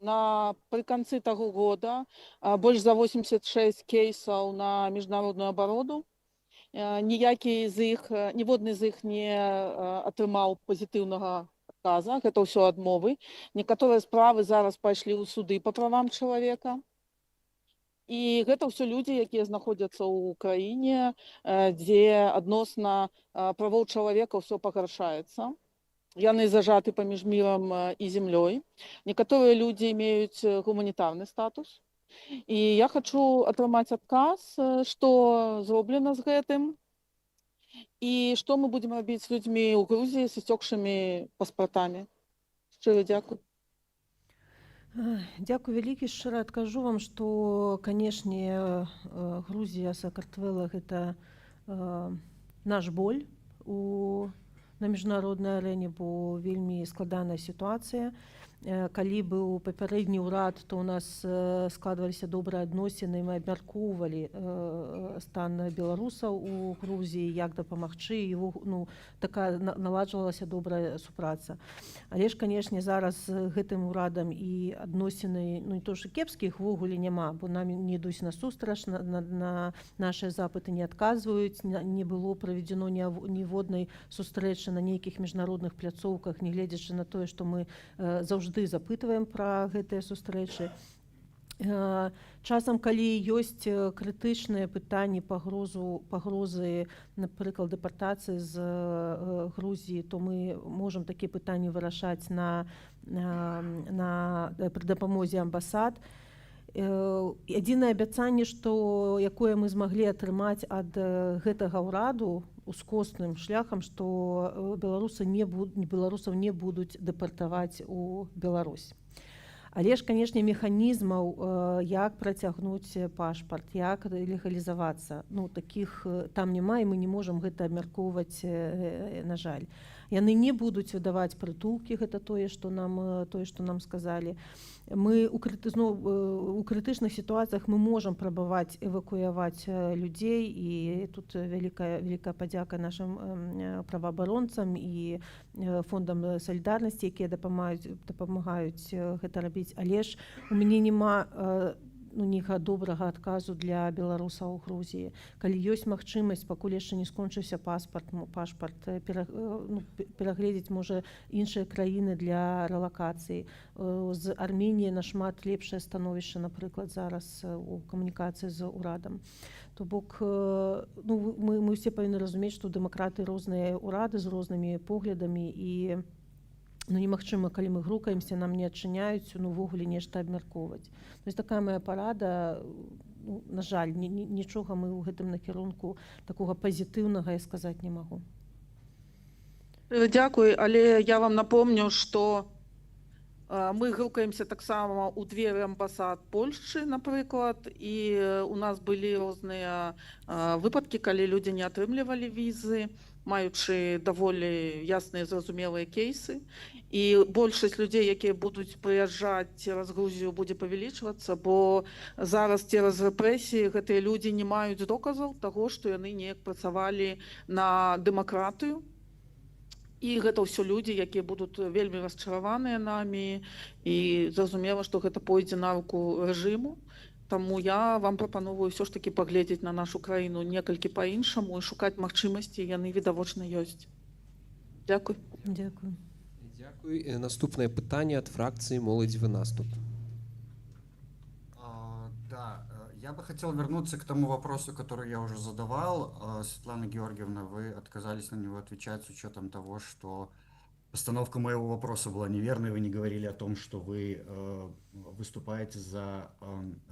напрыканцы таго года больш за 86 кейсаў на міжнародную абарону. Ніводны з іх не атрымаў пазітыўнага адказа, гэта ўсё адмовы. Некаторыя справы зараз пайшлі ў суды па правам чалавека. І гэта ўсё людзі, якія знаходзяцца ў краіне, дзе адносна правоў чалавека ўсё пагаршаецца. Яны зажаты паміж мірам і зямлёй. Некаторыя людзі маюць гуманітарны статус. І я хочу атрымаць адказ, што зроблена з гэтым, і што мы будзем рабіць з людзьмі ў Грузіі з сцёкшымі паспартамі. Шчыра дзякуй. Дзякуй вялікі, шчыра адкажу вам, што, канешне, Грузія, Сакартвела – гэта наш боль на міжнароднай арэне, бо вельмі складаная сітуацыя. Калі быў папярэдні ўрад, то ў нас складваліся добрыя адносіны, мы абмяркоўвалі стан беларусаў у Грузіі, як дапамагчы, і такая наладжвалася добрая супраца. Але ж, канешне, зараз з гэтым урадам і адносіны, не то што кепскіх, увогуле няма, бо нам не ідуць насустрач, на нашыя запыты не адказваюць, не было праведзено ніводнай сустрэчы на нейкіх міжнародных пляцоўках, нягледзячы на тое, што мы заўжды запытваем пра гэтыя сустрэчы. Часам, калі ёсць крытычныя пытанні, пагрозы, напрыклад, дэпартацыі з Грузіі, то мы можам такія пытанні вырашаць пры дапамозе амбасад. Адзінае абяцанне, якое мы змаглі атрымаць ад гэтага ўраду ускосным шляхам, што беларусаў не будуць дэпартаваць у Беларусь. Але ж, канешне, механізмаў, як працягнуць пашпарт, як легалізавацца, такіх там няма, і мы не можам гэта абмяркоўваць, на жаль. Яны не будуць выдаваць прытулкі, гэта тое, што нам сказалі. Мы у крытычных сітуацыях мы можам прабаваць эвакуяваць людзей, і тут вялікая падзяка нашым праваабаронцам і фондам салідарнасці, якія дапамагаюць гэта рабіць. Але ж у мяне няма нейкага добрага адказу для беларусаў у Грузіі. Калі ёсць магчымасць, пакуль яшчэ не скончыўся пашпарт, перагледзець, можа, іншыя краіны для рэлакацыі. З Арменіі нашмат лепшае становішча, напрыклад, зараз у камунікацыі з урадам. То бок, мы ўсе павінны разумець, што дэмакраты розныя ўрады з рознымі поглядамі, і немагчыма, калі мы грукаемся, нам не адчыняюць, увогуле нешта абмяркоўваць. Такая моя парада. На жаль, нічога мы ў гэтым накірунку такога пазітыўнага я сказаць не магу. Дзякуй, але я вам напомню, што Мы грукаемся таксама ў дзверы амбасад Польшчы, напрыклад, і у нас былі розныя выпадкі, калі людзі не атрымлівалі візы, маючы даволі ясныя зразумелыя кейсы. І большасць людзей, якія будуць прыязджаць цераз Грузію, будзе павялічвацца, бо зараз цераз рэпрэсіі гэтыя людзі не маюць доказаў таго, што яны неяк працавалі на дэмакратыю. І гэта ўсё людзі, якія будуць вельмі расчараваныя намі, і зразумела, што гэта пойдзе на руку рэжыму. Таму я вам прапановую ўсё ж такі паглядзець на нашу краіну некалькі па-іншаму і шукаць магчымасці, яны відавочна ёсць. Дзякуй. Дякую. Дякую. Наступнае пытанне ад фракцыі «Моладзевы наступ». Да, я бы хотел вернуться к тому вопросу, который я уже задавал. Светлана Георгиевна, вы отказались на него отвечать с учетом того, что постановка моего вопроса была неверной. Вы не говорили о том, что вы выступаете за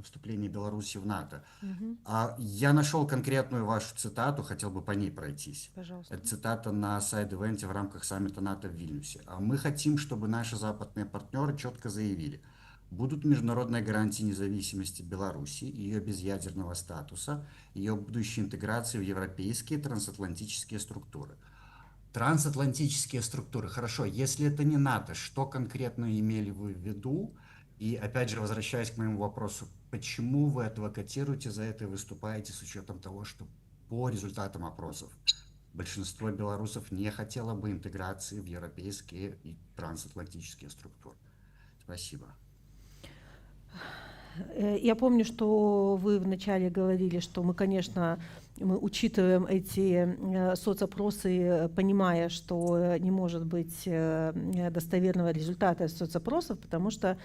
вступление Беларуси в НАТО. Я нашел конкретную вашу цитату, хотел бы по ней пройтись. Пожалуйста. Это цитата на сайд-ивенте в рамках саммита НАТО в Вильнюсе. Мы хотим, чтобы наши западные партнеры четко заявили: будут международные гарантии независимости Беларуси, ее безъядерного статуса, ее будущей интеграции в европейские трансатлантические структуры. Трансатлантические структуры. Хорошо, если это не НАТО, что конкретно имели вы в виду? И опять же, возвращаясь к моему вопросу, почему вы адвокатируете за это и выступаете с учетом того, что по результатам опросов большинство белорусов не хотело бы интеграции в европейские и трансатлантические структуры? Спасибо. Я помню, что вы вначале говорили, что мы, конечно, мы учитываем эти соцопросы, понимая, что не может быть достоверного результата соцопросов, потому что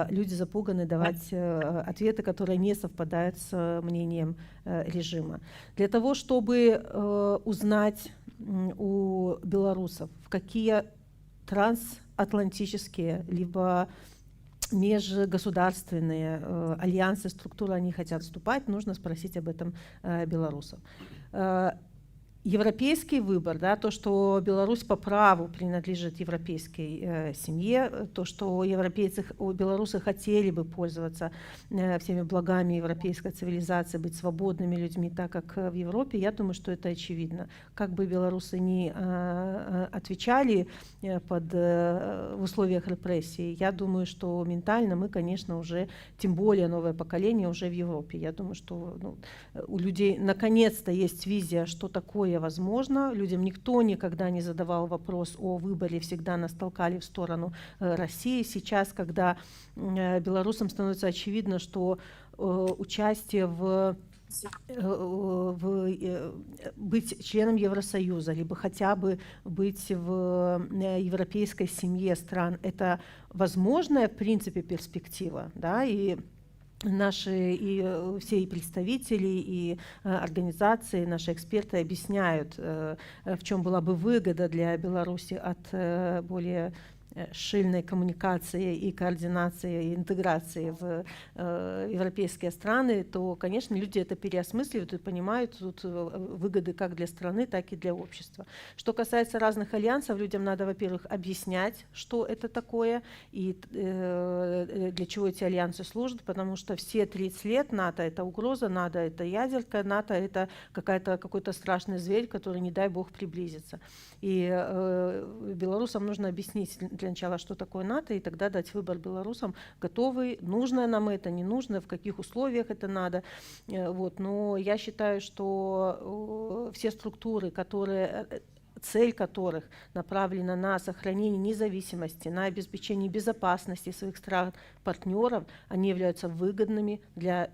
люди запуганы давать ответы, которые не совпадают с мнением режима. Для того, чтобы узнать у белорусов, в какие трансатлантические либо межгосударственные альянсы, структуры они хотят вступать, нужно спросить об этом белорусов. Европейский выбор, да, то, что Беларусь по праву принадлежит европейской семье, то, что белорусы хотели бы пользоваться всеми благами европейской цивилизации, быть свободными людьми, так как в Европе, я думаю, что это очевидно. Как бы белорусы ни отвечали в условиях репрессий, я думаю, что ментально мы, конечно, уже, тем более новое поколение уже в Европе. Я думаю, что у людей наконец-то есть визия, что такое возможно. Людям никто никогда не задавал вопрос о выборе, всегда нас толкали в сторону России. Сейчас, когда белорусам становится очевидно, что участие быть членом Евросоюза, либо хотя бы быть в европейской семье стран, это возможная, в принципе, перспектива, да, и наши все представители, и организации, наши эксперты объясняют, в чем была бы выгода для Беларуси от более шильной коммуникации и координации, и интеграции в европейские страны, то, конечно, люди это переосмысливают и понимают тут выгоды как для страны, так и для общества. Что касается разных альянсов, людям надо, во-первых, объяснять, что это такое и для чего эти альянсы служат, потому что все 30 лет НАТО — это угроза, НАТО — это ядерка, НАТО — это какой-то страшный зверь, который, не дай бог, приблизится. И белорусам нужно объяснить для начала, что такое НАТО, и тогда дать выбор белорусам, готовы, нужно нам это, не нужно, в каких условиях это надо. Вот. Но я считаю, что все структуры, цель которых направлена на сохранение независимости, на обеспечение безопасности своих стран-партнеров, они являются выгодными для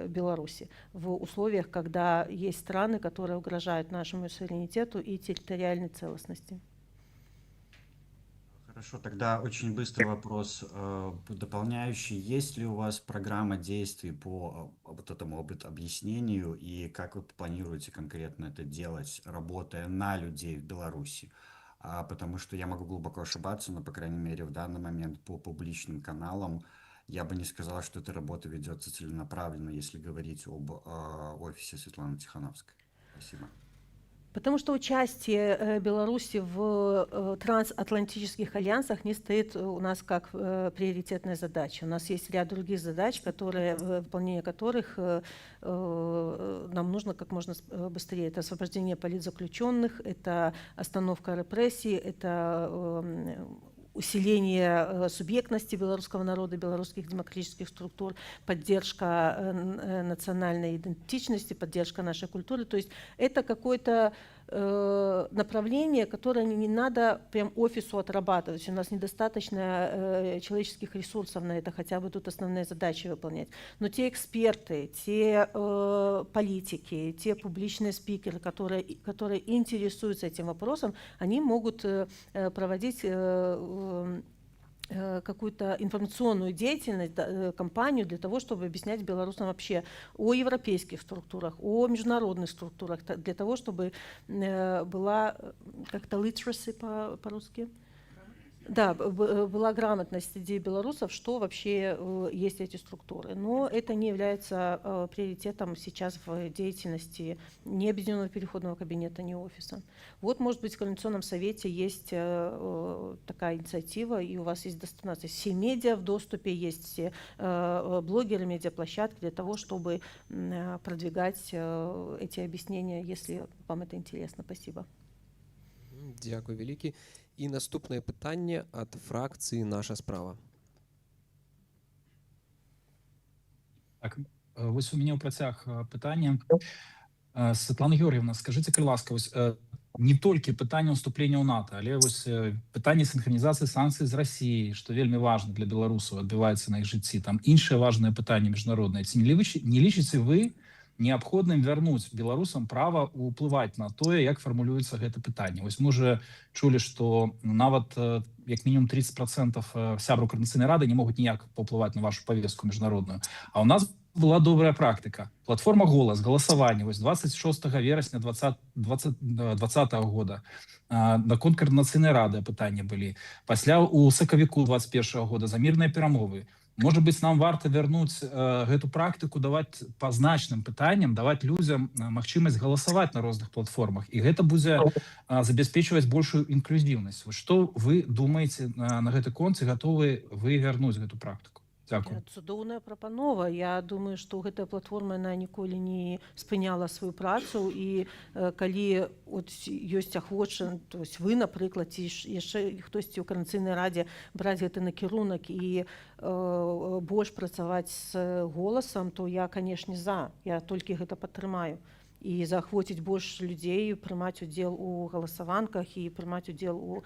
Беларуси в условиях, когда есть страны, которые угрожают нашему суверенитету и территориальной целостности. Хорошо, тогда очень быстрый вопрос дополняющий. Есть ли у вас программа действий по вот этому объяснению, и как вы планируете конкретно это делать, работая на людей в Беларуси? Потому что я могу глубоко ошибаться, но, по крайней мере, в данный момент по публичным каналам я бы не сказал, что эта работа ведется целенаправленно, если говорить об офисе Светланы Тихановской. Спасибо. Потому что участие Беларуси в трансатлантических альянсах не стоит у нас как приоритетная задача. У нас есть ряд других задач, выполнение которых нам нужно как можно быстрее. Это освобождение политзаключенных, это остановка репрессий, это усиление субъектности белорусского народа, белорусских демократических структур, поддержка национальной идентичности, поддержка нашей культуры. То есть это какое-то направление, которое не надо прям офису отрабатывать. У нас недостаточно человеческих ресурсов на это, хотя бы тут основные задачи выполнять. Но те эксперты, те политики, те публичные спикеры, которые интересуются этим вопросом, они могут проводить какую-то информационную деятельность, кампанию для того, чтобы объяснять белорусам вообще о европейских структурах, о международных структурах, для того, чтобы была как-то literacy по-русски. Да, была грамотность среди белорусов, что вообще есть эти структуры. Но это не является приоритетом сейчас в деятельности ни Объединенного переходного кабинета, ни офиса. Вот, может быть, в Координационном совете есть такая инициатива, и у вас есть доступность. Все медиа в доступе, есть все блогеры, медиаплощадки для того, чтобы продвигать эти объяснения, если вам это интересно. Спасибо. Дякую вялікі. І наступнае пытанне ад фракцыі «Наша справа». Так, вось у мяне ў працяг пытання. Светлана Георгиевна, скажите, калі ласка, вось не толькі пытанне ўступлення ў НАТО, але вось пытанне синхронизации санкций з Россией, что вельмі важно для беларусаў, адбіваецца на іх жыцці. Там іншае важнае пытанне міжнароднае. Ці не лічыце вы неабходным вярнуць беларусам права ўплываць на тое, як фармулюецца гэта пытанне. Вось мы уже чулі, што нават як мінімум 30% сябраў Координацыйнай рады не могуць ніяк паўплываць на вашу повестку міжнародную. А у нас была добрая практыка. Платформа «Голас», галасаванне, вось 26 верасня 2020 года. Наконт Координацыйнай рады пытанні былі. Пасля у сакавіку 21 года за мірныя перамовы. Может быть, нам варта вярнуць гэту практыку, даваць па значным пытанням, даваць людзям магчымасць галасаваць на розных платформах. І гэта будзе забяспечваць большую інклюзіўнасць. Што вы думаеце на гэты конт, гатовы вы вярнуць гэту практыку? Дякую. Цудоўная прапанова. Я думаю, што гэтая платформа она ніколі не спыняла сваю працу, і калі ёсць ахвочы, то есть вы, напрыклад, ці яшчэ хтосьці ў Координацыйнай радзе браць гэты накірунак і больш працаваць з голасам, то я, канешне, за. Я толькі гэта падтрымаю. І заахвоціць больш людзей прымаць удзел у галасаванках і прымаць удзел у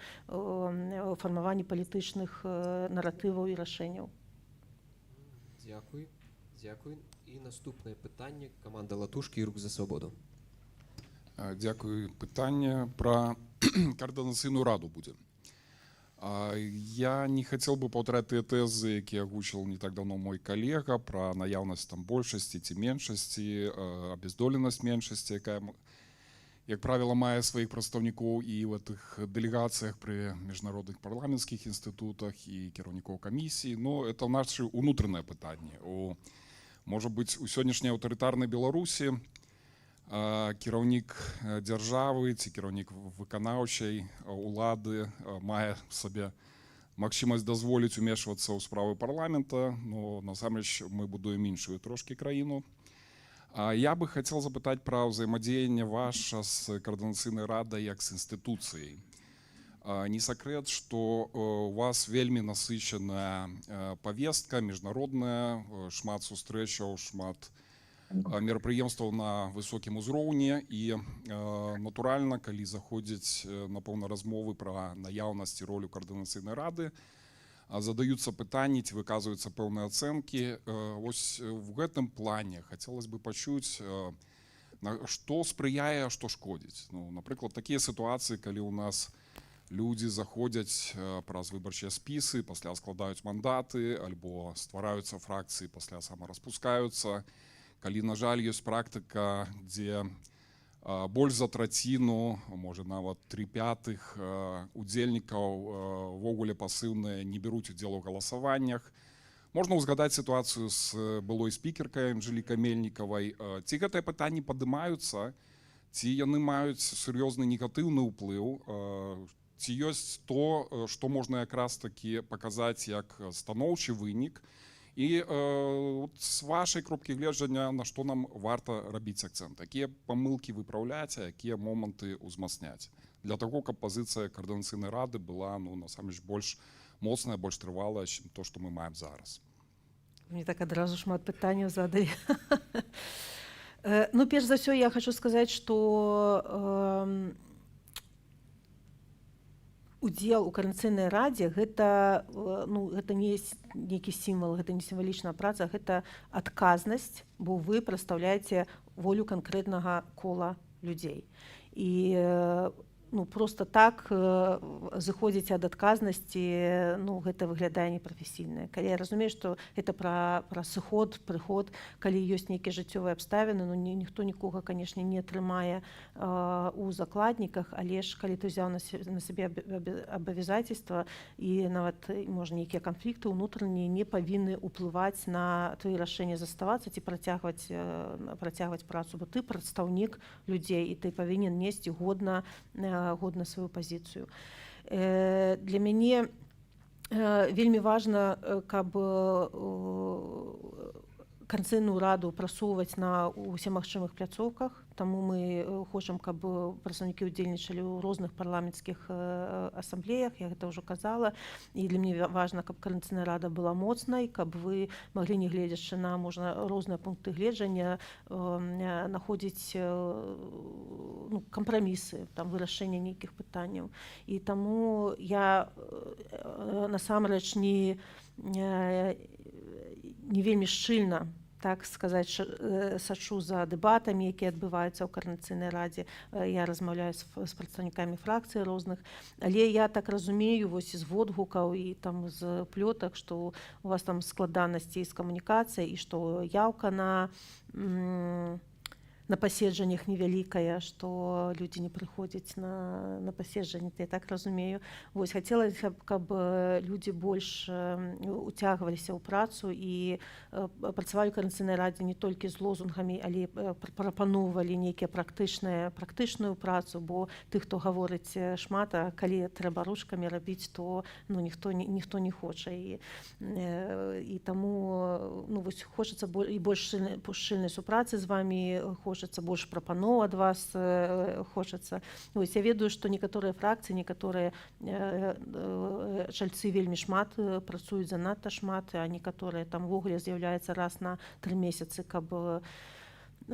фармаванні палітычных наратываў і рашэнняў. Дякую. Дякую. І наступне питання. Команда «Латушки» і «Рух за свободу». Дякую. Пытанне про Координацыйную раду будзе. Я не хотел бы паўтараць тыя тэзы, які агучыў не так давно мой калега про наяўнасць там большасці ці меншасці, абездоленасць меншасці, якая, як правіла, мае сваіх прадстаўнікоў і в гэтых дэлегацыях пры міжнародных парламенцкіх інстытутах і кіраўнікоў камісій. Но это наше унутранае пытанне. Можа быць, у сённяшняй аўтарытарнай Беларусі кіраўнік дзяржавы ці кіраўнік выканаўчай улады мае сабе магчымасць дазволіць умешвацца ў справы парламента, но насамрэч мы будуем іншую трошкі краіну. Я бы хотел запытаць пра ўзаемадзеянне ваша з Координацыйнай радай як з інстытуцыяй. Не сакрэт, што у вас вельмі насычаная павестка міжнародная, шмат сустрэчаў, шмат мерапрыемстваў на высокім узроўні, і натуральна, калі заходзяць напэўна размовы пра наяўнасць і ролю Координацыйнай рады, задаюцца пытанні ці выказваюцца пэўныя ацэнкі. Вось в гэтым плане хацелось бы пачуць, што спрыяе, а што шкодзіць. Напрыклад, такія сітуацыі, калі ў нас людзі заходзяць праз выбарчыя спісы, пасля складаюць мандаты, альбо ствараюцца фракцыі, пасля самараспускаюцца. Калі, на жаль, ёсць практыка, дзе больш за траціну, можа нават 3/5 удзельнікаў ввогуле пасыўныя не бяруць удзел у галасаваннях. Можна ўзгадаць сітуацыю з былой спікеркай Анжэлікай Мельнікавай. Ці гэтыя пытанні падымаюцца, ці яны маюць сур'ёзны негатыўны ўплыў, ці ёсць то, што можна якраз такі паказаць як станоўчы вынік, і з вашай кропкі гледжання, на што нам варта рабіць акцэнт, якія памылкі выпраўляць, а якія моманты ўзмацняць, для таго, каб пазіцыя Каардынацыйнай рады была насамрэч больш моцная, больш трывалая, чым то, што мы маем зараз. Мне так адразу шмат пытанняў задалі. Ну, перш за ўсё, я хочу сказаць, што удзел у Каардынацыйнай радзе гэта не нейкі сімвал, гэта не сімвалічная праца, гэта адказнасць, бо вы прадстаўляеце волю канкрэтнага кола людзей. І просто так зыходзіць ад адказнасці, гэта выглядае непрафесійна. Калі я разумею, што гэта пра сыход, прыход, калі ёсць нейкія жыццёвыя абставіны, ніхто нікога, канешне, не трымае у закладніках, але ж калі ты ўзяў на сябе абавязацельства, і нават, можа, нейкія канфлікты ўнутраныя не павінны ўплываць на твои рашэнне заставацца ці працягваць працу, бо ты прадстаўнік людзей, і ты павінен несці годна сваю пазіцыю. Для мяне вельмі важна, каб Каардынацыйную раду прасоўваць на ўсемагчымых пляцоўках, таму мы хочам, каб прадстаўнікі ўдзельнічалі ў розных парламенцкіх асамблеях, я гэта ўжо казала, і для мяне важна, каб Каардынацыйная рада была моцнай, каб вы маглі, не гледзячы на, можна, розныя пункты гледжання, находзіць кампрамісы, вырашэнне нейкіх пытанняў. І таму я насамрэч не вельмі шчыльна, так сказаць, сачу за дэбатамі, якія адбываюцца ў Каардынацыйнай радзе. Я размаўляю з прадстаўнікамі фракцый розных, але я так разумею з водгукаў і з плётак, што у вас там складанасці з камунікацыяй, і што яўка на паседжаннях невялікая, што людзі не прыходзяць на паседжанні, я так разумею. Хацелася б, каб людзі больш уцягваліся ў працу і працавалі ў Каардынацыйнай радзе не толькі з лозунгамі, але прапаноўвалі нейкія практычную працу, бо тых, хто гаворыць шмат, а калі трэба ручкамі рабіць, то ніхто не хоча. І таму хочацца і больш шчыльнай супрацы з вамі, хочацца больш прапаноў ад вас, хочацца. Я ведаю, што некаторыя фракцыі, некаторыя чальцы вельмі шмат працуюць, занадта шмат, а некаторыя увогуле з'яўляецца раз на 3 месяцы, каб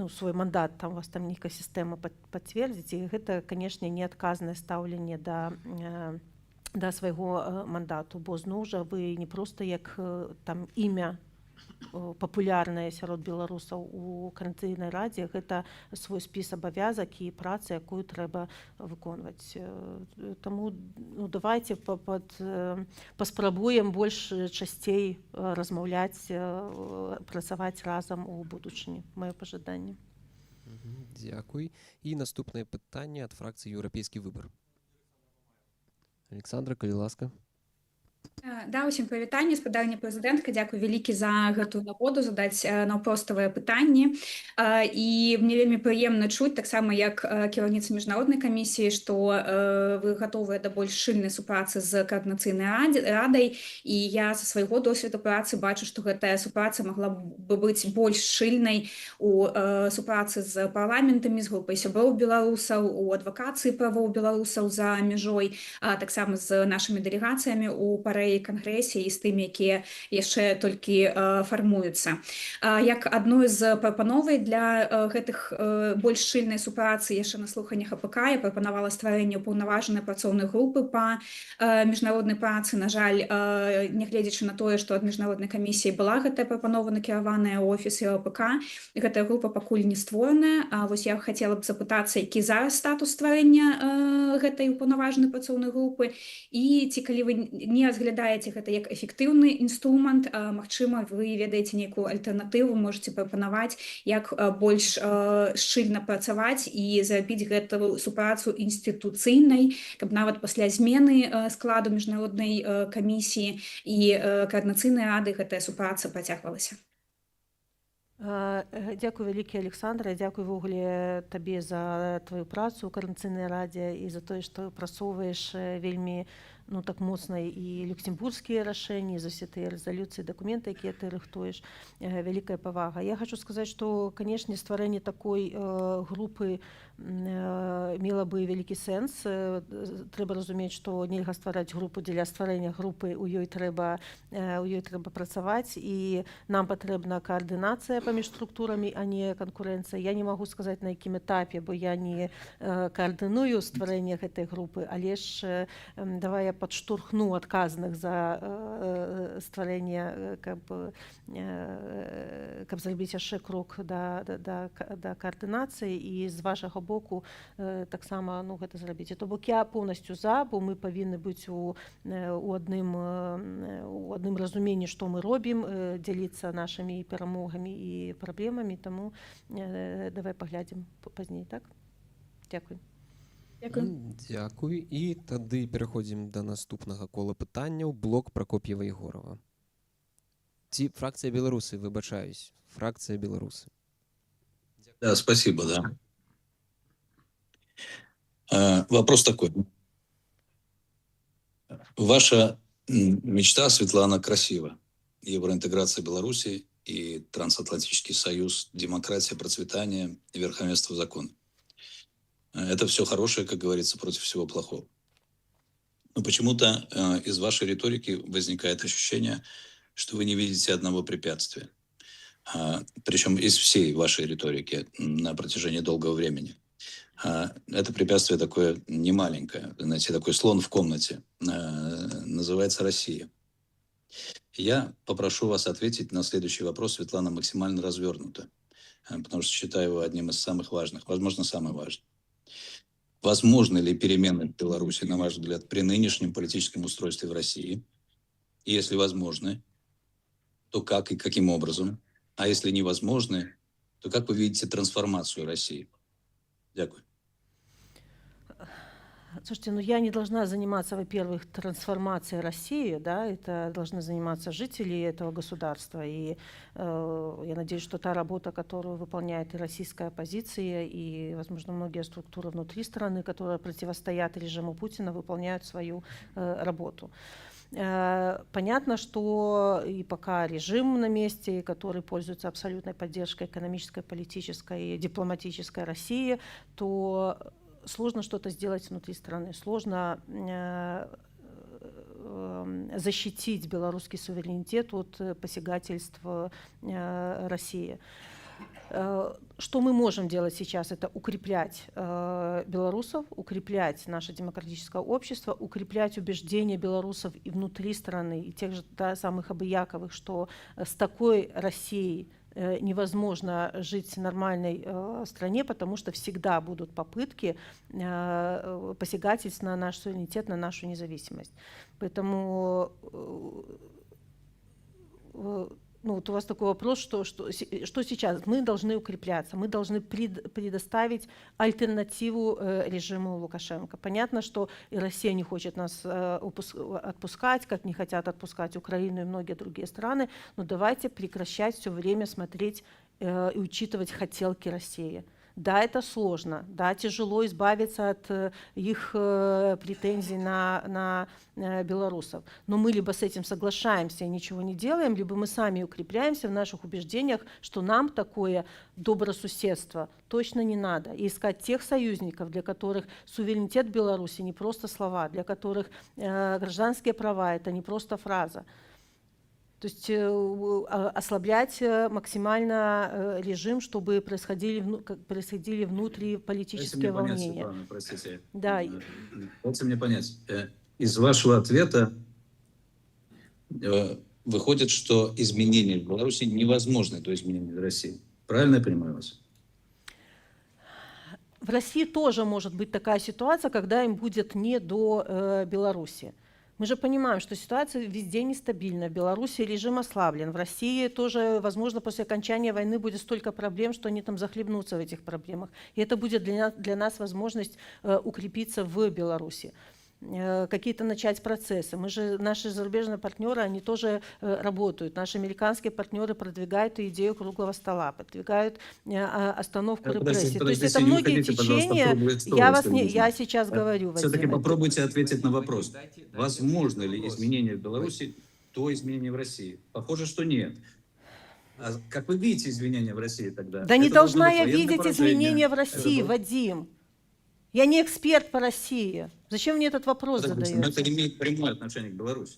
свой мандат, у вас нейкая сістэма пацвердзіць. І гэта, канешне, неадказнае стаўленне да свайго мандату, бо зноў жа вы не проста як імя папулярнае сярод беларусаў у Каардынацыйнай радзе, гэта свой спіс абавязак і праца, якую трэба выконваць. Таму давайце паспрабуем больш часцей размаўляць, працаваць разам у будучыні. Маё пажаданне. Дзякуй. І наступнае пытанне ад фракцыі «Еўрапейскі выбар». Александра, калі ласка. Да, усім прывітанне, спадарня прэзідэнтка, дзякуй вялікі за гэтую нагоду задаць наўпроставыя пытанні. І мне вельмі прыемна чуць, таксама як кіраўніца міжнароднай камісіі, што вы гатовыя да больш шчыльнай супрацы з Каардынацыйнай радай, і я са свайго досведу працы бачу, што гэтая супраца магла бы быць больш шчыльнай у супрацы з парламентамі, з групай сяброў беларусаў, у адвакацыі правоў беларусаў за мяжой, таксама з нашымі дэлегацыямі у парэі кангрэсе і з тымі, якія яшчэ толькі фармуюцца. Як адной з прапановай для гэтых больш шчыльнай супрацы яшчэ на слуханнях АПК я прапанавала стварэнне ўпаўнаважанай працоўнай групы па міжнароднай працы. На жаль, нягледзячы на тое, што ад міжнароднай камісіі была гэтая прапанова накіраваная ў офісе АПК, гэтая група пакуль не створаная. Вось я хацела б запытацца, які зараз статус стварэння гэтай ўпаўнаважанай працоўнай групы, і ці калі вы не разглядаеце гэта як эфектыўны інструмент, магчыма, вы ведаеце нейкую альтэрнатыву, можаце прапанаваць, як больш шчыльна працаваць і зрабіць гэтую супрацу інстытуцыйнай, каб нават пасля змены складу міжнароднай камісіі і Каардынацыйнай рады гэтая супраца працягвалася. Дзякуй вялікі, Александра, дзякуй увогуле табе за тваю працу ў Координацыйнай радзе і за тое, што прасоўваеш вельмі так моцна і люксембургскія рашэнні, за все тыя рэзалюцыі, дакументы, якія ты рыхтуеш. Вялікая павага. Я хочу сказаць, што, канешне, стварэнне такой групы мела бы вялікі сэнс. Трэба разумець, што нельга ствараць групу дзеля стварэння групы, у ёй трэба працаваць, і нам патрэбна каардынацыя паміж структурамі, а не канкурэнцыя. Я не магу сказаць, на якім этапе, бо я не каардыную стварэнне гэтай групы, але ж давай я падштурхну адказных за стварэнне, каб зрабіць яшчэ крок да каардынацыі, і з вашага боку таксама гэта зрабіць. То бок я поўнасцю за, бо мы павінны быць у адным разуменні, што мы робім, дзяліцца нашымі перамогамі і праблемамі, таму давай паглядзім пазней, так? Дзякуй. Дзякуй. І тады пераходзім да наступнага кола пытанняў. Блок Прокоп'ева Егорова. Ці фракцыя беларусы, выбачаюсь. Фракция беларусы. Да, спасибо, да. Вопрос такой. Ваша мечта, Светлана, красива. Евроинтеграция Беларуси и трансатлантический союз, демократия, процветание и верховенство закона. Это все хорошее, как говорится, против всего плохого. Но почему-то из вашей риторики возникает ощущение, что вы не видите одного препятствия. Причем из всей вашей риторики на протяжении долгого времени. Это препятствие такое немаленькое, знаете, такой слон в комнате, называется Россия. Я попрошу вас ответить на следующий вопрос, Светлана, максимально развернуто, потому что считаю его одним из самых важных, возможно, самым важным. Возможны ли перемены в Беларуси, на ваш взгляд, при нынешнем политическом устройстве в России? И если возможны, то как и каким образом? А если невозможны, то как вы видите трансформацию России? Дякую. Слушайте, я не должна заниматься, во-первых, трансформацией России, да, это должны заниматься жители этого государства, и я надеюсь, что та работа, которую выполняет и российская оппозиция, и, возможно, многие структуры внутри страны, которые противостоят режиму Путина, выполняют свою работу. Понятно, что и пока режим на месте, который пользуется абсолютной поддержкой экономической, политической и дипломатической России, то сложно что-то сделать внутри страны, сложно защитить белорусский суверенитет от посягательств России. Что мы можем делать сейчас? Это укреплять белорусов, укреплять наше демократическое общество, укреплять убеждения белорусов и внутри страны, и тех же самых Абыяковых, что с такой Россией невозможно жить в нормальной стране, потому что всегда будут попытки посягательств на наш суверенитет, на нашу независимость. Поэтому вот у вас такой вопрос, что сейчас? Мы должны укрепляться, мы должны предоставить альтернативу режиму Лукашенко. Понятно, что и Россия не хочет нас отпускать, как не хотят отпускать Украину и многие другие страны, но давайте прекращать все время смотреть и учитывать хотелки России. Да, это сложно, да, тяжело избавиться от их претензий на белорусов. Но мы либо с этим соглашаемся и ничего не делаем, либо мы сами укрепляемся в наших убеждениях, что нам такое добрососедство точно не надо. И искать тех союзников, для которых суверенитет Беларуси не просто слова, для которых гражданские права — это не просто фраза. То есть ослаблять максимально режим, чтобы происходили внутриполитические волнения. Светлана, простите. Да. Дайте мне понять. Из вашего ответа выходит, что изменения в Беларуси невозможны до изменений в России. Правильно я понимаю вас? В России тоже может быть такая ситуация, когда им будет не до Беларуси. Мы же понимаем, что ситуация везде нестабильна. В Беларуси режим ослаблен. В России тоже, возможно, после окончания войны будет столько проблем, что они там захлебнутся в этих проблемах. И это будет для нас возможность укрепиться в Беларуси. какие-то начать процессы. Наши зарубежные партнеры, они тоже работают. Наши американские партнеры продвигают идею круглого стола, продвигают остановку репрессий. То есть это не многие уходите, пожалуйста, в течения. круглый стол, если можно. Я сейчас говорю, Все-таки Вадим. попробуйте ответить на вопрос. Возможно ли изменение в Беларуси до изменения в России? Похоже, что нет. А как вы видите изменения в России тогда? Да не Это должна должно я быть военное видеть поражение. изменения в Это России, должно- Вадим. Я не эксперт по России. Зачем мне этот вопрос Но задаете? это имеет прямое отношение к Беларуси.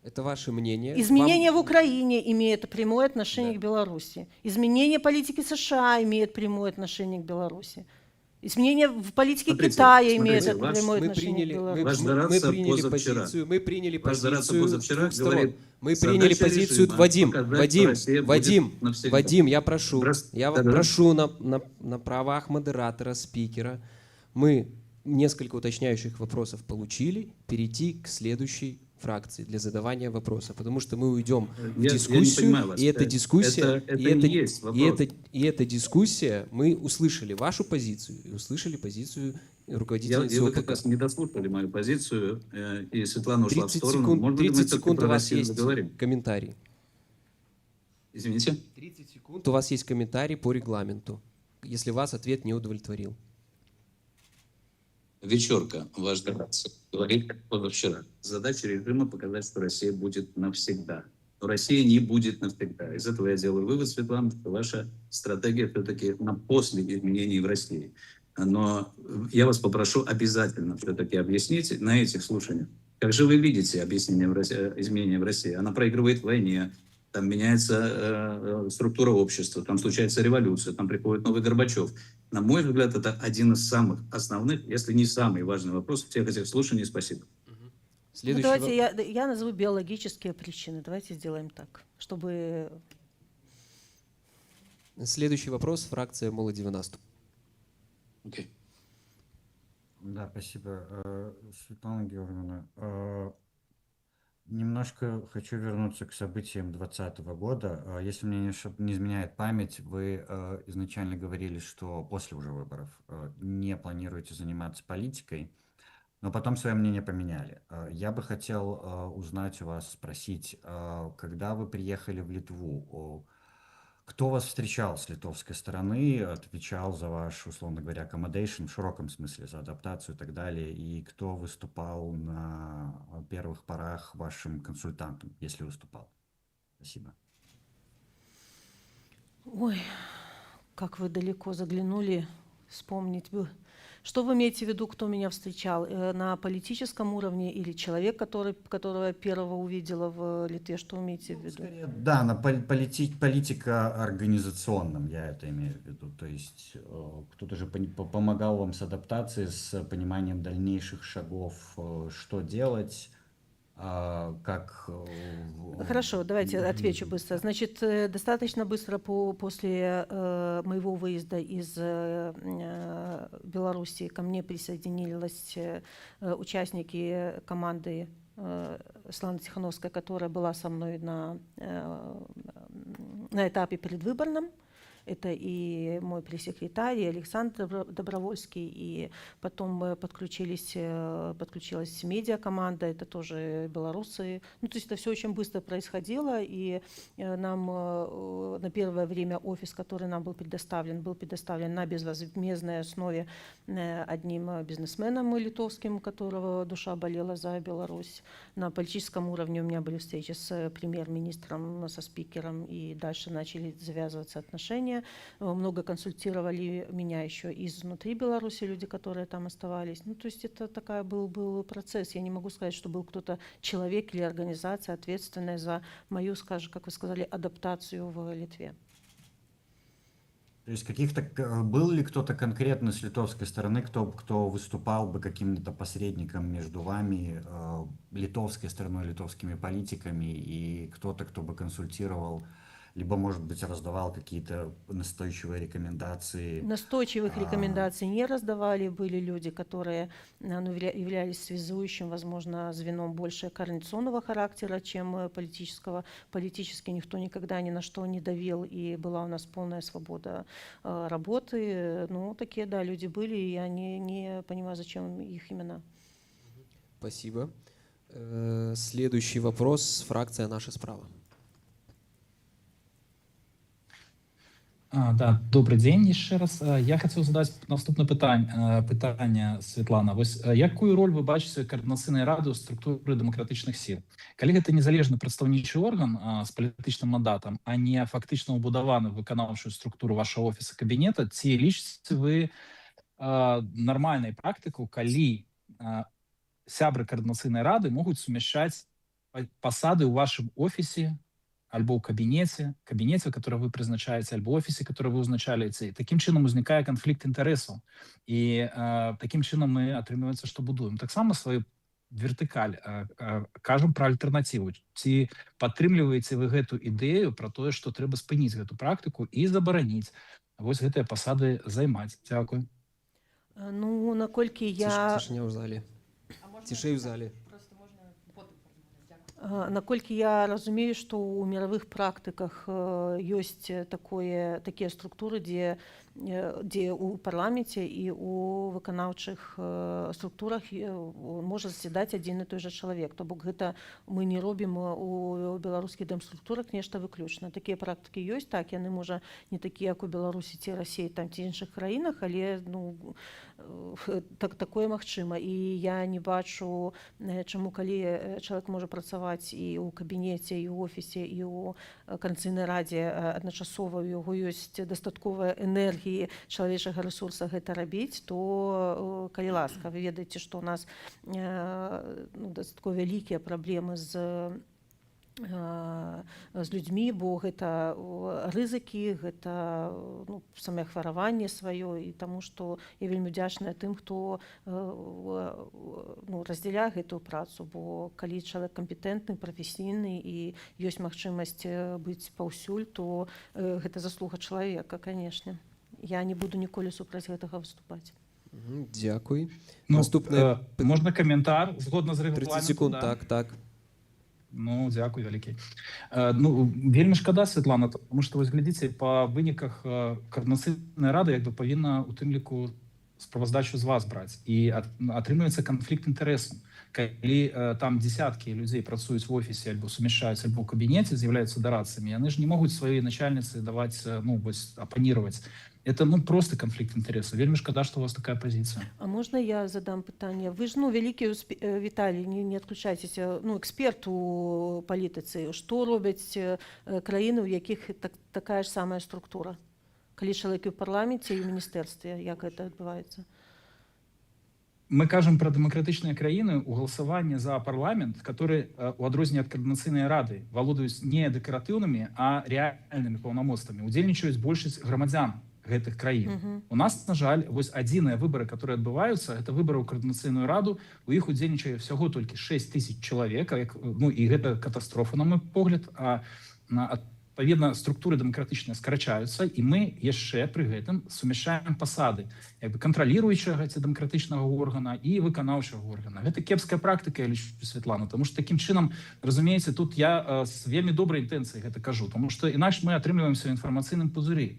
Это ваше мнение. Изменения Вам- в Украине имеют прямое отношение к Беларуси. Изменение политики США имеет прямое отношение к Беларуси. Изменения в политике Смотрите, Китая имеют смотрите, ваш- прямое мы отношение приняли, к мы, Беларуси. Ваш мы Дорадца приняли позавчера. позицию, мы приняли Ваш Дорадца позицию позавчера двух сторон. говорит, Мы задача приняли позицию, режима Вадим, показать, что Вадим, Россия будет Вадим, навсегда. Вадим, я прошу, Да-да. прошу на правах модератора, спикера, мы несколько уточняющих вопросов получили, перейти к следующей фракции для задавания вопроса, потому что мы уйдем в Я не дискуссию, понимаю вас. и эта дискуссия, Это и есть вопрос. и эта дискуссия, мы услышали вашу позицию и услышали позицию руководительницы Вы как ОПК. раз не дослушали мою позицию, и Светлана ушла в 30 сторону. секунд, Может быть, мы 30 все-таки секунд у про вас Россию есть заговорим? комментарий. Извините? 30 секунд у вас есть комментарий по регламенту, если вас ответ не удовлетворил. Вечерка, ваш Дорадца, говорит позавчера. Задача режима показать, что Россия будет навсегда. Но Россия не будет навсегда. Из этого я делаю вывод, Светлана, что ваша стратегия все-таки на после изменений в России. Но я вас попрошу обязательно все-таки объяснить на этих слушаниях, как же вы видите объяснение изменения в России? Она проигрывает в войне, там меняется структура общества, там случается революция, там приходит новый Горбачев. На мой взгляд, это один из самых основных, если не самый важный вопрос всех этих слушаний. Спасибо. Следующий Давайте вопрос. я назову биологические причины. Давайте сделаем так, чтобы... Следующий вопрос, фракция «Молодь-90». Окей. Да, спасибо, Светлана Георгиевна. Немножко хочу вернуться к событиям 2020 года. Если мне не изменяет память, вы изначально говорили, что после уже выборов не планируете заниматься политикой, но потом свое мнение поменяли. Я бы хотел узнать у вас, спросить, когда вы приехали в Литву, кто вас встречал с литовской стороны, отвечал за ваш, условно говоря, accommodation в широком смысле, за адаптацию и так далее, и кто выступал на первых порах вашим консультантом, если выступал? Спасибо. Ой, как вы далеко заглянули, вспомнить бы. Что вы имеете в виду, кто меня встречал? На политическом уровне или человек, которого я первого увидела в Литве? Что вы имеете в виду? Скорее, да, на политико-организационном я это имею в виду. То есть кто-то же помогал вам с адаптацией, с пониманием дальнейших шагов, что делать, как... Хорошо, давайте отвечу быстро. Значит, достаточно быстро после моего выезда из Беларуси ко мне присоединились участники команды Светланы Тихановской, которая была со мной на этапе предвыборном. Это и мой пресс-секретарь, и Александр Добровольский, и потом подключилась медиакоманда, это тоже белорусы. Ну, то есть это все очень быстро происходило, и нам на первое время офис, который нам был предоставлен на безвозмездной основе одним бизнесменом литовским, у которого душа болела за Беларусь. На политическом уровне у меня были встречи с премьер-министром, со спикером, и дальше начали завязываться отношения. Много консультировали меня еще изнутри Беларуси, люди, которые там оставались. Ну, то есть это такой был процесс. Я не могу сказать, что был кто-то, человек или организация, ответственная за мою, скажем, как вы сказали, адаптацию в Литве. То есть был ли кто-то конкретно с литовской стороны, кто выступал бы каким-то посредником между вами, литовской стороной, литовскими политиками, и кто-то, кто бы консультировал, либо, может быть, раздавал какие-то настойчивые рекомендации? Настойчивых рекомендаций не раздавали. Были люди, которые являлись связующим, возможно, звеном больше координационного характера, чем политического. Политически никто никогда ни на что не давил, и была у нас полная свобода работы. Ну, такие, да, люди были, и я не понимаю, зачем их имена. Спасибо. Следующий вопрос. Фракция «Наша справа». Да, добрый день еще раз. Я хотел задать наступне питання, Світлана. Ось якую роль ви бачите координаційної ради у структурі демократичних сил? Коли гэта незалежны прадстаўнічы орган з палітычным мандатам, а не фактычна ўбудаваны ў выканаўчую структуру вашего офіса кабінета, ці лічыце вы нармальнай практыку, калі сябры координаційнай рады могуць сумяшчаць пасады ў вашым офісе альбо ў кабінеце, который вы прызначаеце, альбо офісе, который вы узначаляеце. Такім чынам узнікае канфлікт інтарэсаў. І такім чынам мы атрымліваецца, што будуем. Таксама сваю вертыкаль кажам пра альтэрнатыву. Ці падтрымліваеце вы гэту ідэю пра тое, што трэба спыніць гэту практыку і забараніць вось гэтыя пасады займаць? Дзякуй. Ну, наколькі я... Цішыня ў зале. Цішэй у зале. Наколькі я разумею, што ў міравых практыках ёсць такія структуры, дзе ў парламенце і ў выканаўчых структурах можа заседаць адзін і той жа чалавек. То бок гэта мы не робім у беларускіх дэмструктурах нешта выключна. Такія практыкі ёсць, так, яны можа не такія, як у Беларусі ці Расіі там ці іншых краінах, але такое магчыма. І я не бачу, чаму калі чалавек можа працаваць і ў кабінеце, і ў офісе, і ў координацыйнай радзе адначасова, у яго ёсць дастатковая энергія чалавечага рэсурса гэта рабіць, то калі ласка, вы ведаеце, што ў нас дастаткова вялікія праблемы з людзьмі, бо гэта рызыкі, гэта самаахвараванне сваё, і таму што я вельмі удзячная тым, хто раздзяляе гэтую працу, бо калі чалавек кампетэнтны, прафесійны і ёсць магчымасць быць паўсюль, то гэта заслуга чалавека, канешне. Я не буду ніколі супраць гэтага выступаць. Дзякуй. Наступне... Можна каментар згодна з рэгламентам? 30 секунд, так. Ну, дзякуй вялікі. Вельмі шкада, Святлана, тому што, вось глядзіце, па выніках координацыйнай рады як бы павінна у тым ліку справаздачу з вас браць. І атрымліваецца канфлікт інтарэсаў. Калі там десяткі людзей працуюць в офісе альбо сумяшчаюць альбо ў кабінеце, з'яўляюцца дарадцамі, яны ж не могуць сваёй начальніцы даваць, апанировать. Это просто конфликт интересов. Вельмі шкада, что у вас такая позиция. А можно я задам питание? Вы же, великий Виталий, не отключайтеся, эксперт у палітыцы. Что робяць краіны, у якіх такая ж самая структура? Калі чалавекі ў парламенце і ў міністэрстве, як гэта адбываецца? Мы кажам про дэмакратычныя краіны у галасаванні за парламент, которые у адрозненне ад координацыйнай рады валодаюць не дэкаратыўнымі, а рэальнымі паўнамоцтвамі. Удзельнічаюць большасць грамадзян гэтых краін. У нас, на жаль, вось адзіныя выбары, которые адбываюцца, это выбары ў координацыйную раду, у іх удзельнічае всяго толькі 6 000 чалавек, і гэта катастрофа, на мой погляд, адпаведна структуры дэмакратычныя скарачаюцца, і мы яшчэ пры гэтым сумяшчаем пасады кантраліруючага ці дэмакратычнага органа і выканаўчага органа. Гэта кепская практыка, я лічу, Святлана, тому што такім чынам, разумееце, тут я з вельмі добрай інтэнцыяй гэта кажу, тому што інакш мы атрымліваемся ў інфармацыйным пузыры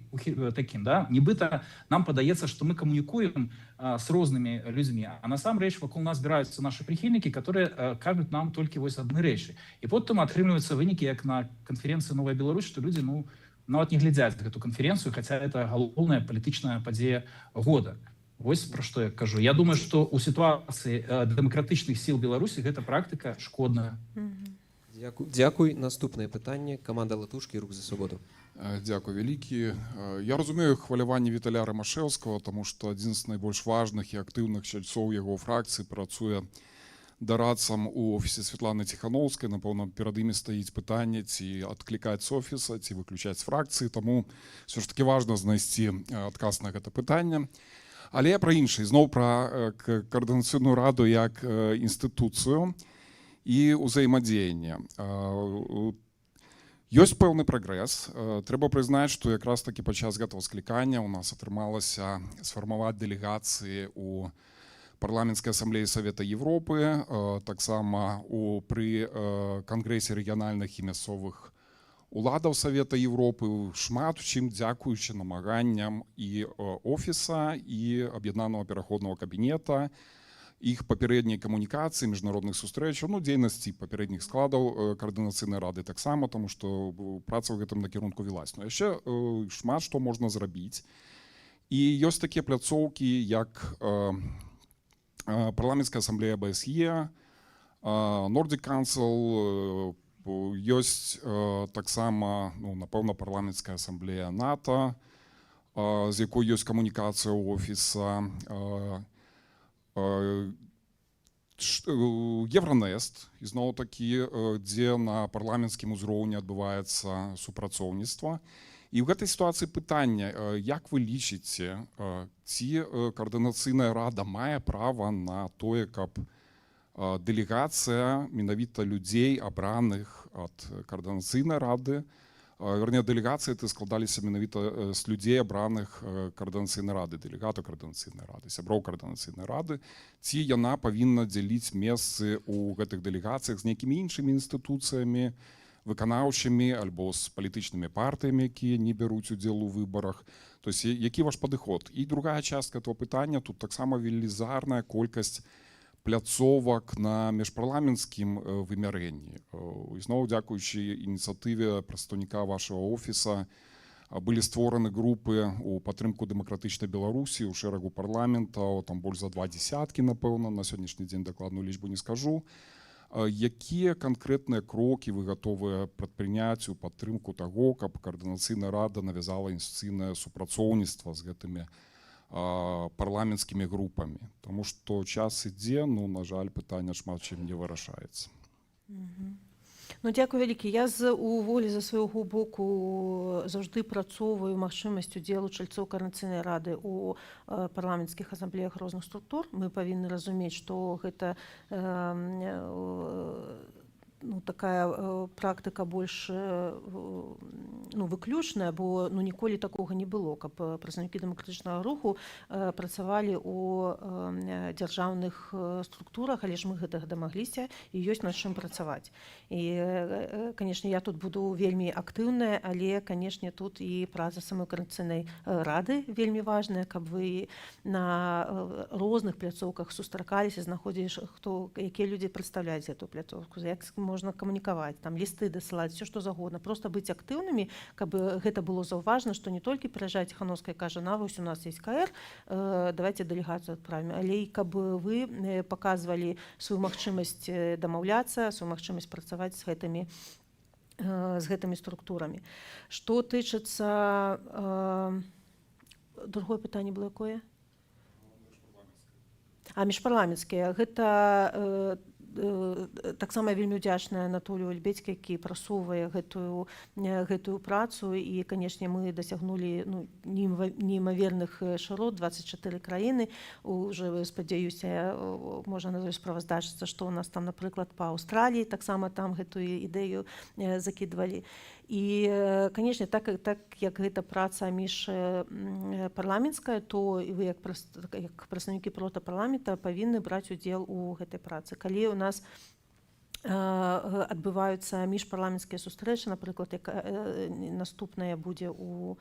такім, да? Нібыта нам падаецца, што мы камунікуем с рознымі людзьмі, а насамрэч вакол нас збіраюцца нашы прыхільнікі, которые кажуць нам толькі вось адны рэчы. І потым атрымліваюцца вынікі, як на канферэнцыі «Новая Беларусь», што людзі, нават не глядзяць гэту канферэнцыю, хаця это галоўная палітычная падзея года. Вось пра што я кажу. Я думаю, што ў сітуацыі дэмакратычных сіл Беларусі гэта практыка шкодная. Дзякуй. Наступнае пытанне. Каманда Латушкі, Рух за свабоду. Дзякуй вялікі. Я разумею хваляванне Віталя Рамашэўскага, таму што адзін з найбольш важных і актыўных чальцоў яго фракцыі працуе дарадцам у офісе Святланы Ціхановскай. Напэўна, перад імі стаіць пытанне, ці адклікаць з офіса, ці выключаць з фракцыі, таму ўсё ж такі важна знайсці адказ на гэта пытанне. Але я пра іншае, зноў пра координацыйную раду як інстытуцыю і ўзаемадзеянне. Ёсць пэўны прагрэс. Трэба прызнаць, што якраз такі падчас гэтага склікання ў нас атрымалася сфармаваць дэлегацыі ў парламенцкай асамблеі Савета Европы, таксама пры кангрэсе рэгіянальных і мясцовых уладаў Савета Европы, шмат у чым дзякуючы намаганням і офіса, і аб'яднанага пераходнага кабінета, іх папярэдняй камунікацыі, міжнародных сустрэчаў, ну, дзейнасці папярэдніх складаў каардынацыйнай рады таксама, таму што праца ў гэтым накірунку велась. Но яшчэ шмат што можна зрабіць. І ёсць такія пляцоўкі, як парламенцкая асамблея АБСЕ, Nordic Council, ёсць таксама, ну, напэўна, парламенцкая асамблея НАТО, з якой ёсць камунікацыя ў офіса, Евронест, ізноў-такі, дзе на парламенцкім узроўні адбываецца супрацоўніцтва. І ў гэтай сітуацыі пытанне, як вы лічыце, ці каардынацыйная рада мае права на тое, каб дэлегацыя менавіта людзей, абраных ад каардынацыйнай рады, вернее, дэлегацыі складаліся менавіта з людзей, абраных каардынацыйнай рады, дэлегатаў каардынацыйнай рады, сяброў каардынацыйнай рады, ці яна павінна дзяліць месцы ў гэтых дэлегацыях з нейкімі іншымі інстытуцыямі, выканаўчымі альбо з палітычнымі партыямі, якія не бяруць удзел у выбарах. То есть, які ваш падыход? І другая частка этого пытання, тут таксама велізарная колькасць пляцовак на міжпарламенцкім вымярэнні. Ізноў, дзякуючы ініцыятыве прадстаўніка вашага офіса, былі створаны групы ў падтрымку дэмакратычнай Беларусі, у шэрагу парламентаў, там больш за 20, напэўна, на сённяшні дзень дакладную лічбу не скажу. Якія канкрэтныя крокі вы гатовыя прадпрыняць у падтрымку таго, каб каардынацыйная рада навязала інстытуцыйнае супрацоўніцтва з гэтымі парламенцкімі групамі? Таму што час ідзе, ну, на жаль, пытанне шмат чым не вырашаецца. Ну, дзякую вялікі. Я увогуле за свайго боку заўжды працоўваю магчымасць удзелу чальцоў каардынацыйнай рады ў парламенцкіх асамблеях розных структур. Мы павінны разумець, што гэта ну, такая практыка больш ну, выключная, бо ну, ніколі такога не было, каб прадстаўнікі дэмакратычнага руху працавалі ў дзяржаўных структурах, але ж мы гэтага дамагліся і ёсць над чым працаваць. І, канешне, я тут буду вельмі актыўная, але, канешне, тут і праца самой каардынацыйнай рады вельмі важная, каб вы на розных пляцоўках сустракаліся, знаходзілі, якія людзі прадстаўляюць гэту пляцоўку, як можна камунікаваць, там лісты дасылаць, все што загодна, просто быць актыўнымі, каб гэта было заўважна, што не толькі прыязджаць Хановская кажа, на вось у нас есть КР, давайте дэлегацыю адправім, але і каб вы паказвалі сваю магчымасць дамаўляцца, сваю магчымасць працаваць з гэтымі структурамі. Што тычыцца другое пытанне было якое? Міжпарламенцкія. Гэта таксама вельмі ўдзячная Анатолію Альбецька, які прасоўвае гэтую працу, і, канешне, мы дасягнулі ну, неймаверных шырот, 24 краіны. Уже, спадзяюся, можна назваць справаздачыцца, што ў нас там, напрыклад, па Аўстраліі таксама там гэтую ідэю закідвалі. І, канешне, так як гэта праца міжпарламенцкая, то вы, як прадстаўнікі протапарламента, павінны браць удзел у гэтай працы. Калі у нас адбываюцца міжпарламенцкія сустрэчы, напрыклад, наступная будзе ў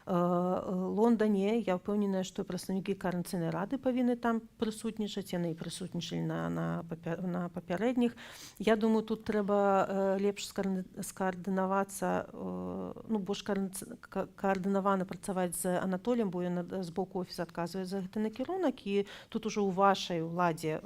Лондане, я ўпэўненая, што прадстаўнікі каардынацыйнай рады павінны там прысутнічаць, яны і прысутнічалі на папярэдніх. Я думаю, тут трэба лепш скаардынавацца, ну, больш каардынавана працаваць з Анатоліем, бо ён з боку офіса адказвае за гэты накірунак, і тут ужо ў вашай уладзе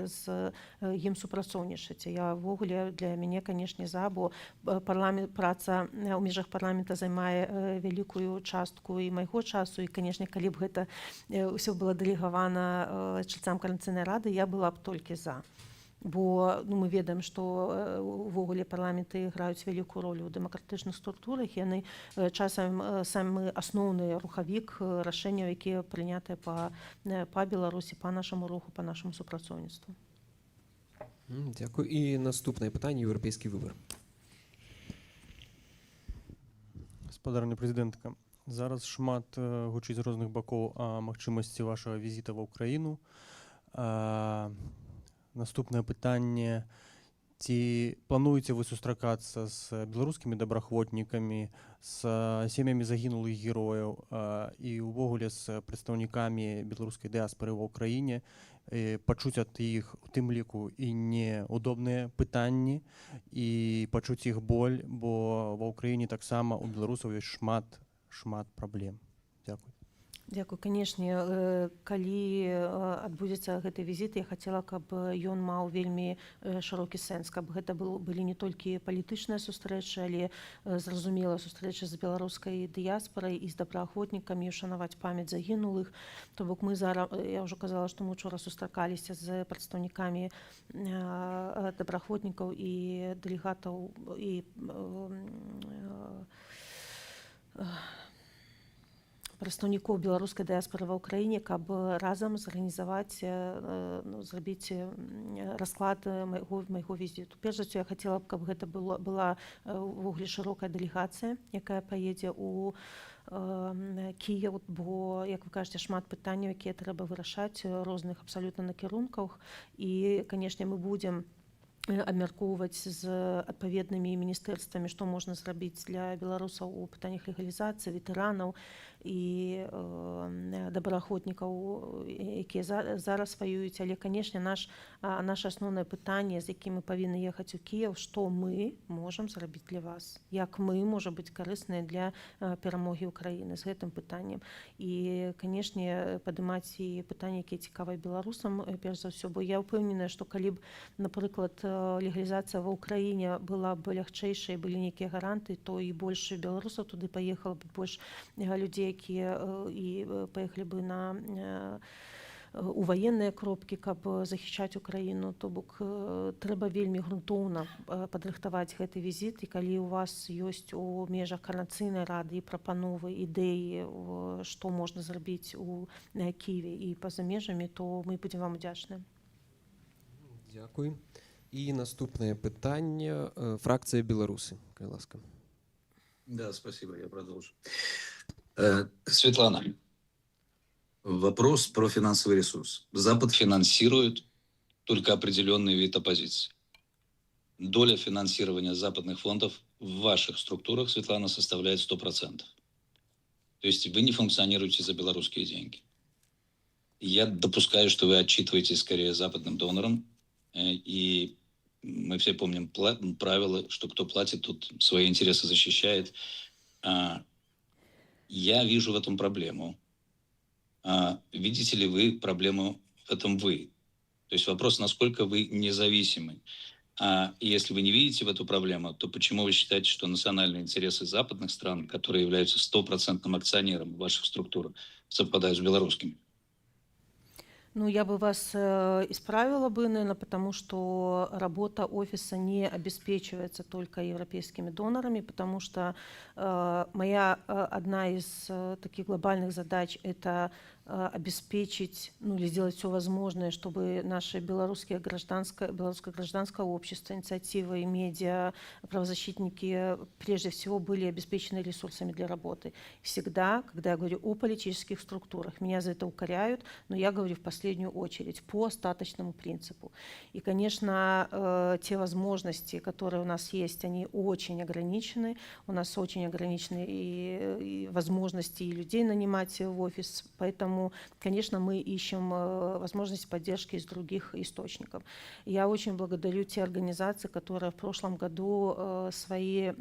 з ім супрацоўнічаць. Я ўвогуле для мяне, канешне, за, бо праца ў межах парламента займае вялікую частку і майго часу, і, канешне, калі б гэта ўсё было дэлегавана чальцам каардынацыйнай рады, я была б толькі за. Бо ну, мы ведаем, што ўвогуле парламенты граюць вялікую ролю ў дэмакратычных структурах, яны часам самы асноўны рухавік рашэнняў, якія прынятыя па Беларусі, па нашаму руху, па нашаму супрацоўніцтву. Дзякую. І наступнае пытанне, еўрапейскі выбар. Гаспадарня прэзідэнтка, зараз шмат гучыць з розных бакоў о магчымасці вашага візіта ва ўкраіну. Наступнае пытанне, Ці плануеце вы сустракацца з беларускімі добраахвотнікамі, з сем'ямі загінулых герояў і ўвогуле з прадстаўнікамі беларускай дыаспары ва ўкраіне, пачуць ад іх у тым ліку і неудобныя пытанні і пачуць іх боль, бо ва ўкраіне таксама у беларусаў ёсць шмат праблем. Дзякуй. Дзякуй. Канешне, калі адбудзецца гэты візіт, я хацела, каб ён маў вельмі шырокі сэнс, каб гэта былі не толькі палітычныя сустрэчы, але зразумела сустрэчы з беларускай дыяспарай і з добраахвотнікамі, ушанаваць памяць загінулых. То бок мы зараз, я ўжо казала, што мы учора сустракаліся з прадстаўнікамі добраахвотнікаў і дэлегатаў і прадстаўнікоў беларускай дыаспары ва ўкраіне, каб разам зарганізаваць, зрабіць расклад майго візіту. Перш за ўсё, я хацела б, каб гэта была ўвогуле шырокая дэлегацыя, якая паедзе ў Кіеў, бо, як вы кажаце, шмат пытанняў, якія трэба вырашаць, розных абсалютна накірунках. І, канешне, мы будзем абмяркоўваць з адпаведнымі міністэрствамі, што можна зрабіць для беларусаў у пытаннях легалізацыі, ветэранаў і добраахвотнікаў, якія зараз ваююць. Але, канешне, наша асноўнае пытанне, з якім мы павінны ехаць у Кіеў, што мы можам зрабіць для вас, як мы можам быць карысныя для перамогі ўкраіны з гэтым пытаннем. І, канешне, падымаць і пытанні, якія цікавыя беларусам, перш за ўсё, бо я ўпэўненая, што калі б, напрыклад, легалізацыя ва ўкраіне была б лягчэйшай, былі нейкія гаранты, то і больш беларусаў туды паехала б, больш людзей, якія і паехалі бы у ваенныя кропкі, каб захищаць Украіну. То бок трэба вельмі грунтоўна падрыхтаваць гэты візіт, і калі у вас ёсць у межах Координацыйнай рады і прапановы, ідэі, што можна зрабіць у Кіеве і па-за межамі, то мы будзем вам удзячныя. Дзякуй. І наступное пытанне. Фракция «Белорусы». Калі ласка. Да, спасибо, я продолжу. Светлана, вопрос про финансовый ресурс. Запад финансирует только определенный вид оппозиции. Доля финансирования западных фондов в ваших структурах, Светлана, составляет 100%. То есть вы не функционируете за белорусские деньги. Я допускаю, что вы отчитываетесь скорее западным донорам, и мы все помним правила, что кто платит, тот свои интересы защищает. Я вижу в этом проблему. Видите ли вы проблему в этом вы? То есть вопрос, насколько вы независимы. И если вы не видите в эту проблему, то почему вы считаете, что национальные интересы западных стран, которые являются 100% акционером в ваших структурах, совпадают с белорусскими? Ну, я бы вас исправила бы, наверное, потому что работа офиса не обеспечивается только европейскими донорами, потому что моя одна из таких глобальных задач – это обеспечить, ну, или сделать все возможное, чтобы наше белорусское гражданское общество, инициативы и медиа, правозащитники прежде всего были обеспечены ресурсами для работы. Всегда, когда я говорю о политических структурах, меня за это укоряют, но я говорю в последнюю очередь по остаточному принципу. И, конечно, те возможности, которые у нас есть, они очень ограничены. У нас очень ограничены и возможности и людей нанимать в офис, поэтому, конечно, мы ищем возможности поддержки из других источников. Я очень благодарю те организации, которые в прошлом году свои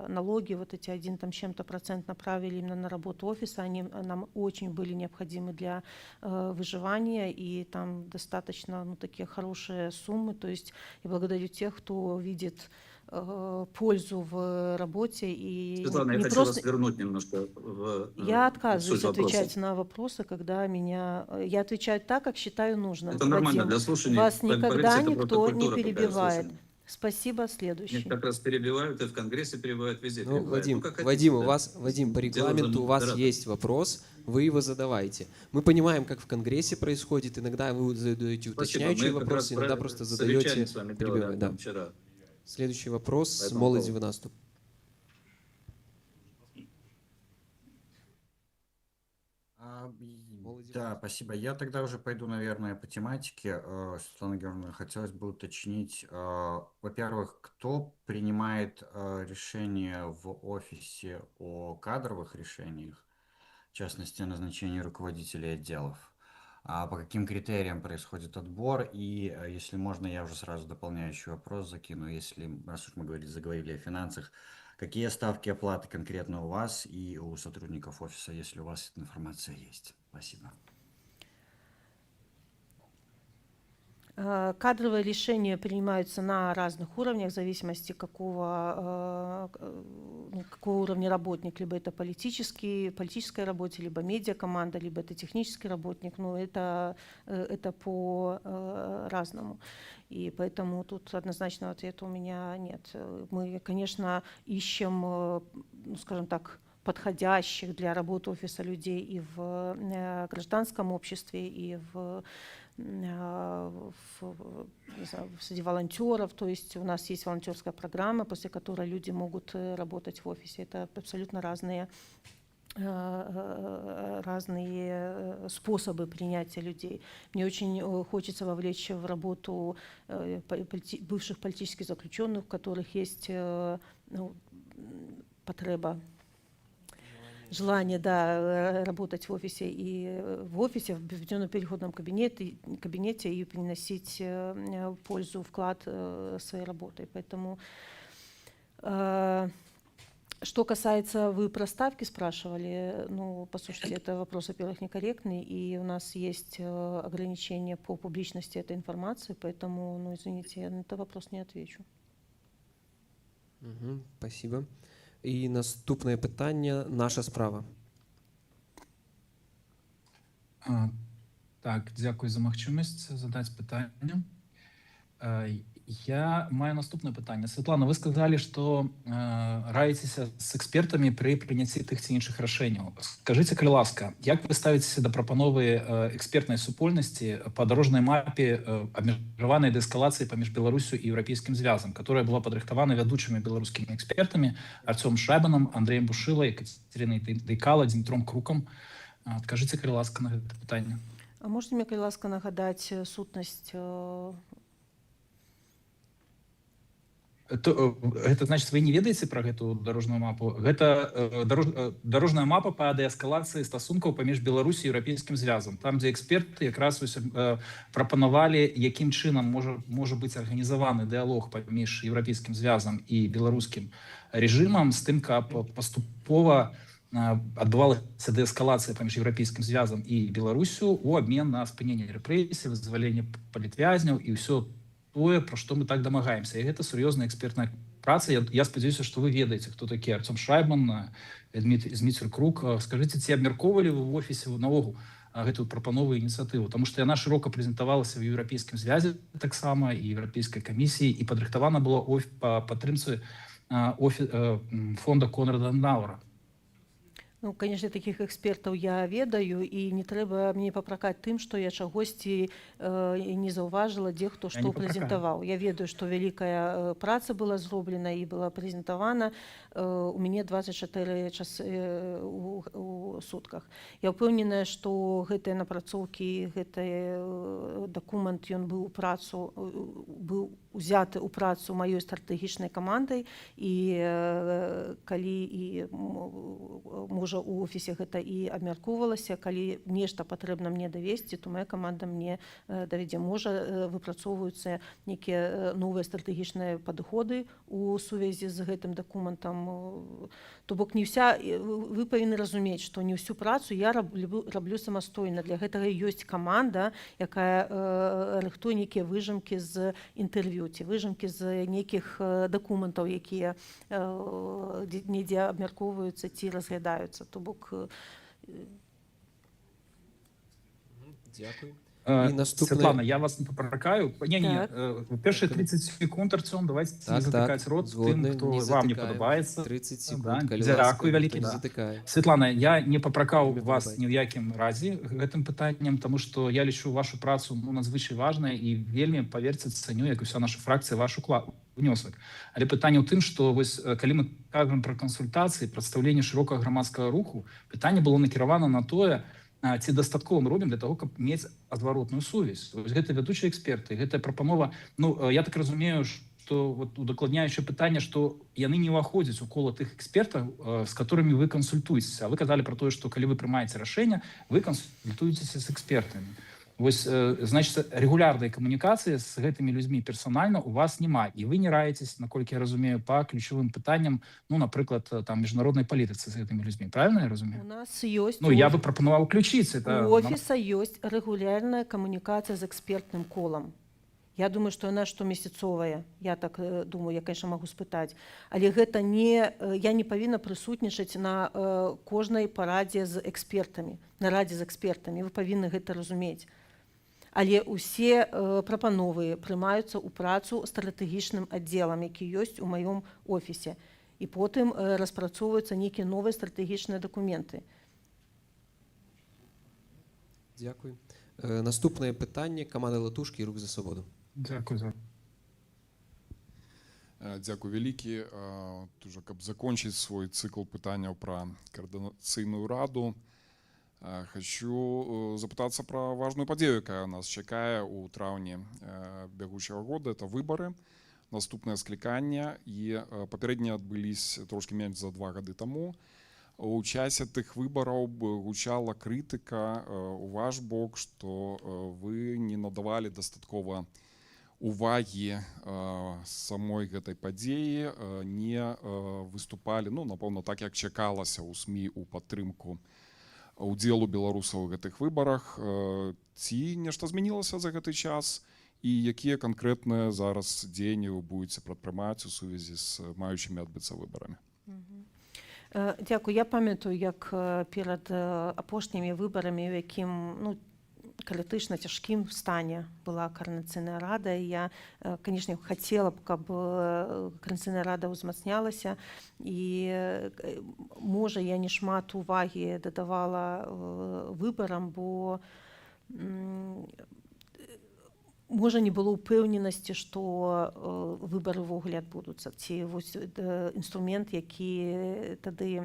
налоги, вот эти 1 там чем-то процент направили именно на работу офиса. Они нам очень были необходимы для выживания, и там достаточно, ну, такие хорошие суммы. То есть я благодарю тех, кто видит пользу в работе. И Светлана, я хочу вас вернуть немножко в Я отказываюсь суть отвечать вопроса. на вопросы, когда меня... Я отвечаю так, как считаю нужным. Это нормально Вадим, для слушания. вас Поверьте, никогда это никто просто не культура такая перебивает. слушания. Спасибо, следующий. Нет, как раз перебивают, и в Конгрессе перебивают, везде Ну, перебивают. Вадим, Ну, как хотите, Вадим, у да. вас, Вадим, по Дело регламенту за у вас модератором. есть вопрос, вы его задавайте. Мы понимаем, как в Конгрессе происходит, иногда вы задаете уточняющие Мы как вопросы, раз иногда про просто совещание задаете, с вами делали, перебиваете. Да. там вчера. Следующий вопрос с Поэтому молоді повод. в наступ. Молоді Да, спасибо. Я тогда уже пойду, наверное, по тематике. Светлана Георгиевна, хотелось бы уточнить, во-первых, кто принимает решения в офисе о кадровых решениях, в частности, о назначении руководителей отделов? По каким критериям происходит отбор? И, если можно, я уже сразу дополняющий вопрос закину. Если, раз уж мы заговорили о финансах, какие ставки оплаты конкретно у вас и у сотрудников офиса, если у вас эта информация есть? Спасибо. Кадровые решения принимаются на разных уровнях, в зависимости какого уровня работник. Либо это политическая работа, либо медиакоманда, либо это технический работник. Но это по-разному. И поэтому тут однозначного ответа у меня нет. Мы, конечно, ищем, скажем так, подходящих для работы офиса людей и в гражданском обществе, и среди волонтеров. То есть у нас есть волонтерская программа, после которой люди могут работать в офисе. Это абсолютно разные способы принятия людей. Мне очень хочется вовлечь в работу бывших политических заключенных, у которых есть потреба, желание, да, работать в офисе в введенном переходном кабинете и приносить пользу, вклад своей работой. Поэтому, что касается, вы про ставки спрашивали, ну, послушайте, это вопрос, во-первых, некорректный, и у нас есть ограничения по публичности этой информации, поэтому, ну, извините, я на этот вопрос не отвечу. Спасибо. І наступне питання – наша справа. Так, дякую за магчымасць задаць пытанне. Я маю наступнае пытанне. Светлана, вы сказалі, што раіцеся з экспертамі пры прыняцці тых ці іншых рашэнняў. Скажыце, калі ласка, як вы ставіцеся да прапановы экспертнай супольнасці па дарожнай мапе абмежаванай дэскалацыі паміж Беларусю і Еўрапейскім звязам, которая была падрыхтавана вядучымі беларускімі экспертамі Арцём Шайбанам, Андрэем Бушылай, Екатеринай Дайкала, Дмітром Крукам. Скажыце, калі ласка, на гэта пытанне. А можете мне, калі ласка, нагадаць сутнасць? Гэта значыць, вы не ведаеце пра гэту дарожную мапу? Гэта дарожная мапа па дээскалацыі стасункаў паміж Беларусі і Еўрапейскім звязам. Там, дзе эксперты якраз прапанавалі, якім чынам можа быць арганізаваны дыялог паміж Еўрапейскім звязам і беларускім рэжымам з тым, каб паступова адбывалася дээскалацыя паміж Еўрапейскім звязам і Беларусю ў абмен на спыненне рэпрэсій, вызваленне палітвязняў і ўсё тое, пра што мы так дамагаемся. І гэта сур'ёзная экспертная праца. Я спадзяюся, што вы ведаеце, хто такі Арцём Шайбан, Дмітрий Крук. Скажыце, ці абмяркоўвалі вы ў офісе наогул гэтую прапанову і ініцыятыву? Таму што яна шырока прэзентавалася ў Еўрапейскім звязе таксама і Еўрапейскай камісіі, і падрыхтавана была па падтрымцы фонда Конрада Адэнауэра. Ну, конечно, таких экспертаў я ведаю, і не трэба мне папракаць тым, што я чагосьці не заўважыла, дзе хто што прэзентаваў. Я ведаю, што вялікая праца была зроблена і была прэзентавана. У мяне 24 часы у сутках. Я ўпэўненая, што гэтыя напрацоўкі, гэты дакумент, ён быў узяты ў працу маёй стратэгічнай камандай, і калі можа у офісе гэта і абмяркоўвалася, калі нешта патрэбна мне давесці, то моя каманда мне давядзе. Можа, выпрацоўваюцца нейкія новыя стратэгічныя падыходы у сувязі з гэтым дакументам. То бок вы павінны разумець, што не ўсю працу я раблю самастойна. Для гэтага ёсць каманда, якая рыхтуе нейкія выжымкі з інтэрв'ю, ці выжымкі з нейкіх дакументаў, якія недзе абмяркоўваюцца ці разглядаюцца. То бок... Дякую. Светлана, я вас не папракаю. Першыя 30 секунд, Арцём, давайте не затыкаць рот тым, хто вам не падабаецца. 30 секунд, калі Дзякуй вялікі. Светлана, я не папракаў вас ні ў якім разе гэтым пытаннем, таму што я лічу вашу працу надзвычай важнай і вельмі, паверце, цаню, як уся наша фракцыя, ваш унёсак. Але пытанне ў тым, што калі мы кажам пра кансультацыі, прадстаўленне шырокага грамадскага руху, пытанне было накіравана на тое, ці дастаткова мы робім для того, каб мець адваротную сувязь. Вось гэта вядучыя эксперты, гэтая прапанова, ну, я так разумею, што вот удакладняючае пытанне, што яны не ўваходзяць у кола тых экспертаў, з которымі вы кансультуецеся. А вы казалі пра тое, што калі вы прымаеце рашэнне, вы кансультуецеся з экспертамі. Вось, значит, регулярной камунікацыі з гэтымі людзьмі персанальна у вас няма, і вы не раецесь, наколькі я разумею, па ключавым пытанням, ну, напрыклад, там міжнароднай палітыцы з гэтымі людзьмі, правильно я разумею? У нас ёсць Ну, я бы прапанаваў включыць это. у офіса ёсць рэгулярная камунікацыя з экспертным колам. Я думаю, што яна штомесяцовая. Я так думаю, я, конечно, магу спытаць. Але гэта не, я не павінна прысутнічаць на кожнай парадзе з экспертамі, нарадзе з экспертамі. Вы павінны гэта разумець. Але ўсе прапановы прымаюцца ў працу стратэгічным аддзелам, які ёсць у маём офісе. І потым распрацоўваюцца нейкія новыя стратэгічныя дакументы. Дякую. Наступнае пытанне каманда Латушкі і рух за свабоду. Дякую за. Дякую вялікі. Тоже, каб закончыць свой цикл пытанняў пра координацыйную раду, хочу запытацца пра важную падзею, якая нас чакае ў траўні бягучага года. Это выбары, наступнае скліканне, і папярэднія адбылись трошки менш за 2 гады таму. У часе тых выбараў гучала крытыка у ваш бок, што вы не надавалі дастаткова увагі самой гэтай падзеі, не выступалі, ну, напэўна, так як чакалася ў СМІ у падтрымку удзелу беларусаў у гэтых выбарах. Ці нешта змянілася за гэты час, і якія канкрэтныя зараз дзеянні вы будзеце прадпрымаць у сувязі з маючымі адбыцца выбарамі? Дякую. Я памятаю, як перад апошнімі выбарамі, у якім, ну, крытычна цяжкім стане была Координацыйная рада. І я, конечно, хацела б, каб Координацыйная рада ўзмацнялася. І, можа, я не шмат увагі дадавала выбарам, бо можа, не было ўпэўненасці, што выбары ўвогуле адбудуцца. Ці вось інструмент, які тады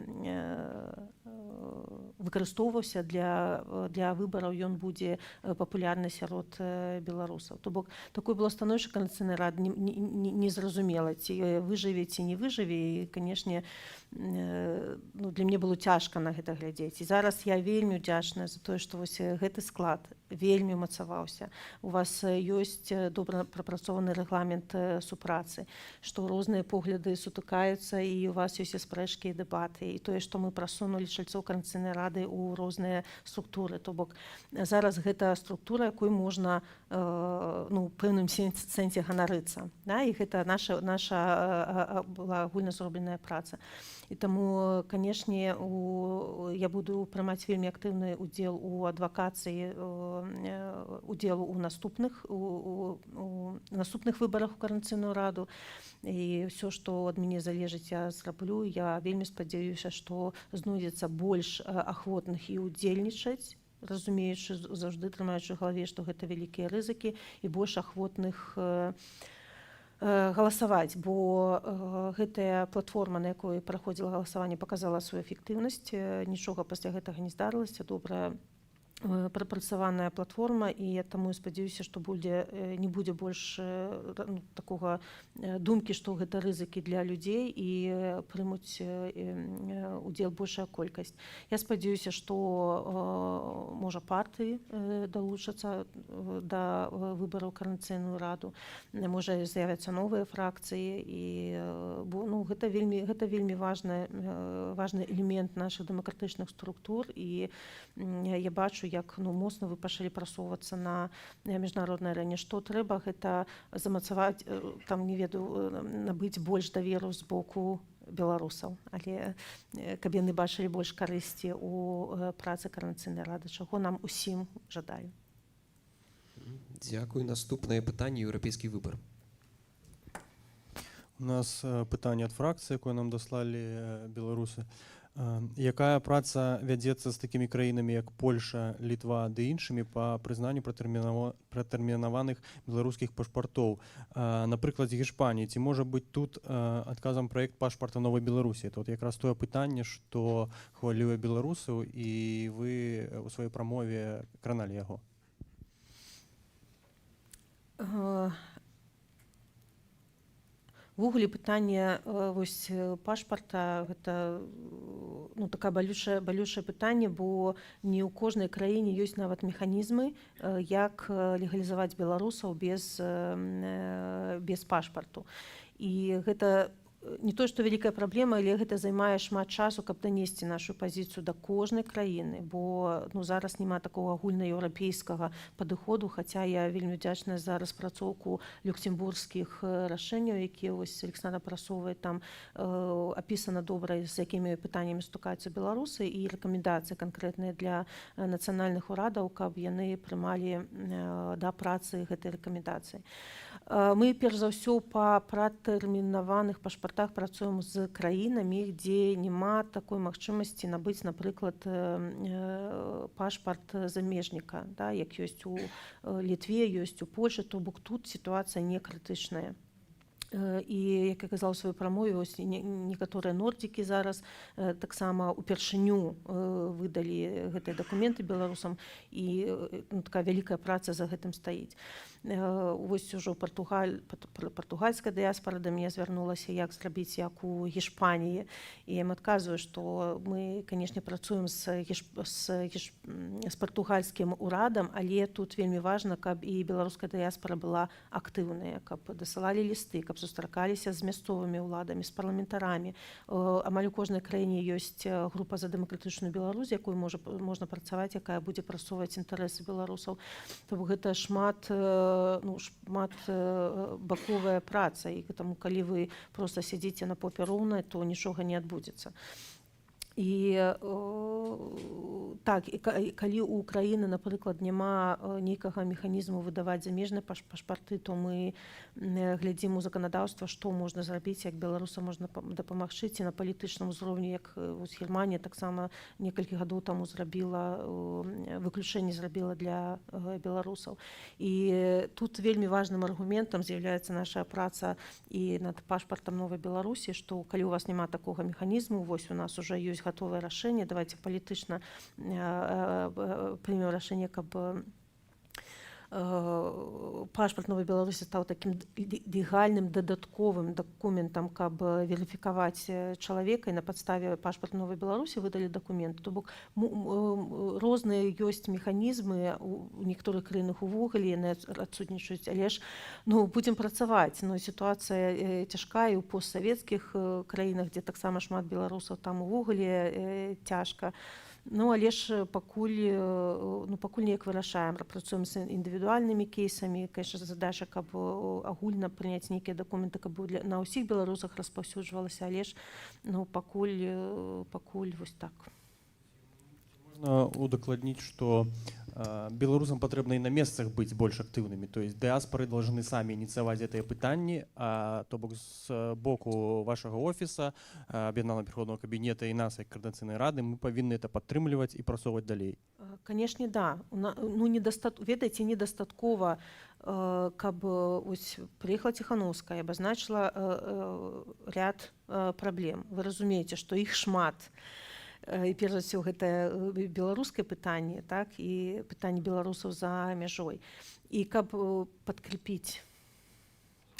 выкарыстоўваўся для выбараў, ён будзе папулярны сярод беларусаў. То бок, такое было становішча Координацыйнай рады незразумела, ці выжыве, ці не выжыве. І, канешне, ну, для мяне было цяжка на гэта глядзець. І зараз я вельмі ўдзячная за тое, што вось гэты склад вельмі ўмацаваўся. У вас ёсць добра прапрацованы рэгламент супрацы, што розныя погляды сутыкаюцца, і у вас ёсць і спрэчкі, і дэбаты, і тое, што мы прасунулі чальцоў Координацыйнай рады ў розныя структуры. То бок, зараз гэта структура, якой можна, ну, у пэўным сэнсе ганарыцца. Да? І гэта наша была агульна зробленая праца. І таму, канешне, я буду прымаць вельмі актыўны удзел у адвакацыі, удзелу ў наступных выбарах у Координацыйную раду. І ўсё, што ад мяне залежыць, я зраблю. Я вельмі спадзяюся, што знойдзецца больш ахвотных і удзельнічаць, разумеючы, заўжды трымаючы ў галаве, што гэта вялікія рызыкі, і больш ахвотных галасаваць, бо гэтая платформа, на якой праходзіла галасаванне, паказала сваю эфектыўнасць. Нічога пасля гэтага не здарылася. Добра прапрацаваная платформа, і я таму спадзяюся, што не будзе больш такога думкі, што гэта рызыкі для людзей, і прымуць удзел большая колькасць. Я спадзяюся, што, можа, партыі далучацца да выбараў Координацыйную раду, можа, з'явяцца новыя фракцыі, бо, ну, гэта вельмі важны элемент нашых дэмакратычных структур. І я бачу, як, ну, моцна вы пачалі прасоўвацца на міжнароднай арэне. Што трэба, гэта замацаваць, там, не ведаю, набыць больш даверу з боку беларусаў, але каб яны бачылі больш карысці ў працы Координацыйнай рады, чаго нам усім жадаю. Дякую. Наступнае пытанне, еўрапейскі выбар. У нас пытанне ад фракцыі, якое нам даслалі беларусы. Якая праца вядзецца з такімі краінамі, як Польша, Літва ды іншымі па прызнанню пратэрмінаваных беларускіх пашпартоў? На прыкладзе Гішпаніі, ці можа быць тут адказам праект пашпарта Новай Беларусі? Это вот якраз тое пытанне, што хвалюе беларусаў, і вы у сваёй прамове краналі яго. Увогуле пытанне вось пашпарта гэта такая балючае пытанне, бо не ў кожнай краіне ёсць нават механізмы, як легалізаваць беларусаў без пашпарту. І гэта не то, што вялікая праблема, але гэта займае шмат часу, каб данесці нашу пазіцыю да кожнай краіны, бо зараз няма такого агульнаеўрапейскага падыходу, хаця я вельмі удзячная за распрацоўку люксембургскіх рашэнняў, якія вось Александр прасоўвае, там апісана добра, з якімі пытаннямі стукаюцца беларусы, і рэкамендацыі канкрэтныя для нацыянальных урадаў, каб яны прымалі да працы гэтай рэкамендацыі. Мы перш за ўсё па пратэрмінаваных пашпартах працуем з краінамі, дзе няма такой магчымасці набыць, напрыклад, пашпарт замежніка, як ёсць у Літве, ёсць у Польшы, то бок тут сітуацыя не крытычная. І, як я казала ў сваёй прамове, некаторыя нордзікі зараз таксама упершыню выдалі гэтыя дакументы беларусам, і такая вялікая праца за гэтым стаіць. Вось ужо партугальская дыяспара да мяне звярнулася, як зрабіць, як у Гішпаніі, і я ім адказваю, што мы, канешне, працуем з партугальскім урадам, але тут вельмі важна, каб і беларуская дыяспара была актыўная, каб дасылалі лісты, каб сустракаліся з мясцовымі ўладамі, з парламентарамі. Амаль у кожнай краіне ёсць група за дэмакратычную Беларусь, якой можна працаваць, якая будзе прасоўваць інтарэсы беларусаў. То гэта шмат баковая праца, і таму калі вы проста сядзіце на попе роўна, то нічога не адбудзецца. І так, калі ў краіны, напрыклад, няма нейкага механізму выдаваць замежныя пашпарты, то мы глядзім у заканадаўства, што можна зрабіць, як беларусам можна дапамагчы, ці на палітычным узроўні, як Германія таксама некалькі гадоў таму выключэнне зрабіла для беларусаў. І тут вельмі важным аргументам з'яўляецца наша праца і над пашпартам Новай Беларусі, што калі у вас няма такога механізму, вось у нас уже ёсць готовое рашэнне, давайте палітычна прымем рашэнне, каб пашпарт Новай Беларусі стаў такім легальным дадатковым дакументам, каб верыфікаваць чалавека, і на падставе пашпарта Новай Беларусі выдалі дакумент. То бок розныя ёсць механізмы, у некаторых краінах увогуле яны адсутнічаюць, але ж будзем працаваць. Сітуацыя цяжкая ў постсавецкіх краінах, дзе таксама шмат беларусаў, там увогуле цяжка. Але ж пакуль неяк вырашаем, працуем з індывідуальнымі кейсамі, конечно, задача, каб агульна прыняць нейкія дакументы, каб на ўсіх беларусах распаўсюджвалася, але ж пакуль вось так. Можна удакладніць, што беларусам патрэбна і на месцах быць больш актыўнымі, то есть дыаспоры должны самі ініцыяваць гэтыя пытанні, то бок з боку вашага офіса, аб'яднанага пераходнага кабінета і нас, як Координацыйнай рады, мы павінны это падтрымліваць і прасоўваць далей. Канешне, да. Ведаеце, недастаткова, каб прыехала Ціхановская, абазначыла ряд праблем. Вы разумееце, што іх шмат. І перш за ўсё гэта беларускае пытанне, так, і пытанне беларусаў за мяжой. І каб падкрепіць,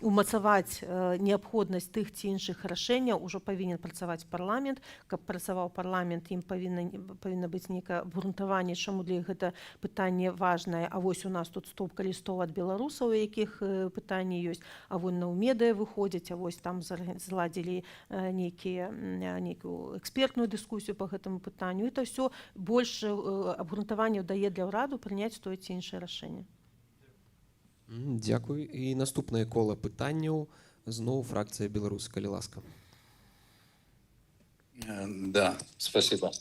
умацаваць неабходнасць тых ці іншых рашэнняў, ужо павінен працаваць парламент. Каб працаваў парламент, ім павінна быць нейкае абгрунтаванне, чаму для іх гэта пытанне важнае. А вось у нас тут стопка лістоў ад беларусаў, у якіх пытанні ёсць, а вось на медыа выходзяць, а вось там зладзілі нейкую экспертную дыскусію па гэтаму пытанню. Это ўсё больш абгрунтаванняў дае для ўраду прыняць тое ці іншае рашэнне. Дзякуй. І наступнае кола пытанняў. Зноў фракцыя «Беларусь», калі ласка. Да, спасибо.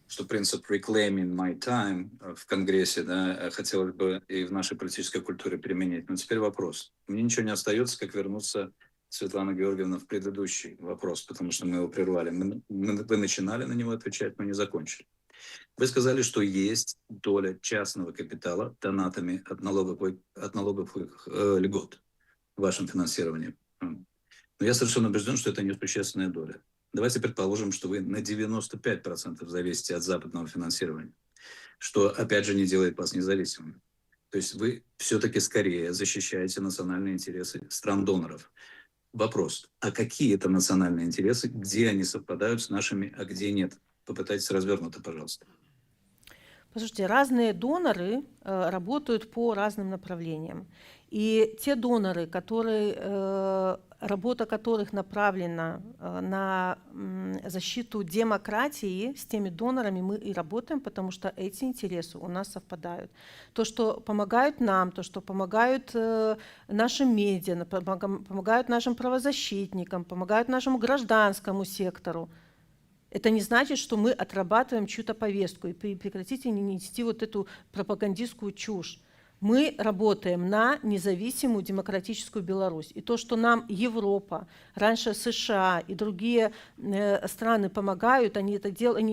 Что принцип reclaiming my time в Конгрессе, да, хотелось бы и в нашей политической культуре применить. Но теперь вопрос. Мне ничего не остается, как вернуться Светлана Георгиевна, в предыдущий вопрос, потому что мы его прервали. Вы начинали на него отвечать, но не закончили. Вы сказали, что есть доля частного капитала донатами от налоговых льгот в вашем финансировании. Но я совершенно убежден, что это несущественная доля. Давайте предположим, что вы на 95% зависите от западного финансирования, что, опять же, не делает вас независимым. То есть вы все-таки скорее защищаете национальные интересы стран-доноров. Вопрос, а какие это национальные интересы, где они совпадают с нашими, а где нет? Попытайтесь развернуто, пожалуйста. Послушайте, разные доноры работают по разным направлениям. И те доноры, работа которых направлена на защиту демократии, с теми донорами мы и работаем, потому что эти интересы у нас совпадают. То, что помогают нам, то, что помогают нашим медиа, помогают нашим правозащитникам, помогают нашему гражданскому сектору, это не значит, что мы отрабатываем чью-то повестку. И прекратите не нести вот эту пропагандистскую чушь. Мы работаем на независимую демократическую Беларусь. И то, что нам Европа, раньше США и другие страны помогают, они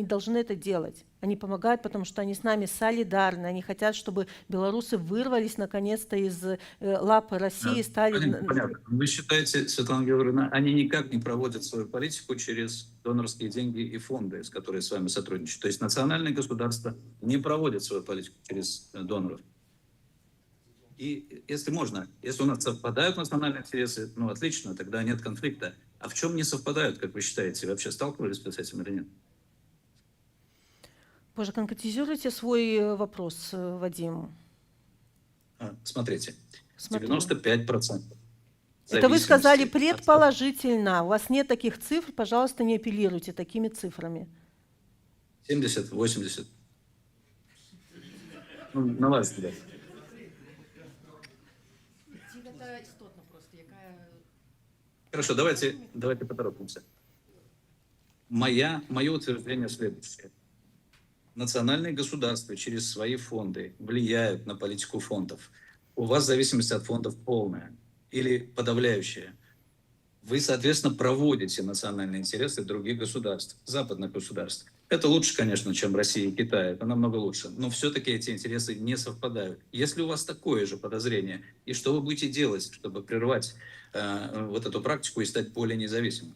должны это делать. Они помогают, потому что они с нами солидарны. Они хотят, чтобы белорусы вырвались наконец-то из лапы России и стали... Понятно. Вы считаете, Светлана Георгиевна, они никак не проводят свою политику через донорские деньги и фонды, с которыми с вами сотрудничают? То есть национальные государства не проводят свою политику через доноров? И если можно, если у нас совпадают национальные интересы, ну отлично, тогда нет конфликта. А в чем не совпадают, как вы считаете? Вообще сталкивались с этим или нет? Боже, конкретизируйте свой вопрос, Вадим. Смотрите, 95%. Это вы сказали предположительно. У вас нет таких цифр, пожалуйста, не апеллируйте такими цифрами. 70, 80. Ну, на ваш взгляд. Хорошо, давайте поторопимся. Мое утверждение следующее. Национальные государства через свои фонды влияют на политику фондов. У вас зависимость от фондов полная или подавляющая. Вы, соответственно, проводите национальные интересы других государств, западных государств. Это лучше, конечно, чем Россия и Китай, это намного лучше. Но все-таки эти интересы не совпадают. Если у вас такое же подозрение, и что вы будете делать, чтобы прервать вот эту практику и стать более независимым?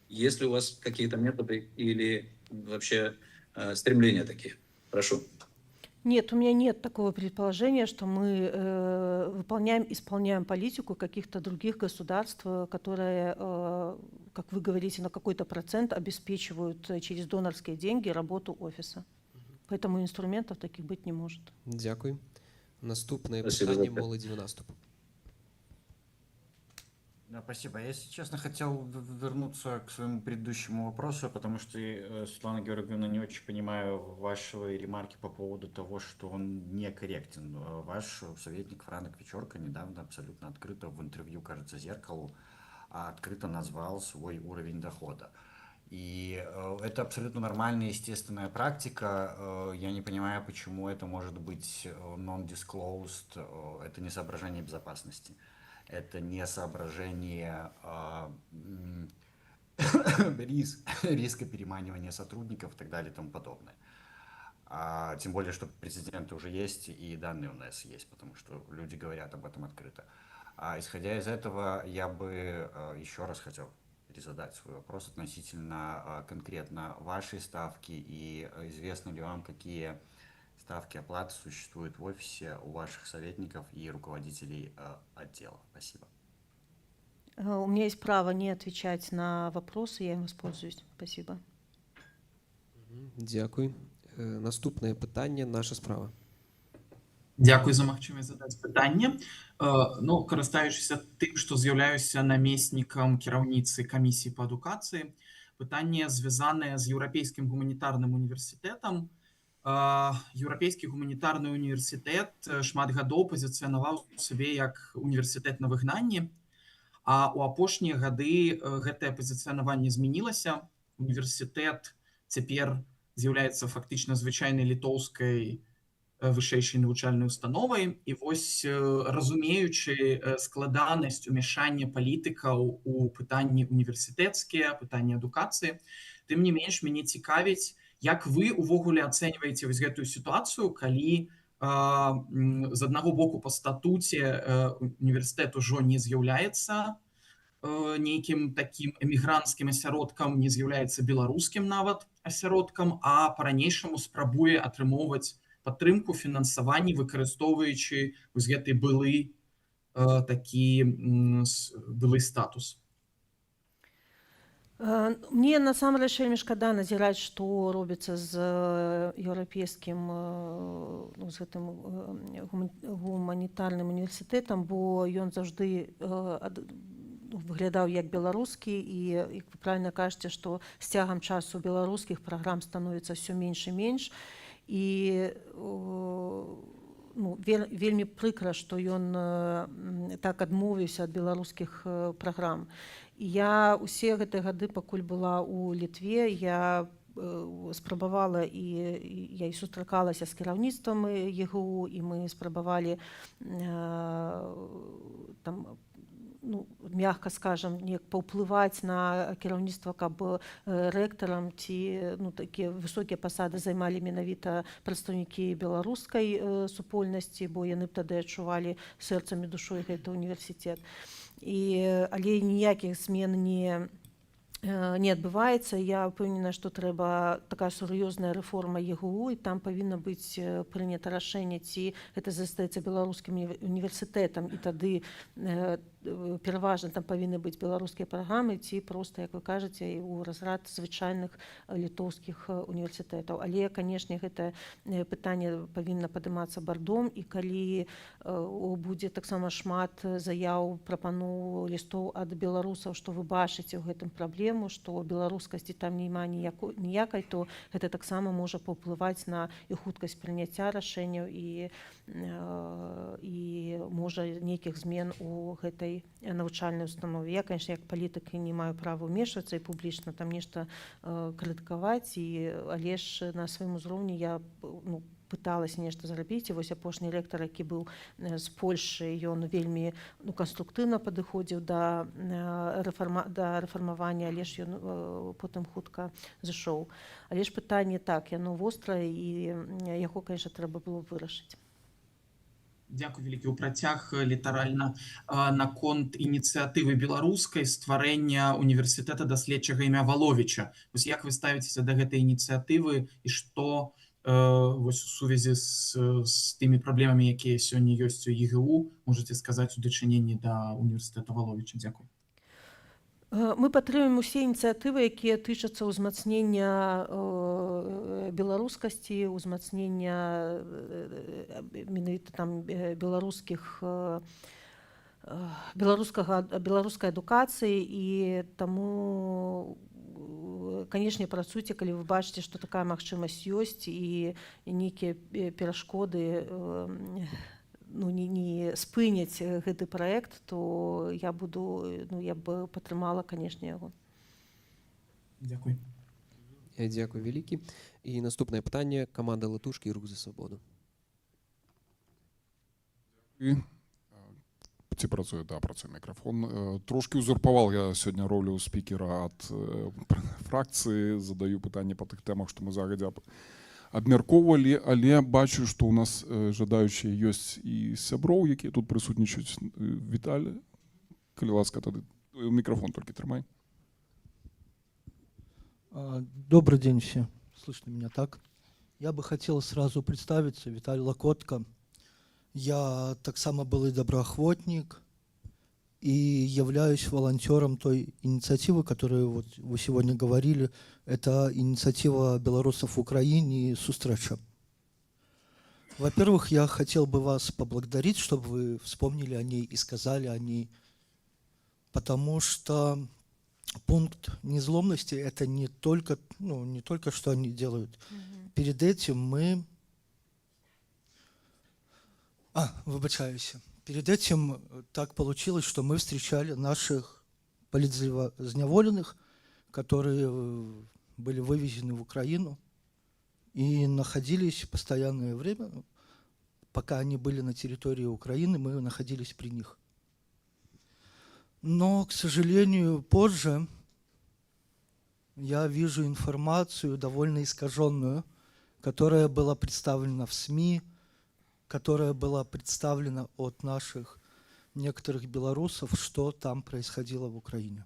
Есть ли у вас какие-то методы или вообще стремления такие? Прошу. Нет, у меня нет такого предположения, что мы исполняем политику каких-то других государств, которые, как вы говорите, на какой-то процент обеспечивают через донорские деньги работу офиса. Поэтому инструментов таких быть не может. Дякую. Наступне питання молоді в наступ. Да, спасибо. Я, если честно, хотел вернуться к своему предыдущему вопросу, потому что, Светлана Георгиевна, не очень понимаю ваши ремарки по поводу того, что он некорректен. Ваш советник Франк Вечорка недавно абсолютно открыто в интервью, кажется, «Зеркалу» открыто назвал свой уровень дохода. И это абсолютно нормальная, естественная практика. Я не понимаю, почему это может быть non-disclosed. Это не соображение безопасности. Это не соображение риска переманивания сотрудников и так далее и тому подобное. Тем более, что прецеденты уже есть и данные у нас есть, потому что люди говорят об этом открыто. Исходя из этого, я бы еще раз хотел перезадать свой вопрос относительно конкретно вашей ставки, и известно ли вам, какие ставки оплаты существуют в офисе у ваших советников и руководителей отдела? Спасибо. У меня есть право не отвечать на вопросы, я им воспользуюсь. Спасибо. Дякую. Наступне питання, наша справа. Дякую за магчымасць задаць пытанне. Ну, карыстаючыся тым, што з'яўляюся намеснікам кіраўніцы камісіі па адукацыі, пытанне звязанае з еўрапейскім гуманітарным універсітэтам. Еўрапейскі гуманітарны універсітэт шмат гадоў пазіцыянаваў сябе як універсітэт на выгнанні, а ў апошнія гады гэтае пазіцыянаванне змянілася. Універсітэт цяпер з'яўляецца фактычна звычайнай літоўскай вышэйшай навучальнай установай. І вось разумеючы складанасць умяшання палітыкаў у пытанні універсітэцкія, пытанні адукацыі, тым не менш мяне цікавіць, як вы увогуле ацэньваеце вось гэтую сітуацыю, калі з аднаго боку па статуце універсітэт ужо не з'яўляецца нейкім такім эмігранцкім асяродкам, не з'яўляецца беларускім нават асяродкам, а па-ранейшаму спрабуе атрымоўваць падтрымку, фінансаванне, выкарыстоўваючы вось гэты былы статус. Мне насамрэч вельмі шкада назіраць, што робіцца з еўрапейскім з гэтым гуманітарным універсітэтам, бо ён заўжды выглядаў як беларускі, і як вы правільна кажаце, што з цягам часу беларускіх праграм становіцца ўсё менш і менш, і вельмі прыкра, што ён так адмовіўся ад беларускіх праграм. І я ўсе гэтыя гады, пакуль была ў Літве, я спрабавала, і я і сустракалася з кіраўніцтвам ЕГУ, і мы спрабавалі там, мягка скажам, неяк паўплываць на кіраўніцтва, каб рэктарам ці такія высокія пасады займалі менавіта прадстаўнікі беларускай супольнасці, бо яны б тады адчувалі сэрцам і душой гэты універсітэт. Але ніякіх змен не адбываецца. Я ўпэўнена, што трэба такая сур'ёзная рэформа ЕГУ, і там павінна быць прынята рашэнне, ці гэта застаецца беларускім універсітэтам, і тады пераважна там павінны быць беларускія праграмы, ці проста, як вы кажаце, у разрад звычайных літоўскіх універсітэтаў. Але, канешне, гэта пытанне павінна падымацца бардом, і калі будзе таксама шмат заяў, прапаноў, лістоў ад беларусаў, што вы бачыце ў гэтым праблему, што беларускасці там няма ніякай, то гэта таксама можа паўплываць на і хуткасць прыняцця рашэнняў, і можа нейкіх змен у гэтай навучальнай установе. Я, конечно, як палітык не маю права ўмешвацца і публічна там нешта крытыкаваць, але ж на сваім узроўні я пыталася нешта зрабіць. І вось апошні рэктар, які быў з Польшы, ён вельмі канструктыўна падыходзіў да рэфармавання, але ж ён потым хутка зышоў. Але ж пытанне так, яно вострае, і яго, конечно, трэба было вырашыць. Дзякуй вялікі. У працяг літаральна наконт ініцыятывы беларускай стварэння універсітэта даследчага імя Валовіча. Вось як вы ставіцеся да гэтай ініцыятывы, і што вось у сувязі з тымі праблемамі, якія сёння ёсць у ЕГУ, можаце сказаць у дачыненні да універсітэта Валовіча? Дзякуй. Мы падтрымуем усе ініцыятывы, якія тычацца ўзмацнення беларускасці, ўзмацнення менавіта там беларускай адукацыі, і таму, канешне, працуйце, калі вы бачыце, што такая магчымасць ёсць, і нейкія перашкоды не спыняць гэты праект, то я б падтрымала, канешне, яго. Дзякуй. Дзякуй вялікі. І наступнае пытанне, каманда Латушкі і Рух за свабоду. Ці працуе? Да, працуе мікрафон. Трошки узурпаваў я сёння ролю спікера ад фракцыі, задаю пытанне па тых тэмах, што мы загадзя абмяркоўвалі, але бачу, што ў нас жадаючыя ёсць і сяброў, якія тут прысутнічаюць. Віталь, калі ласка, тады мікрафон толькі трымай. Добрый день все. Слышно меня так? Я бы хотел сразу представиться. Виталий Локотко. Я так само был и доброохотник, и являюсь волонтером той инициативы, которую вот вы сегодня говорили. Это инициатива белорусов в Украине и Сустреча. Во-первых, я хотел бы вас поблагодарить, чтобы вы вспомнили о ней и сказали о ней, потому что пункт незломности — это не только что они делают. Перед этим мы... выбачаюсь. Перед этим так получилось, что мы встречали наших политзневоленных, которые были вывезены в Украину и находились постоянное время пока они были на территории Украины, мы находились при них. Но, к сожалению, позже я вижу информацию довольно искаженную, которая была представлена в СМИ, которая была представлена от наших некоторых белорусов, что там происходило в Украине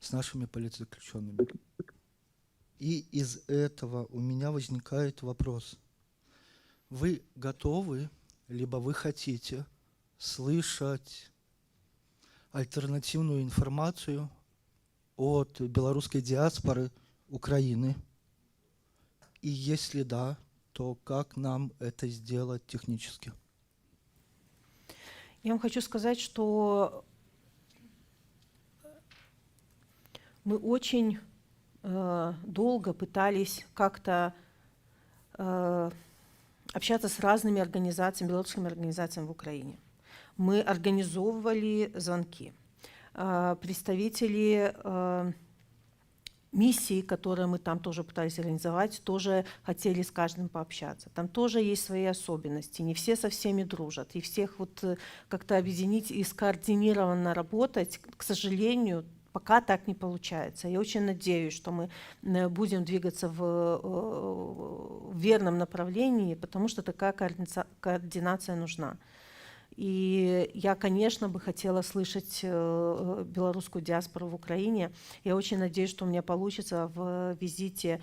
с нашими политзаключенными. И из этого у меня возникает вопрос. Вы готовы, либо вы хотите слышать альтернативную информацию от белорусской диаспоры Украины? И если да, то как нам это сделать технически? Я вам хочу сказать, что мы очень долго пытались как-то общаться с разными организациями, белорусскими организациями в Украине. Мы организовывали звонки. Представители миссии, которые мы там тоже пытались организовать, тоже хотели с каждым пообщаться. Там тоже есть свои особенности. Не все со всеми дружат. И всех вот как-то объединить и скоординированно работать, к сожалению, пока так не получается. Я очень надеюсь, что мы будем двигаться в верном направлении, потому что такая координация нужна. И я, конечно, бы хотела слышать белорусскую диаспору в Украине. Я очень надеюсь, что у меня получится в визите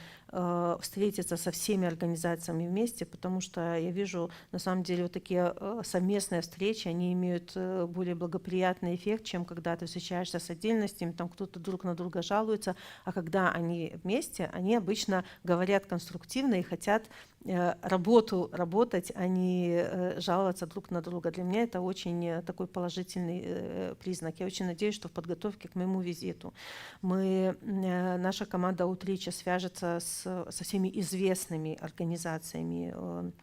встретиться со всеми организациями вместе, потому что я вижу, на самом деле, вот такие совместные встречи, они имеют более благоприятный эффект, чем когда ты встречаешься с отдельностями, там кто-то друг на друга жалуется, а когда они вместе, они обычно говорят конструктивно и хотят работать, а не жаловаться друг на друга. Для меня это очень такой положительный признак. Я очень надеюсь, что в подготовке к моему визиту наша команда Утрича свяжется со всеми известными организациями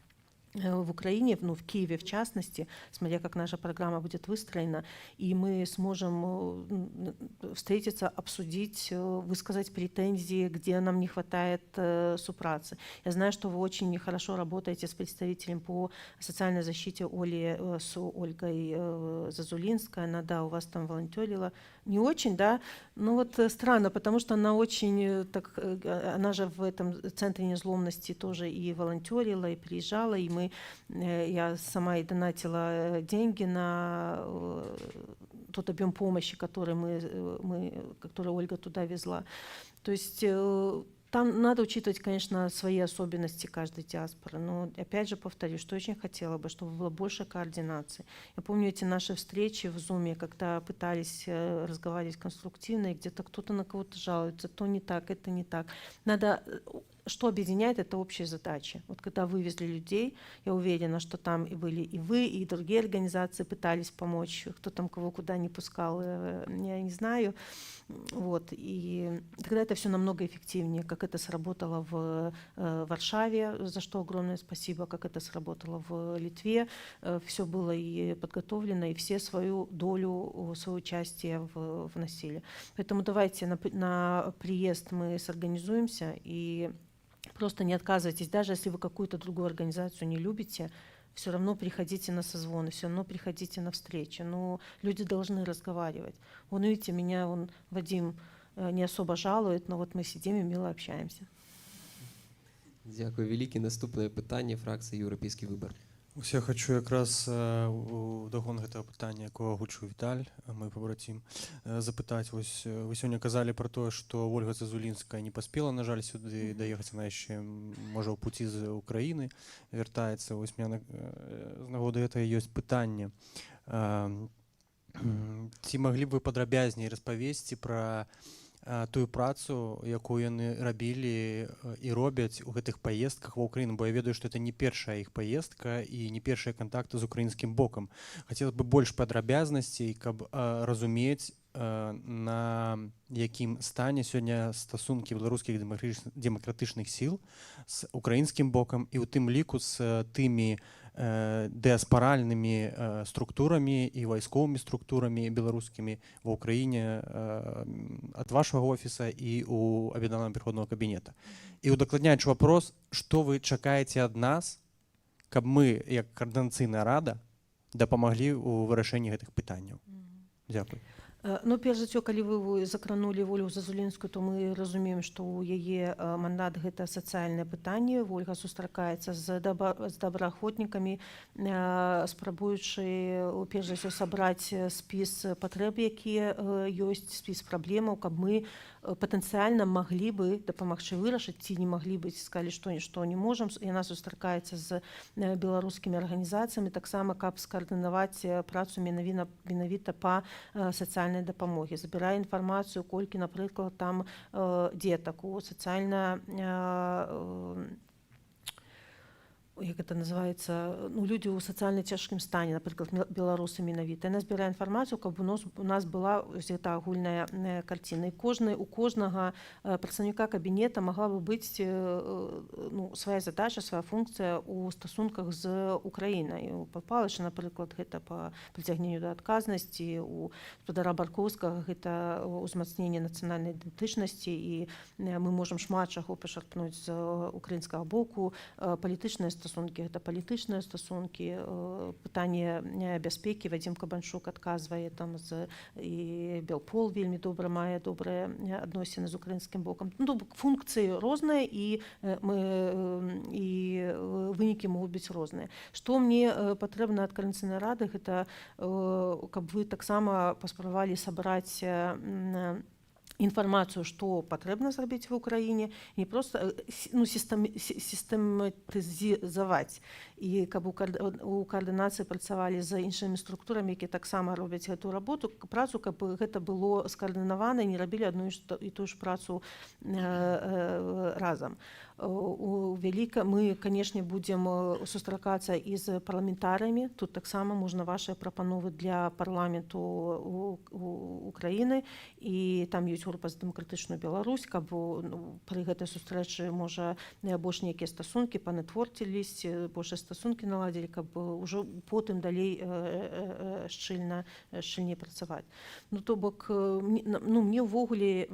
в Украине, ну, в Киеве в частности, смотря как наша программа будет выстроена, и мы сможем встретиться, обсудить, высказать претензии, где нам не хватает супрацы. Я знаю, что вы очень хорошо работаете с представителем по социальной защите с Ольгой Зазулинской. Она, да, у вас там волонтерила. Не очень, да? Ну вот странно, потому что она очень, так, она же в этом центре незломности тоже и волонтерила, и приезжала, и я сама и донатила деньги на тот объем помощи, который который Ольга туда везла. То есть там надо учитывать, конечно, свои особенности каждой диаспоры. Но опять же повторюсь, что очень хотела бы, чтобы было больше координации. Я помню эти наши встречи в Zoom, когда пытались разговаривать конструктивно, и где-то кто-то на кого-то жалуется, то не так, это не так. Надо... Что объединяет, это общие задачи. Вот когда вывезли людей, я уверена, что там и были и вы, и другие организации пытались помочь. Кто там кого куда не пускал, я не знаю. Вот. И тогда это все намного эффективнее, как это сработало в Варшаве, за что огромное спасибо, как это сработало в Литве. Все было и подготовлено, и все свою долю, свое участие вносили. Поэтому давайте на приезд мы сорганизуемся и просто не отказывайтесь, даже если вы какую-то другую организацию не любите, все равно приходите на созвоны, все равно приходите на встречи. Но люди должны разговаривать. Вон, видите, меня Вадим не особо жалует, но вот мы сидим и мило общаемся. Дякую велике. Наступне питання, фракція «Європейський вибір». Ось я хочу якраз у догон гэтага пытання, якое агучыў Віталь, мой пабрацім, запытаць. Вось вы сёння казалі пра тое, што Ольга Зазулінская не паспела, на жаль, сюды даехаць, она яшчэ, можа, ў пуці з Украіны вяртаецца. Вось у меня з нагоды гэтага ёсць пытанне. Ці маглі б вы падрабязней распавесці пра тую працу, якую яны рабілі і робяць у гэтых паездках ва Ўкраіну, бо я ведаю, што это не першая іх паездка і не першыя кантакты з украінскім бокам. Хацелось бы больш падрабязнасцей, каб разумець, на якім стане сёння стасункі беларускіх дэмакратычных сіл з украінскім бокам і ў тым ліку з тымі дыаспаральнымі структурамі і вайсковымі структурамі беларускімі ва ўкраіне ад вашага офіса і у аб'яднанага пераходнага кабінета. І удакладняючы вопрос, што вы чакаеце ад нас, каб мы як каардынацыйная рада дапамаглі ў вырашэнні гэтых пытанняў. Дзякуй. Ну, перш за ўсё, калі вы закранулі Ольгу Зазулінскую, то мы разумеем, што ў яе мандат гэта сацыяльнае пытанне. Ольга сустракаецца з добраахвотнікамі, спрабуючы перш за ўсё сабраць спіс патрэб, якія ёсць, спіс праблемаў, каб мы патэнцыяльна маглі бы дапамагчы вырашыць, ці не маглі быць, сказалі, што не можам. Яна сустракаецца з беларускімі арганізацыямі, таксама каб скаардынаваць працу менавіта па сацыяльнай дапамогі. Забірае інфармацыю, колькі, напрыклад, там дзетак у сацыяльна як это называется, ну, людзі ў сацыяльна цяжкім стане, напрыклад, беларусы менавіта. Яна збірае інфармацыю, каб у нас была гэта агульная карціна. І у кожнага працаўніка кабінета магла бы быць свая задача, свая функцыя ў стасунках з Украінай. У Палыча, напрыклад, гэта па прыцягненню да адказнасці, у гаспадара Баркоўскага гэта ўзмацненне нацыянальнай ідэнтычнасці, і мы можам шмат чаго пачарпнуць з украінскага боку. Палітычныя стасункі, гэта палітычныя стасункі, пытанне бяспекі. Вадзім Кабанчук адказвае там і Белпол вельмі добра мае добрыя адносіны з украінскім бокам. Ну, функцыі розныя, і вынікі могуць быць розныя. Што мне патрэбна ад Коордынацыйнай рады, гэта каб вы таксама паспрабавалі сабраць інфармацыю, што патрэбна зрабіць в Украіне, не проста сістэматызаваць, і каб у каардынацыі працавалі з іншымі структурамі, якія таксама робяць гэту працу, каб гэта было скаардынавана, не рабілі адну і тую ж працу разам. Мы, канешне, будзем сустракацца і з парламентарыямі. Тут таксама можна вашыя прапановы для парламенту Украіны, і там ёсць група з дэмакратычную Беларусь, каб пры гэтай сустрэчы, можа, больш нейкія стасункі панэтворціліся, больш стасункі наладзілі, каб ужо потым далей шчыльней працаваць. Ну, то бок, мне ўвогуле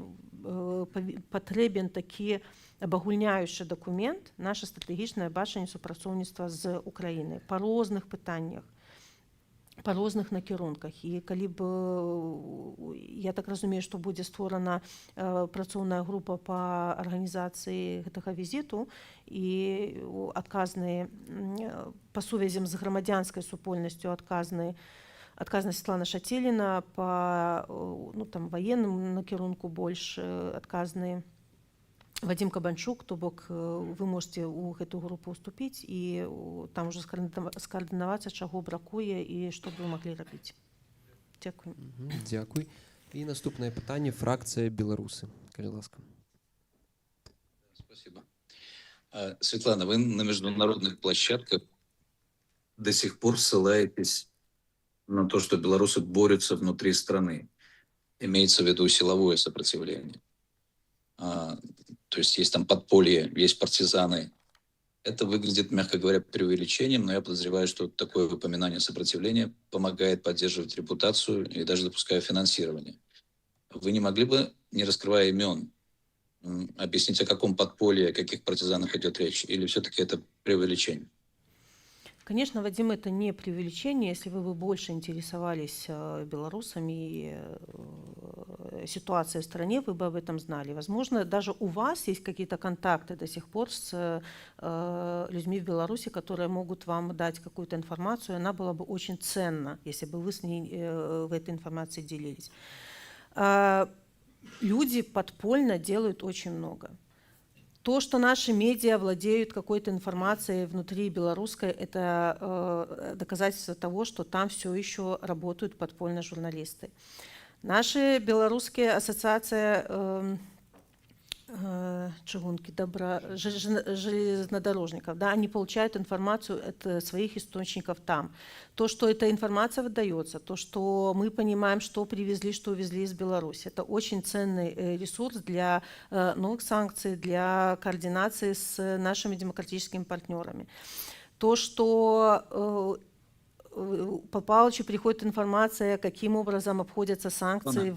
патрэбен такі абагульняючы дакумент, наша стратэгічнае бачанне супрацоўніцтва з Украінай па розных пытаннях, па розных накірунках. І калі б, я так разумею, што будзе створана працоўная група па арганізацыі гэтага візіту, і адказныя па сувязям з грамадзянскай супольнасцю адказная Светлана Шацеліна, па ваенным накірунку больш адказны Вадзім Кабанчук, то бок вы можете ў гэту групу ўступіць і там уже скаардынавацца, чаго бракуе і што б вы маглі рабіць. Дзякуй. Дзякуй. І наступнае пытанне, фракцыя беларусы, калі ласка. Спасибо. Светлана, вы на международных площадках до сих пор ссылаетесь на то, что белорусы борются внутри страны. Имеется в виду силовое сопротивление. То есть есть там подполье, есть партизаны. Это выглядит, мягко говоря, преувеличением, но я подозреваю, что такое упоминание сопротивления помогает поддерживать репутацию и даже допуская финансирование. Вы не могли бы, не раскрывая имен, объяснить, о каком подполье, о каких партизанах идет речь, или все-таки это преувеличение? Конечно, Вадим, это не преувеличение. Если вы бы больше интересовались белорусами и ситуацией в стране, вы бы об этом знали. Возможно, даже у вас есть какие-то контакты до сих пор с людьми в Беларуси, которые могут вам дать какую-то информацию. Она была бы очень ценна, если бы вы с ней в этой информации делились. Люди подпольно делают очень много. То, что наши медиа владеют какой-то информацией внутри белорусской, это доказательство того, что там все еще работают подпольно журналисты. Наши белорусские ассоциации чугунки, железнодорожников, да, они получают информацию от своих источников там. То, что эта информация выдается, то, что мы понимаем, что привезли, что увезли из Беларуси, это очень ценный ресурс для новых санкций, для координации с нашими демократическими партнерами. То, что Павлу Павловичу приходит информация, каким образом обходятся санкции.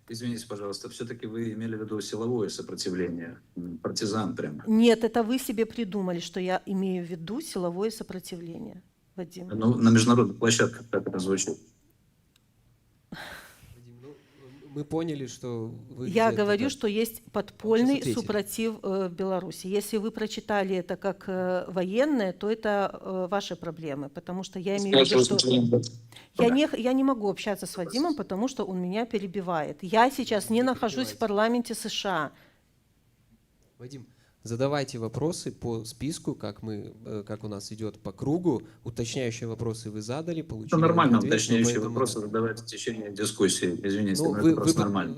Извините, пожалуйста, все-таки вы имели в виду силовое сопротивление, партизан прямо. Нет, это вы себе придумали, что я имею в виду силовое сопротивление, Вадим. Ну, на международных площадках как это звучит? Вадим, ну, мы поняли, что вы... Я где-то, говорю, да. что есть подпольный ответили. супротив в Беларуси. Если вы прочитали это как военное, то это ваши проблемы, потому что я имею в виду, что... Я не могу общаться с Вадимом, потому что он меня перебивает. Я сейчас не нахожусь в парламенте США. Вадим, задавайте вопросы по списку, как у нас идет по кругу. Уточняющие вопросы вы задали, получили. Это нормально, ответ, но уточняющие поэтому- вопросы задавать в течение дискуссии. Извините, Ну, но это просто нормально.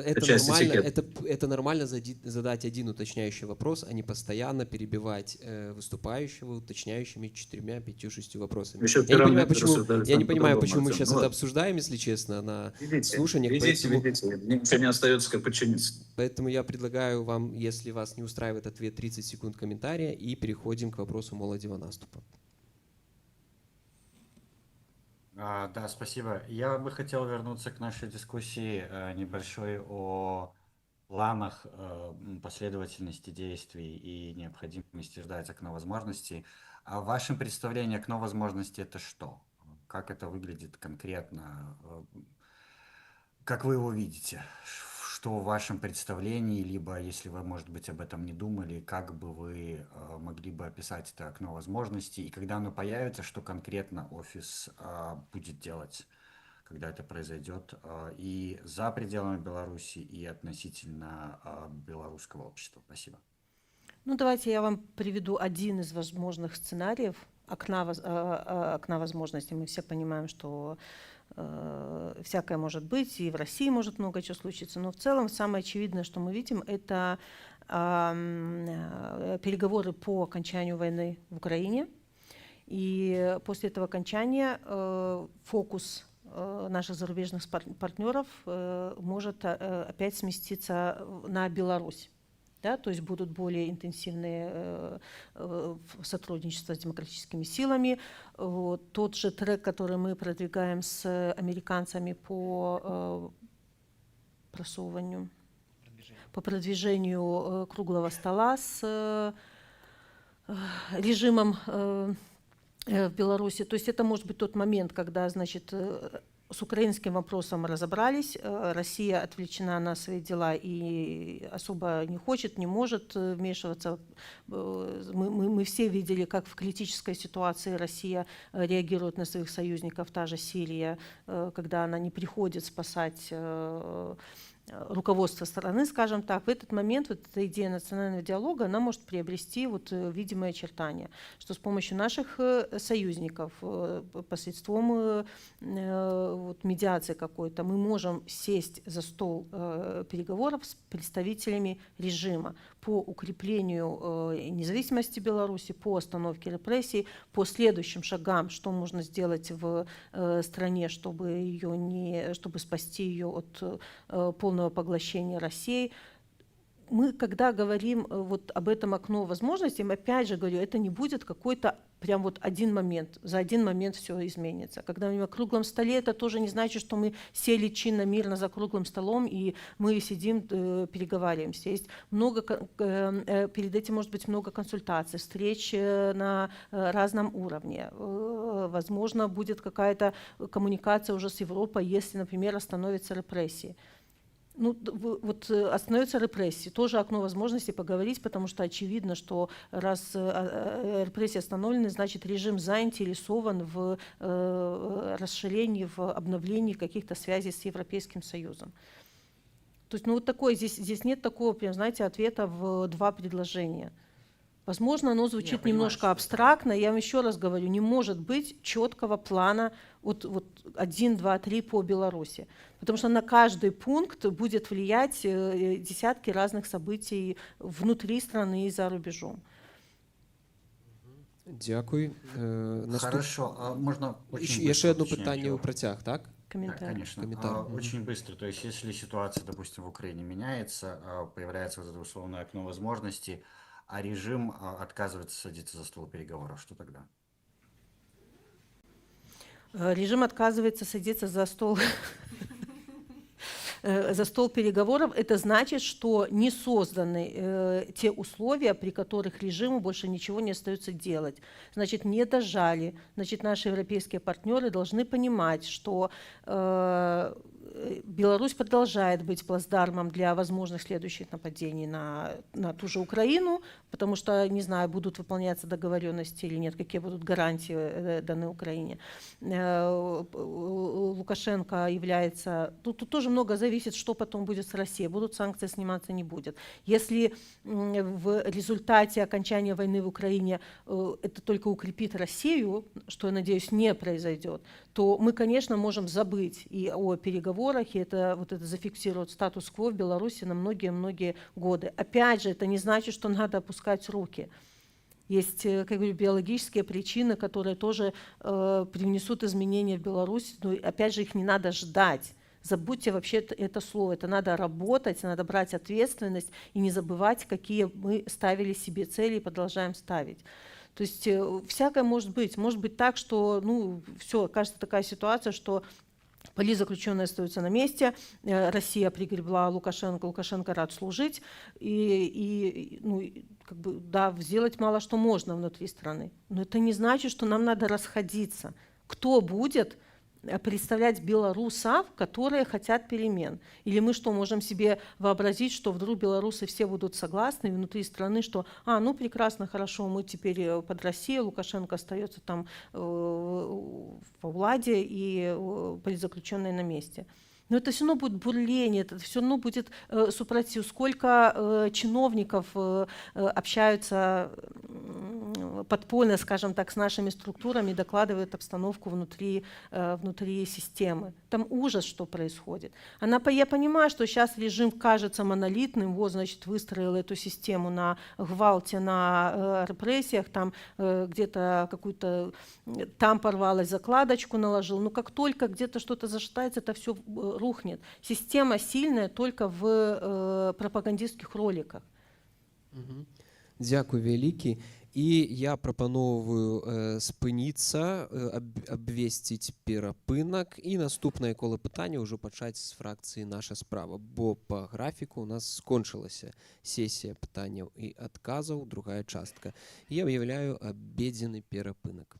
Это часть нормально, этикета. это нормально задать один уточняющий вопрос, а не постоянно перебивать выступающего уточняющими 4, 5, 6 вопросами. Еще Я не вчера мы понимаю, это почему, рассуждали я не по понимаю, другому, почему мы Артем. сейчас Ну это ладно. обсуждаем, если честно, на Видите, слушаниях. видите, мне ничего не остается, как подчиниться. Поэтому я предлагаю вам, если вас не устраивает ответ, 30 секунд комментария, и переходим к вопросу молодого наступа. Да, спасибо. Я бы хотел вернуться к нашей дискуссии небольшой о планах, последовательности действий и необходимости ждать окно возможностей. А в вашем представлении окно возможностей это что? Как это выглядит конкретно? Как вы его видите? Что в вашем представлении, либо если вы, может быть, об этом не думали, как бы вы могли бы описать это окно возможностей, и когда оно появится, что конкретно офис будет делать, когда это произойдет, и за пределами Беларуси, и относительно белорусского общества? Спасибо. Ну, давайте я вам приведу один из возможных сценариев окна возможностей. Мы все понимаем, что всякое может быть, и в России может много чего случиться, но в целом самое очевидное, что мы видим, это переговоры по окончанию войны в Украине. И после этого окончания фокус наших зарубежных партнеров может опять сместиться на Беларусь. Да, то есть будут более интенсивные сотрудничества с демократическими силами. Тот же трек, который мы продвигаем с американцами по продвижению круглого стола с режимом в Беларуси. То есть это может быть тот момент, когда, значит, с украинским вопросом разобрались, Россия отвлечена на свои дела и особо не хочет, не может вмешиваться. Мы все видели, как в критической ситуации Россия реагирует на своих союзников, та же Сирия, когда она не приходит спасать руководство страны, скажем так. В этот момент вот эта идея национального диалога, она может приобрести вот видимое очертание, что с помощью наших союзников, посредством вот медиации какой-то, мы можем сесть за стол переговоров с представителями режима по укреплению независимости Беларуси, по остановке репрессий, по следующим шагам, что можно сделать в стране, чтобы спасти ее от полного поглощения России. Мы, когда говорим вот об этом окно возможностей, опять же говорю, это не будет какой-то прям вот один момент, за один момент все изменится. Когда мы говорим о круглом столе, это тоже не значит, что мы сели чинно, мирно за круглым столом и мы сидим, переговариваемся. Есть много, перед этим может быть много консультаций, встреч на разном уровне. Возможно, будет какая-то коммуникация уже с Европой, если, например, остановятся репрессии. Ну, вот остановятся репрессии, тоже окно возможности поговорить, потому что очевидно, что раз репрессии остановлены, значит режим заинтересован в расширении, в обновлении каких-то связей с Европейским Союзом. То есть, ну вот такое, здесь нет такого, прям, знаете, ответа в два предложения. Возможно, оно звучит немножко абстрактно. Я вам еще раз говорю, не может быть четкого плана вот 1, 2, 3 по Беларуси. Потому что на каждый пункт будет влиять десятки разных событий внутри страны и за рубежом. Дякую. Хорошо, можно очень Еще одно уточнять питання его? у протяг, так? Комментарий. Да, конечно. Комментарий. Очень быстро. То есть, если ситуация, допустим, в Украине меняется, появляется вот это условное окно возможностей, а режим отказывается садиться за стол переговоров, что тогда? Режим отказывается садиться за стол за стол переговоров, это значит, что не созданы те условия, при которых режиму больше ничего не остается делать. Значит, не дожали. Значит, наши европейские партнеры должны понимать, что Беларусь продолжает быть плацдармом для возможных следующих нападений на ту же Украину, потому что, не знаю, будут выполняться договоренности или нет, какие будут гарантии даны Украине. Лукашенко является... Тут тоже много зависит, что потом будет с Россией. Будут санкции сниматься, не будет. Если в результате окончания войны в Украине это только укрепит Россию, что, я надеюсь, не произойдет, то мы, конечно, можем забыть и о переговорах, и это зафиксирует статус-кво в Беларуси на многие-многие годы. Опять же, это не значит, что надо опускать руки. Есть, как говорю, биологические причины, которые тоже привнесут изменения в Беларусь, но опять же их не надо ждать. Забудьте вообще это слово. Это надо работать, надо брать ответственность и не забывать, какие мы ставили себе цели и продолжаем ставить. То есть всякое может быть. Может быть так, что все, кажется такая ситуация, что политзаключенные остаются на месте, Россия пригребла Лукашенко, Лукашенко рад служить, сделать мало что можно внутри страны. Но это не значит, что нам надо расходиться. Кто будет представлять белорусов, которые хотят перемен? Или мы что, можем себе вообразить, что вдруг белорусы все будут согласны внутри страны, что, прекрасно, хорошо, мы теперь под Россию, Лукашенко остается там во владе и политзаключенные на месте. Но это все равно будет бурление, это все равно будет супротив. Сколько чиновников общаются подпольно, скажем так, с нашими структурами, докладывают обстановку внутри системы. Там ужас, что происходит. Я понимаю, что сейчас режим кажется монолитным, выстроил эту систему на гвалте, на репрессиях, там где-то какую-то, там порвалась закладочку, наложил. Но как только где-то что-то зашатается, это все рухнет. Система сильная только в пропагандистских роликах. Дякую вялікі. І я прапановваю спыніцца, абвесціць перапынак і наступнае кола пытання ўжо пачаць з фракцыі «Наша справа», бо па графіку у нас скончылася сесія пытанняў і адказаў, другая частка. Я аб'яўляю абедзены перапынак.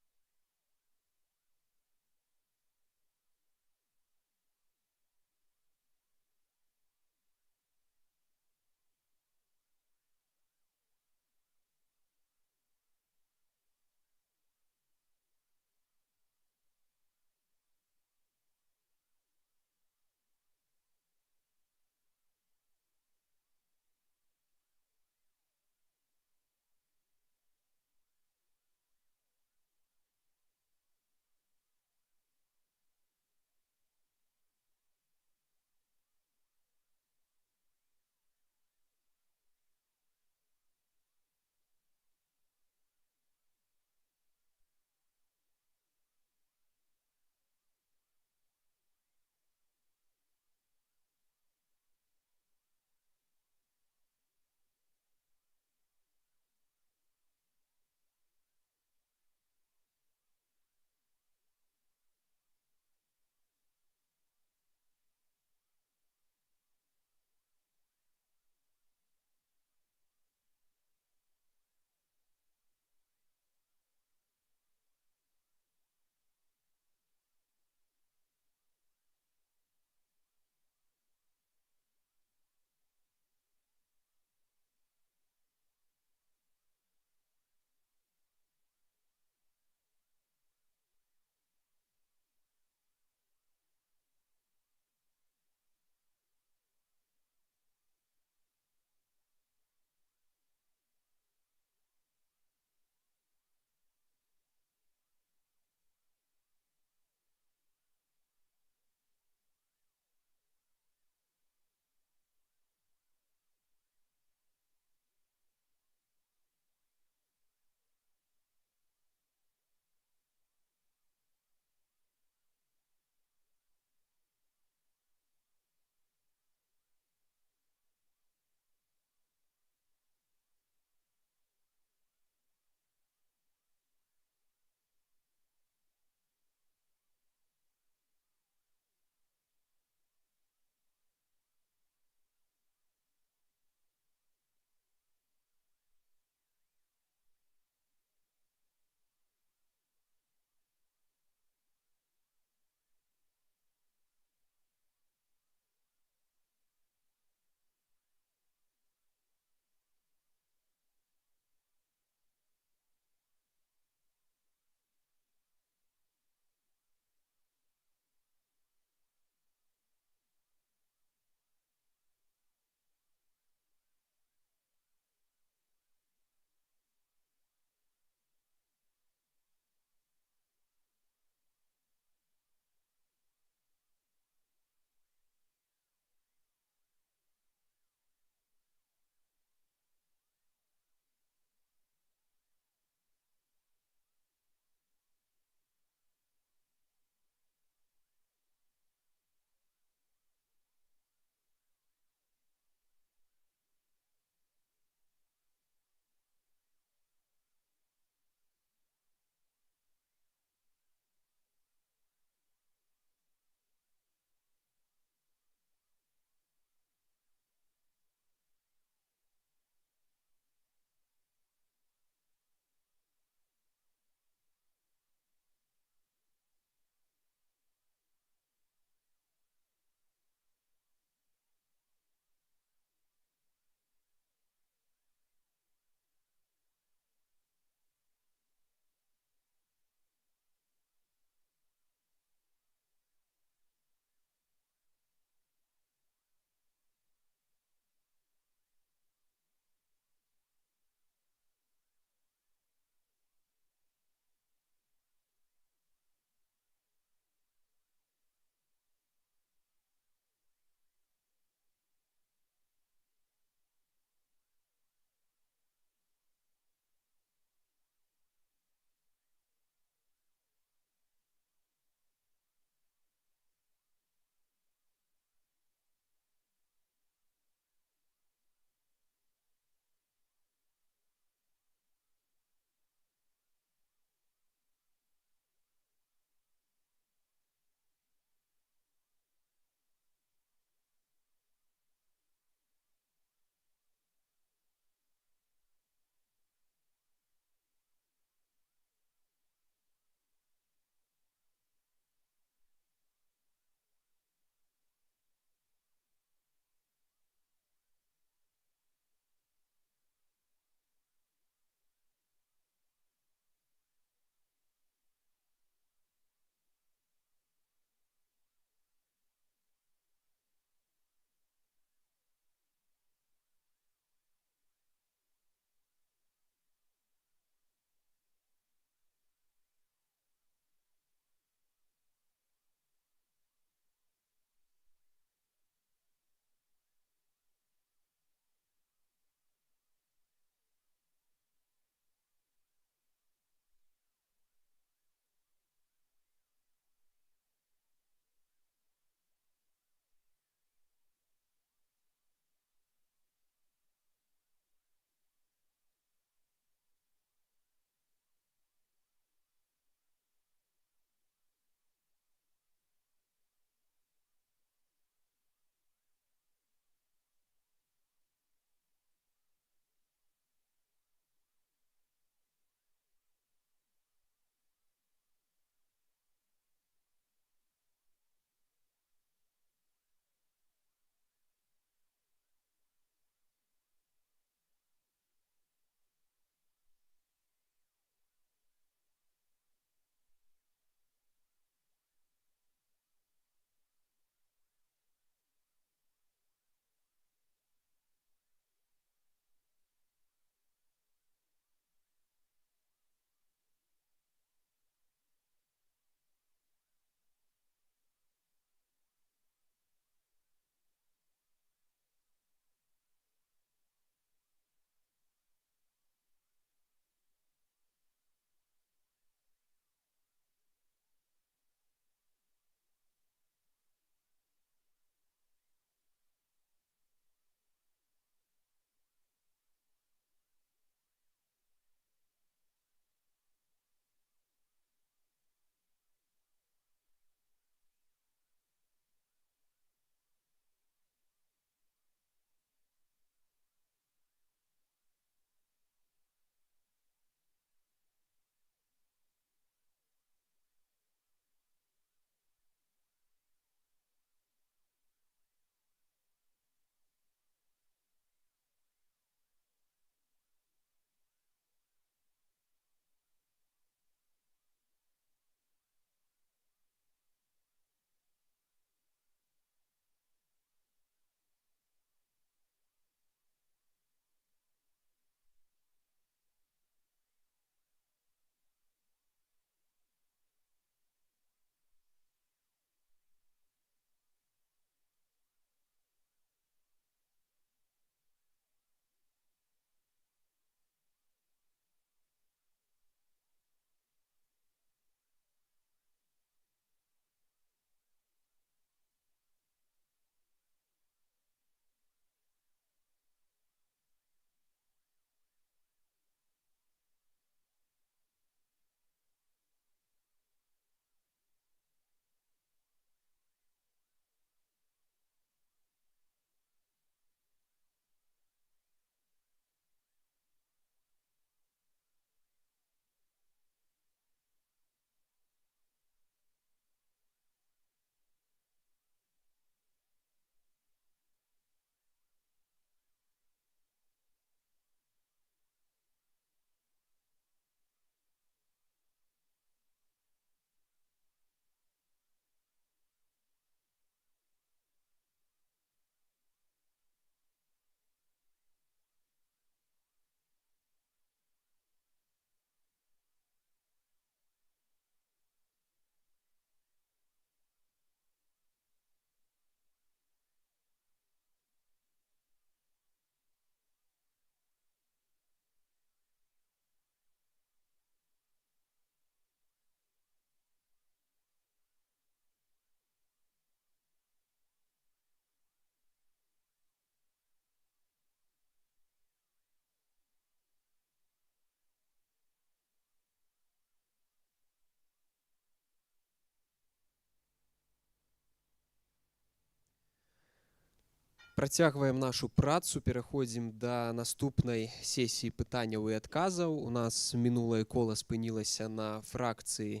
Працягваем нашу працу, пераходзім да наступнай сесіі пытанняў і адказаў. У нас мінулае кола спынілася на фракцыі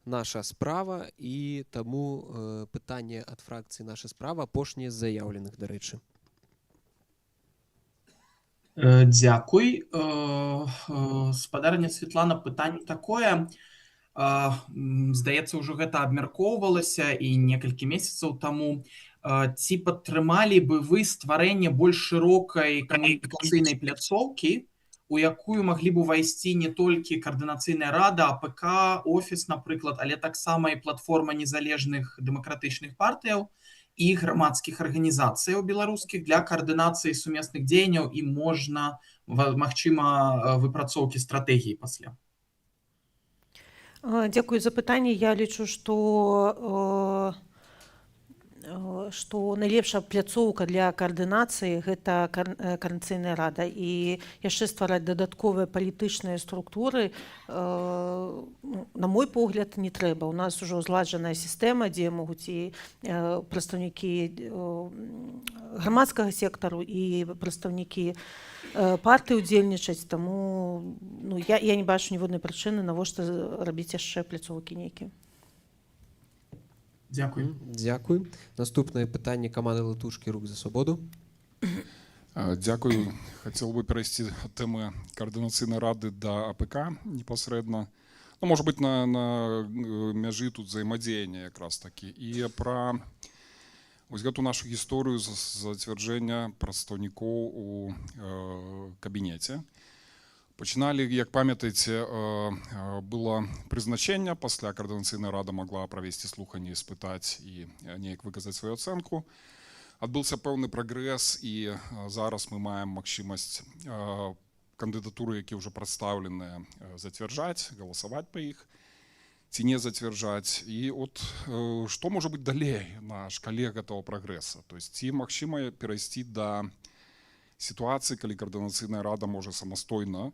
«Наша справа», і таму пытанне ад фракцыі «Наша справа» апошняе з заяўленых, дарэчы. Дзякуй. Спадарня Святлана, пытанне такое. Здаецца, ўжо гэта абмяркоўвалася і некалькі месяцаў таму. Ці падтрымалі бы вы стварэнне больш шырокай камунікацыйнай пляцоўкі, у якую маглі б увайсці не толькі каардынацыйная рада, АПК, офіс, напрыклад, але таксама і платформа незалежных дэмакратычных партыяў і грамадскіх арганізацыяў беларускіх для каардынацыі сумесных дзеянняў і можна, магчыма, выпрацоўкі стратэгіі пасля. Дзякую за пытанне. Я лічу, што найлепшая пляцоўка для каардынацыі – гэта каардынацыйная рада. І яшчэ ствараць дадатковыя палітычныя структуры, на мой погляд, не трэба. У нас ужо зладжаная сістэма, дзе могуць і прадстаўнікі грамадскага сектару і прадстаўнікі партыі ўдзельнічаць. Таму я не бачу ніводнай прычыны, навошта рабіць яшчэ пляцоўкі нейкія. Дзякуй. Дзякуй. Наступнае пытанне каманды «Латушкі. Рух за свабоду». Дзякуй. Хацеў бы перайсці ад тэмы каардынацыйнай рады да АПК непасрэдна. Ну, можа быць, на мяжы тут взаемадзеяння якраз такі. І пра вось гэту нашу гісторыю зацвярджэння прадстаўнікоў у кабінеце. Пачыналі, як памятаеце, было прызначэнне, пасля каардынацыйная рада магла правесці слуханні, спытаць і неяк выказаць сваю ацэнку. Адбыўся пэўны прагрэс, і зараз мы маем магчымасць кандыдатуры, якія ўжо прадстаўленыя, зацвярджаць, галасаваць па іх, ці не зацвярджаць. І от што можа быць далей на шкале гэтага прагрэса? То есть ці магчыма перайсці да сітуацыі, калі каардынацыйная рада можа самастойна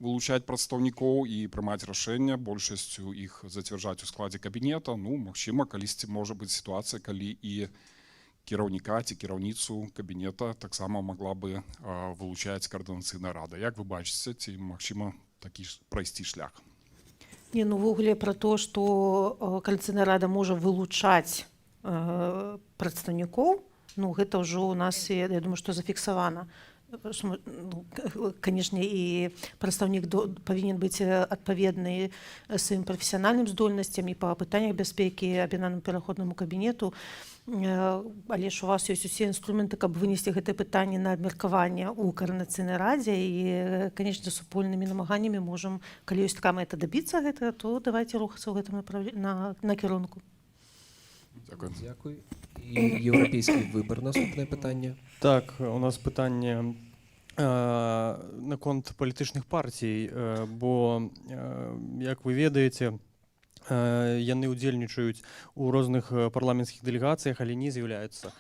вылучаць прадстаўнікоў і прымаць рашэння, большасцю іх зацвярджаць у складзе кабінета. Ну, магчыма, калісьці можа быць сітуацыя, калі і кіраўніка ці кіраўніцу кабінета таксама магла бы вылучаць каардынацыйная рада. Як вы бачыце, ці магчыма такі прайсці шлях? Не, ну увогуле пра то, што каардынацыйная рада можа вылучаць прадстаўнікоў, ну гэта ўжо у нас, я думаю, што зафіксавана. Канешне, і прадстаўнік павінен быць адпаведны сваім прафесіянальным здольнасцям і па пытаннях бяспекі аб'яднанаму пераходнаму кабінету. Але ж у вас ёсць усе інструменты, каб вынесці гэтае пытанне на абмеркаванне ў каардынацыйнай радзе. І, канешне, супольнымі намаганнямі можам, калі ёсць такая мэта дабіцца гэтага, то давайце рухацца ў гэтым накірунку. Дзякуй. І еўрапейскі выбар, наступнае пытанне. Так, у нас пытанне наконт палітычных партій, бо, як вы ведаеце, яны ўдзельнічаюць у розных парламенцкіх дэлегацыях, але не з'яўляюцца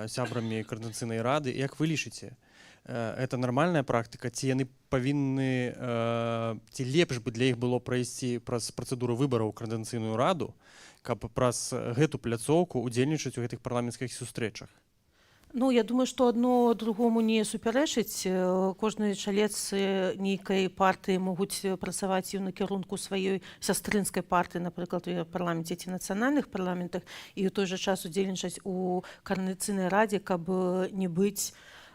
сябрамі каардынацыйнай рады. Як вы лічыце, это нармальная практыка, ці яны павінны, ці лепш бы для іх было прайсці праз працэдуру выбараў у каардынацыйную раду, каб праз гэту пляцоўку ўдзельнічаць у гэтых парламенцкіх сустрэчах? Ну, я думаю, што адно другому не супярэчыць. Кожны чалец нейкай партыі могуць працаваць і ў накірунку сваёй сястрынскай партыі, напрыклад, у парламенце ці нацыянальных парламентах, і ў той жа час удзельнічаць у каардынацыйнай радзе, каб не быць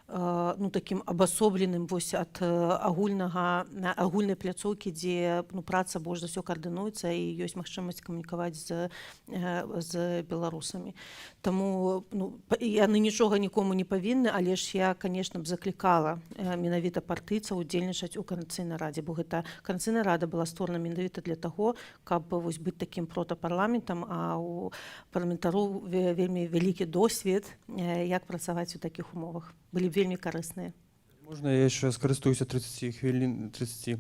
такім абасобленым ад агульнай пляцоўкі, дзе праца больш за ўсё каардынуецца і ёсць магчымасць камунікаваць з беларусамі. Таму яны нічога нікому не павінны, але ж я, канешне, б заклікала менавіта партыйцаў удзельнічаць у каардынацыйнай радзе, бо гэта каардынацыйная рада была створана менавіта для таго, каб быць такім протапарламентам, а у парламентару вельмі вялікі досвед, як працаваць у такіх умовах. Былі вельмі карысныя. Можна я яшчэ скарыстаюся 30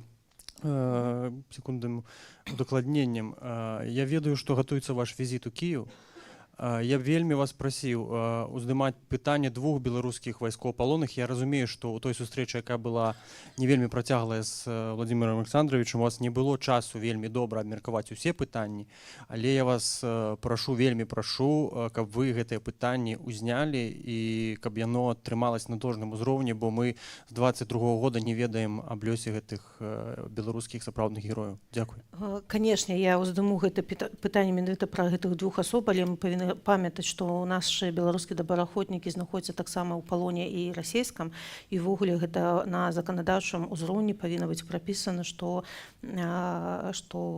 секундным удакладненнем. Я ведаю, што гатуецца ваш візіт у Кіеў. Я б вельмі вас прасіў уздымаць пытанне двух беларускіх вайскоўпалонных. Я разумею, што ў той сустрэчы, якая была не вельмі працяглая з Владимиром Александровичем, у вас не было часу вельмі добра абмеркаваць усе пытанні, але я вас вельмі прашу, каб вы гэтыя пытанні ўзнялі і каб яно атрымалось на должным узроўні, бо мы з 22-го года не ведаем аб лёсе гэтых беларускіх сапраўдных герояў. Дзякуй. Канешне, я ўздыму гэта пытанне менавіта пра гэтых двух асоб, але мы павінны памятаць, што ў нашы беларускія добраахвотнікі знаходзяцца таксама ў палоне і расійскам, і ўвогуле гэта на заканадаўчым узроўні павінна быць прапісана, што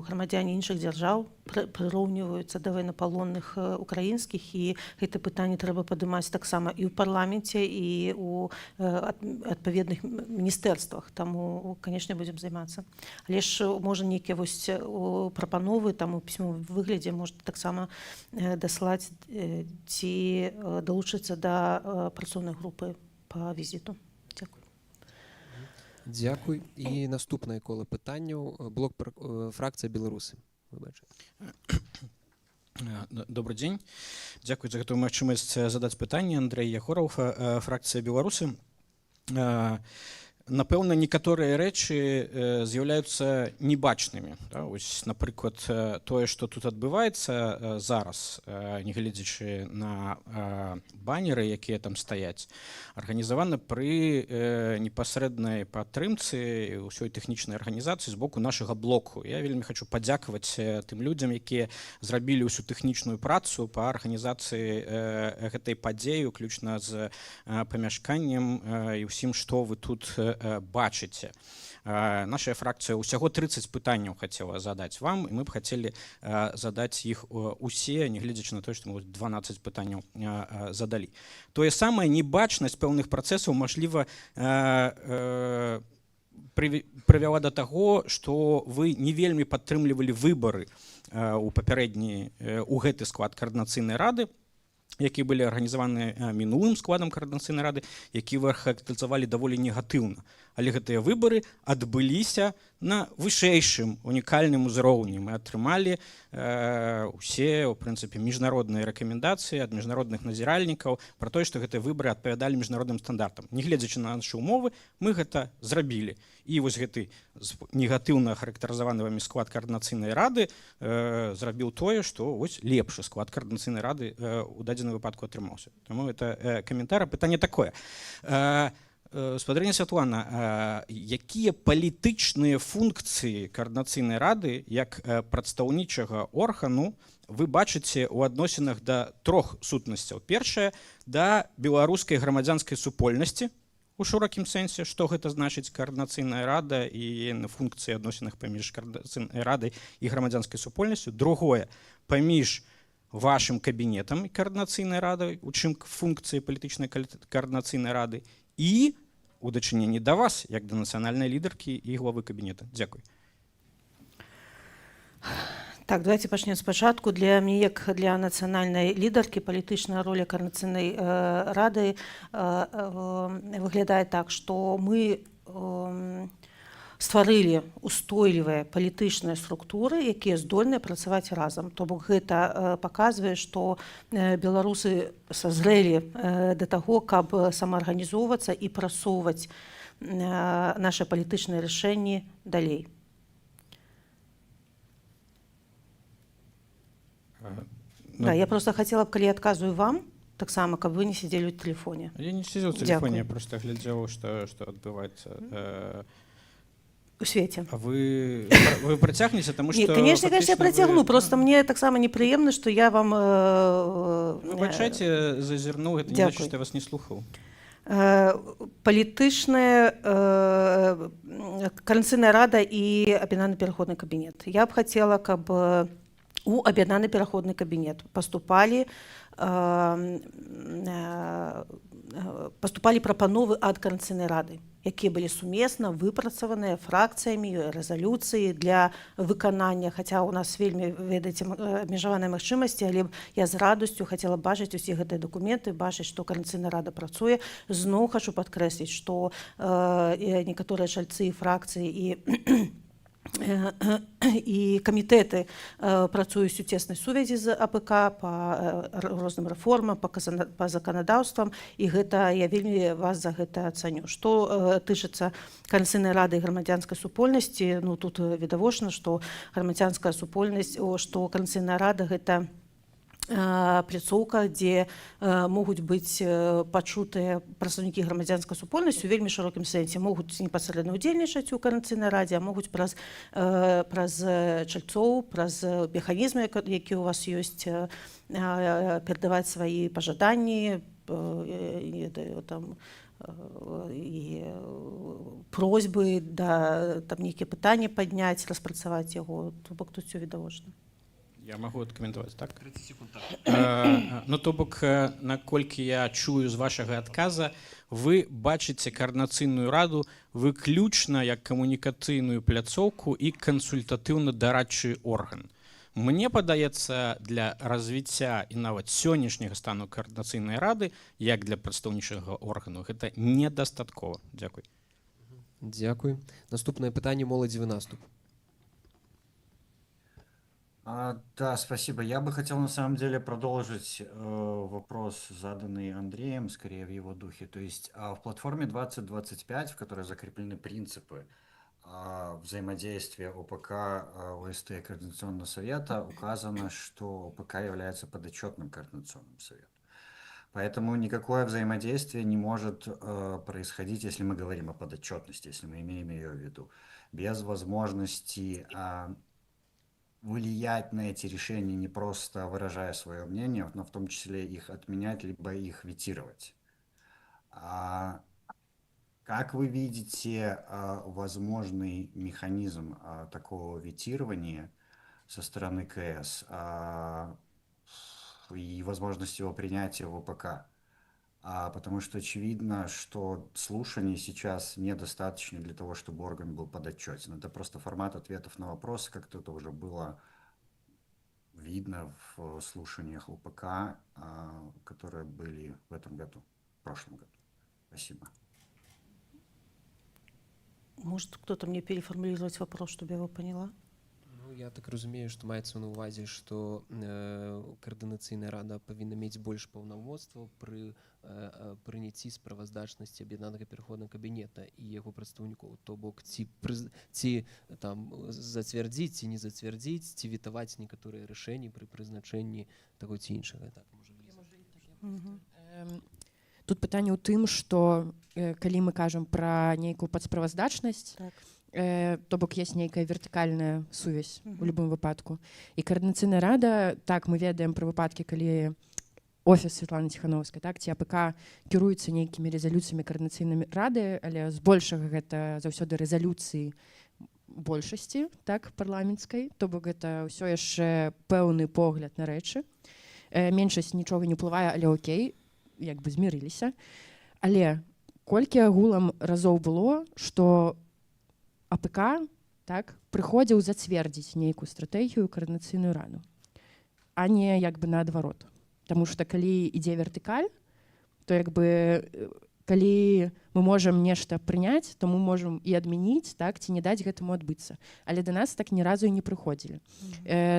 грамадзяне іншых дзяржаў прыроўніваюцца да военнапалонных украінскіх, і гэта пытанне трэба падымаць таксама і ў парламенце, і ў адпаведных міністэрствах. Таму, канешне, будзем займацца. Але ж можа нейкія вось прапановы там у пісьмовым выглядзе можна таксама даслаць ці далучыцца да працоўнай групы па візіту. Дзякуй. Дзякуй. І наступнае кола пытанняў. Блок фракцыя беларусы. Выбачце. Добрый дзень. Дзякуй за гэтую магчымасць задаць пытанне. Андрей Ягораў, фракцыя беларусы. Напэўна, некаторыя рэчы з'яўляюцца небачнымі. Ось, напрыклад, тое, што тут адбываецца зараз, нягледзячы на баннеры, якія там стаяць, арганізавана пры непасрэднай падтрымцы ўсёй тэхнічнай арганізацыі з боку нашага блоку. Я вельмі хочу падзякаваць тым людзям, якія зрабілі ўсю тэхнічную працу па арганізацыі гэтай падзеі, уключна з памяшканнем і ўсім, што вы тут бачыце. Наша фракцыя ўсяго 30 пытанняў хацела задаць вам, і мы б хацелі задаць іх усе, нягледзячы на тое, што мы 12 пытанняў задалі. Тое самае, небачнасць пэўных працэсаў, мажліва, прывяла да таго, што вы не вельмі падтрымлівалі выбары у гэты склад каардынацыйнай рады, які былі арганізаваны мінулым складам каардынацыйнай рады, які вы характарызавалі даволі негатыўна. Але гэтыя выбары адбыліся на вышэйшым унікальным узроўні. Мы атрымалі усе, у прынцыпе, міжнародныя рэкамендацыі ад міжнародных назіральнікаў пра тое, што гэтыя выбары адпавядалі міжнародным стандартам. Нягледзячы на нашы ўмовы, мы гэта зрабілі. І вось гэты негатыўна характарызаваны вамі склад каардынацыйнай рады зрабіў тое, што вось лепшы склад каардынацыйнай рады у дадзеным выпадку атрымаўся. Таму это каментар. Пытанне такое. Спадарыня Святлана, якія палітычныя функцыі каардынацыйнай рады як прадстаўнічага органу вы бачыце ў адносінах да трох сутнасцяў? Першае, да беларускай грамадзянскай супольнасці, у шырокім сэнсе, што гэта значыць каардынацыйная рада і функцыі адносінах паміж каардынацыйнай радай і грамадзянскай супольнасцю. Другое, паміж вашым кабінетам і каардынацыйнай радай, у чым функцыі палітычнай каардынацыйнай рады, і у дачыненні да вас, як да нацыянальнай лідаркі і главы кабінета. Дзякуй. Так, давайте пачнем спачатку. Для мяне, як для нацыянальнай лідаркі, палітычная роля каардынацыйнай рады выглядае так, што мы стварылі устойлівыя палітычныя структуры, якія здольныя працаваць разам. То бок гэта паказвае, што беларусы сазрэлі да таго, каб самаарганізоўвацца і прасоўваць нашы палітычныя рашэнні далей. Да, я просто хотела, калі адказваю вам, таксама, каб вы не сидзелі ў тэлефоне. Я не сидзеў у тэлефоне, я просто глядзеў, што адбываецца у свеце. А вы працягнеце, таму што... Конечно, я працягну, просто мне таксама непрыемна, што я вам... Выбачайце, зазірнуў, гэта не значыць, што я вас не слухаў. Палітычная каардынацыйная рада і аб'яднаны пераходны кабінет. Я б хацела, каб у аб'яднаны пераходны кабінет паступалі прапановы ад каардынацыйнай рады, якія былі сумесна выпрацаваныя фракцыямі, рэзалюцыі для выканання, хаця ў нас вельмі, ведаеце, абмежаваныя магчымасці, але я з радасцю хацела бачыць усе гэтыя дакументы, бачыць, што каардынацыйная рада працуе. Зноў хачу падкрэсліць, што некаторыя чальцы фракцыі і і камітэты працуюць у цеснай сувязі з АПК па розным рэформам, па заканадаўствам, і гэта я вельмі вас за гэта ацаню. Што тычыцца Координацыйнай рады і грамадзянскай супольнасці, ну тут відавочна, што грамадзянская супольнасць, што Координацыйная рада гэта пляцоўка, дзе могуць быць пачутыя прадстаўнікі грамадзянскай супольнасці у вельмі шырокім сэнсе, могуць непасрэдна ўдзельнічаць у Координацыйнай радзе, а могуць праз чальцоў, праз механізмы, якія ў вас ёсць, перадаваць свае пажаданні, і просьбы, там нейкія пытанні падняць, распрацаваць яго, то бок тут усё відавочна. Я могу адкаментаваць, так? 30 секунд, так. Ну, то бок, наколькі я чую з вашага адказа, вы бачыце Координацыйную раду выключна як камунікацыйную пляцоўку і кансультатыўна-дарадчы орган. Мне падаецца, для развіцця і нават сённяшняга стану Координацыйнай рады, як для прадстаўнічага органу, гэта недастаткова. Дзякуй. Дзякуй. Наступнае пытанне, моладзевы наступ. Да, спасибо. Я бы хотел на самом деле продолжить вопрос, заданный Андреем, скорее в его духе. То есть в платформе 2025, в которой закреплены принципы взаимодействия ОПК, ОСТ и Координационного совета, указано, что ОПК является подотчетным Координационным советом. Поэтому никакое взаимодействие не может происходить, если мы говорим о подотчетности, если мы имеем ее в виду, без возможности влиять на эти решения, не просто выражая свое мнение, но в том числе их отменять, либо их ветировать. Как вы видите возможный механизм такого ветирования со стороны КС и возможность его принятия в ОПК? Потому что очевидно, что слушаний сейчас недостаточно для того, чтобы орган был подотчетен. Это просто формат ответов на вопросы, как это уже было видно в слушаниях ОПК, которые были в этом году, в прошлом году. Спасибо. Может, кто-то мне переформулировать вопрос, чтобы я его поняла? Я так разумею, што маецца на ўвазе, што Координацыйная рада павінна мець больш паўнамоцтваў пры прыняцці справаздачнасці аб'яднанага пераходнага кабінета і яго прадстаўнікоў. То бок ці там зацвярдзіць, ці не зацвярдзіць, ці ветаваць некаторыя рашэнні пры прызначэнні таго ці іншага. Так, тут пытанне ў тым, што калі мы кажам пра нейкую падсправаздачнасць, то бок есть нейкая вертыкальная сувязь у любым выпадку. І Координацыйная рада, так, мы ведаем пра выпадкі, калі офіс Святланы Ціхановскай, так, ці АПК кіруецца нейкімі рэзалюцыямі Координацыйнай рады, але збольшага гэта заўсёды рэзалюцыі большасці, так, парламенцкай, то бок гэта ўсё яшчэ пэўны погляд на рэчы. Меншасць нічога не ўплывае, але окей, як бы змірыліся. Але колькі агулам разоў было, што АПК, так, прыходзіў зацвердзіць нейкую стратэгію Координацыйную раду, а не як бы наадварот. Таму што калі ідзе вертыкаль, то як бы калі мы можам нешта прыняць, то мы можам і адмяніць, так, ці не даць гэтаму адбыцца. Але да нас так ні разу і не прыходзілі.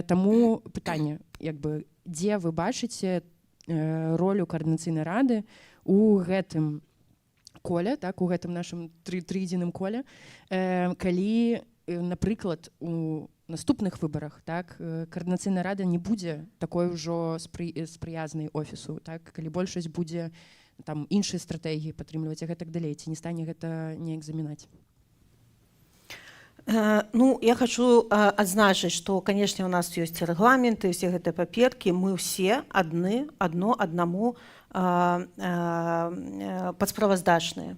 Таму пытанне, як бы, дзе вы бачыце ролю Координацыйнай рады у гэтым коле, так, у гэтым нашым трыедзіным коле, калі, напрыклад, у наступных выбарах, так, Координацыйная рада не будзе такой ужо спрыязнай офісу, так, калі большасць будзе там іншыя стратэгіі падтрымліваць, а гэтак далей, ці не стане гэта неяк замінаць? Ну, я хочу адзначыць, што, канешне, у нас ёсць рэгламенты, усе гэтыя паперкі, мы ўсе аднаму падсправаздачныя,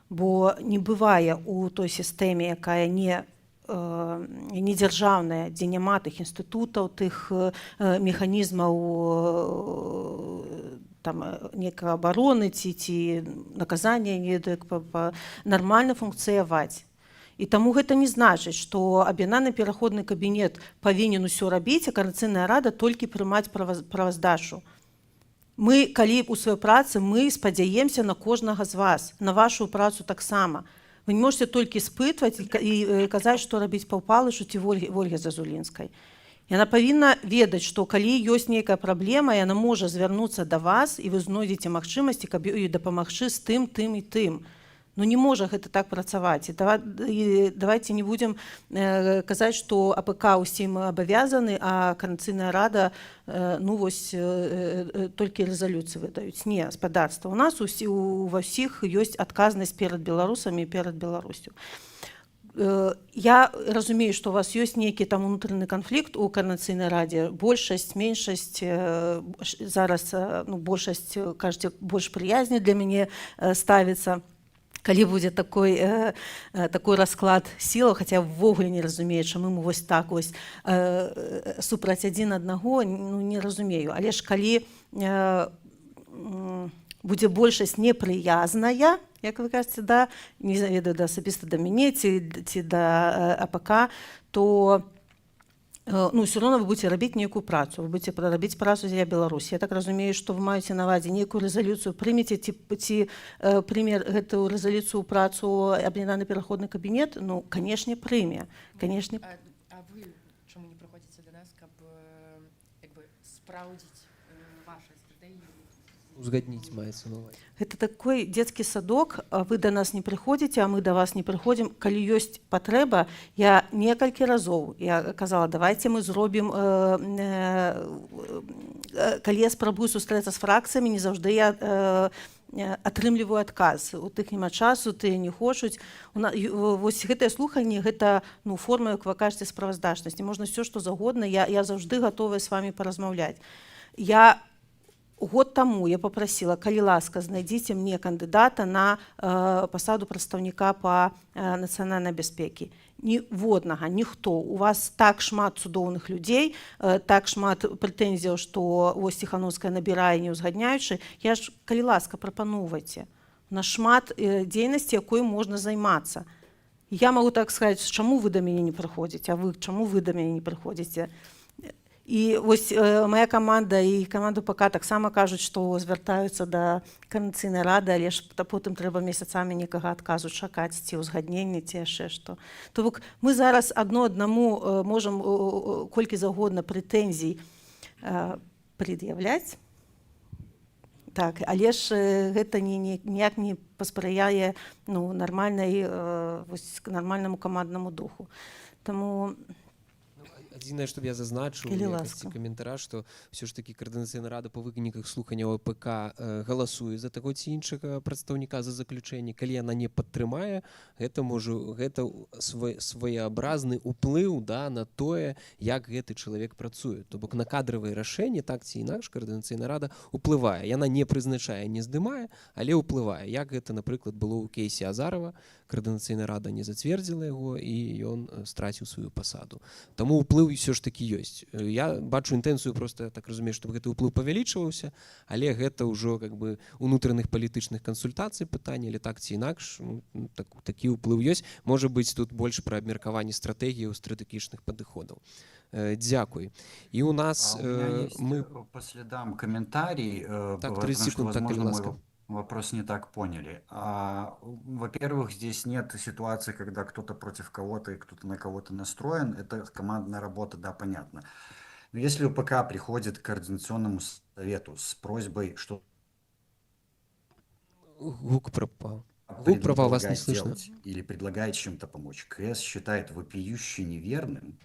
бо не бывае у той сістэме, якая не дзяржаўная, дзе няма тых інстытутаў, тых механізмаў там нейкай абароны ці наказання нармальна функцыяваць. І таму гэта не значыць, што аб'яднаны пераходны кабінет павінен усё рабіць, а Координацыйная рада толькі прымаць праваздачу. Мы, калі ў сваёй працы, мы спадзяемся на кожнага з вас, на вашу працу таксама. Вы не можете толькі испытваць і казаць, што рабіць Паўпалышу ці Ольге Зазулінскай. Яна павінна ведаць, што калі ёсць нейкая праблема, яна можа звярнуцца да вас, і вы знойдзеце магчымасці, каб ёй дапамагчы з тым, тым і тым. Ну не можа гэта так працаваць. І давайте не будзем казаць, што АПК усім абавязаны, а Координаційная рада толькі рэзалюцыі выдаюць. Не, спадарства. У нас ва ўсіх ёсць адказнасць перад беларусамі і перад Беларусю. Я разумею, што у вас ёсць нейкі там унутраны канфлікт у Координаційнай радзе. Большасць, меншасць, зараз большасць, кажаце, больш прыязні для мяне ставіцца. Калі будзе такой расклад сілаў, хаця ўвогуле не разумею, чаму мы вось так вось супраць адзін аднаго, не разумею. Але ж калі будзе большасць непрыязная, як вы кажаце, не ведаю, асабіста да мяне ці да АПК, то ўсё роўна вы будзеце рабіць нейкую працу, вы будзеце рабіць працу для Беларусі. Я так разумею, што вы маеце на ўвазе нейкую рэзалюцыю, прымеце ці прыме гэтую рэзалюцыю ў працу аб'яднаны пераходны кабінет? Ну, канешне, прыме. А вы чаму не прыходзіце да нас, каб спраўдзіць ваши стратэгіі? Узгадніць маецца на ўвазе. Гэта такой дзецкі садок, вы да нас не прыходзіце, а мы да вас не прыходзім. Калі ёсць патрэба, я некалькі разоў казала, давайте мы зробім, калі я спрабую сустрэцца з фракцыямі, не заўжды я атрымліваю адказ. У тых няма часу, тыя не хочуць. Вось гэтае слуханне, гэта форма, як вы кажаце, справаздачнасці. Можна ўсё, што загодна, я заўжды гатовая з вамі паразмаўляць. Год таму я попросила, калі ласка, знайдзіце мне кандыдата на пасаду прадстаўніка па нацыянальнай бяспекі. Ніводнага, ніхто. У вас так шмат цудоўных людзей, так шмат прэтэнзіяў, што вось Ціхановская набірае, не ўзгадняючы. Я ж, калі ласка, прапаноўвайце. У нас шмат дзейнасці, якой можна займацца. Я магу так сказаць, чаму вы да мяне не прыходзіце, а вы чаму вы да мяне не прыходзіце? І вось моя каманда і каманда ПК таксама кажуць, што звяртаюцца да Координаційнай рады, але ж потым трэба месяцамі некага адказу чакаць, ці ўзгаднення, ці яшчэ што. То бок мы зараз аднаму можам колькі загодна прэтэнзій прад'яўляць, так, але ж гэта ніяк не паспрыяе нармальнаму каманднаму духу. Таму Адзінае, што я зазначыў у якасці каментара, што ўсё ж такі Координаційная рада па выніках слуханняў АПК галасуе за таго ці іншага прадстаўніка за заключэнне. Калі яна не падтрымае, гэта своеабразны ўплыў на тое, як гэты чалавек працуе. То бок на кадравыя рашэнні, так ці інакш, Координаційная рада ўплывае. Яна не прызначае, не здымае, але ўплывае. Як гэта, напрыклад, было ў кейсе Азарова. Координаційная рада не зацвердзіла яго, і ён страціў сваю пасаду. Таму ўплыў ўсё ж такі ёсць. Я бачу інтэнцыю, просто так разумею, што гэты ўплыў павялічваўся, але гэта ўжо унутраных палітычных кансультацый пытанне, але так ці інакш, такі ўплыў ёсць. Можа быць, тут больш пра абмеркаванне стратэгіяў, стратэгічных падыходаў. Дзякуй. І у нас мы по следам комментарий. Так, 30 секунд, так, калі ласка. Вопрос не так поняли. Во-первых, здесь нет ситуации, когда кто-то против кого-то и кто-то на кого-то настроен. Это командная работа, да, понятно. Но если УПК приходит к Координационному совету с просьбой, что... Гук пропал. Гук пропал, вас не слышно. Или предлагает чем-то помочь. КС считает вопиюще неверным,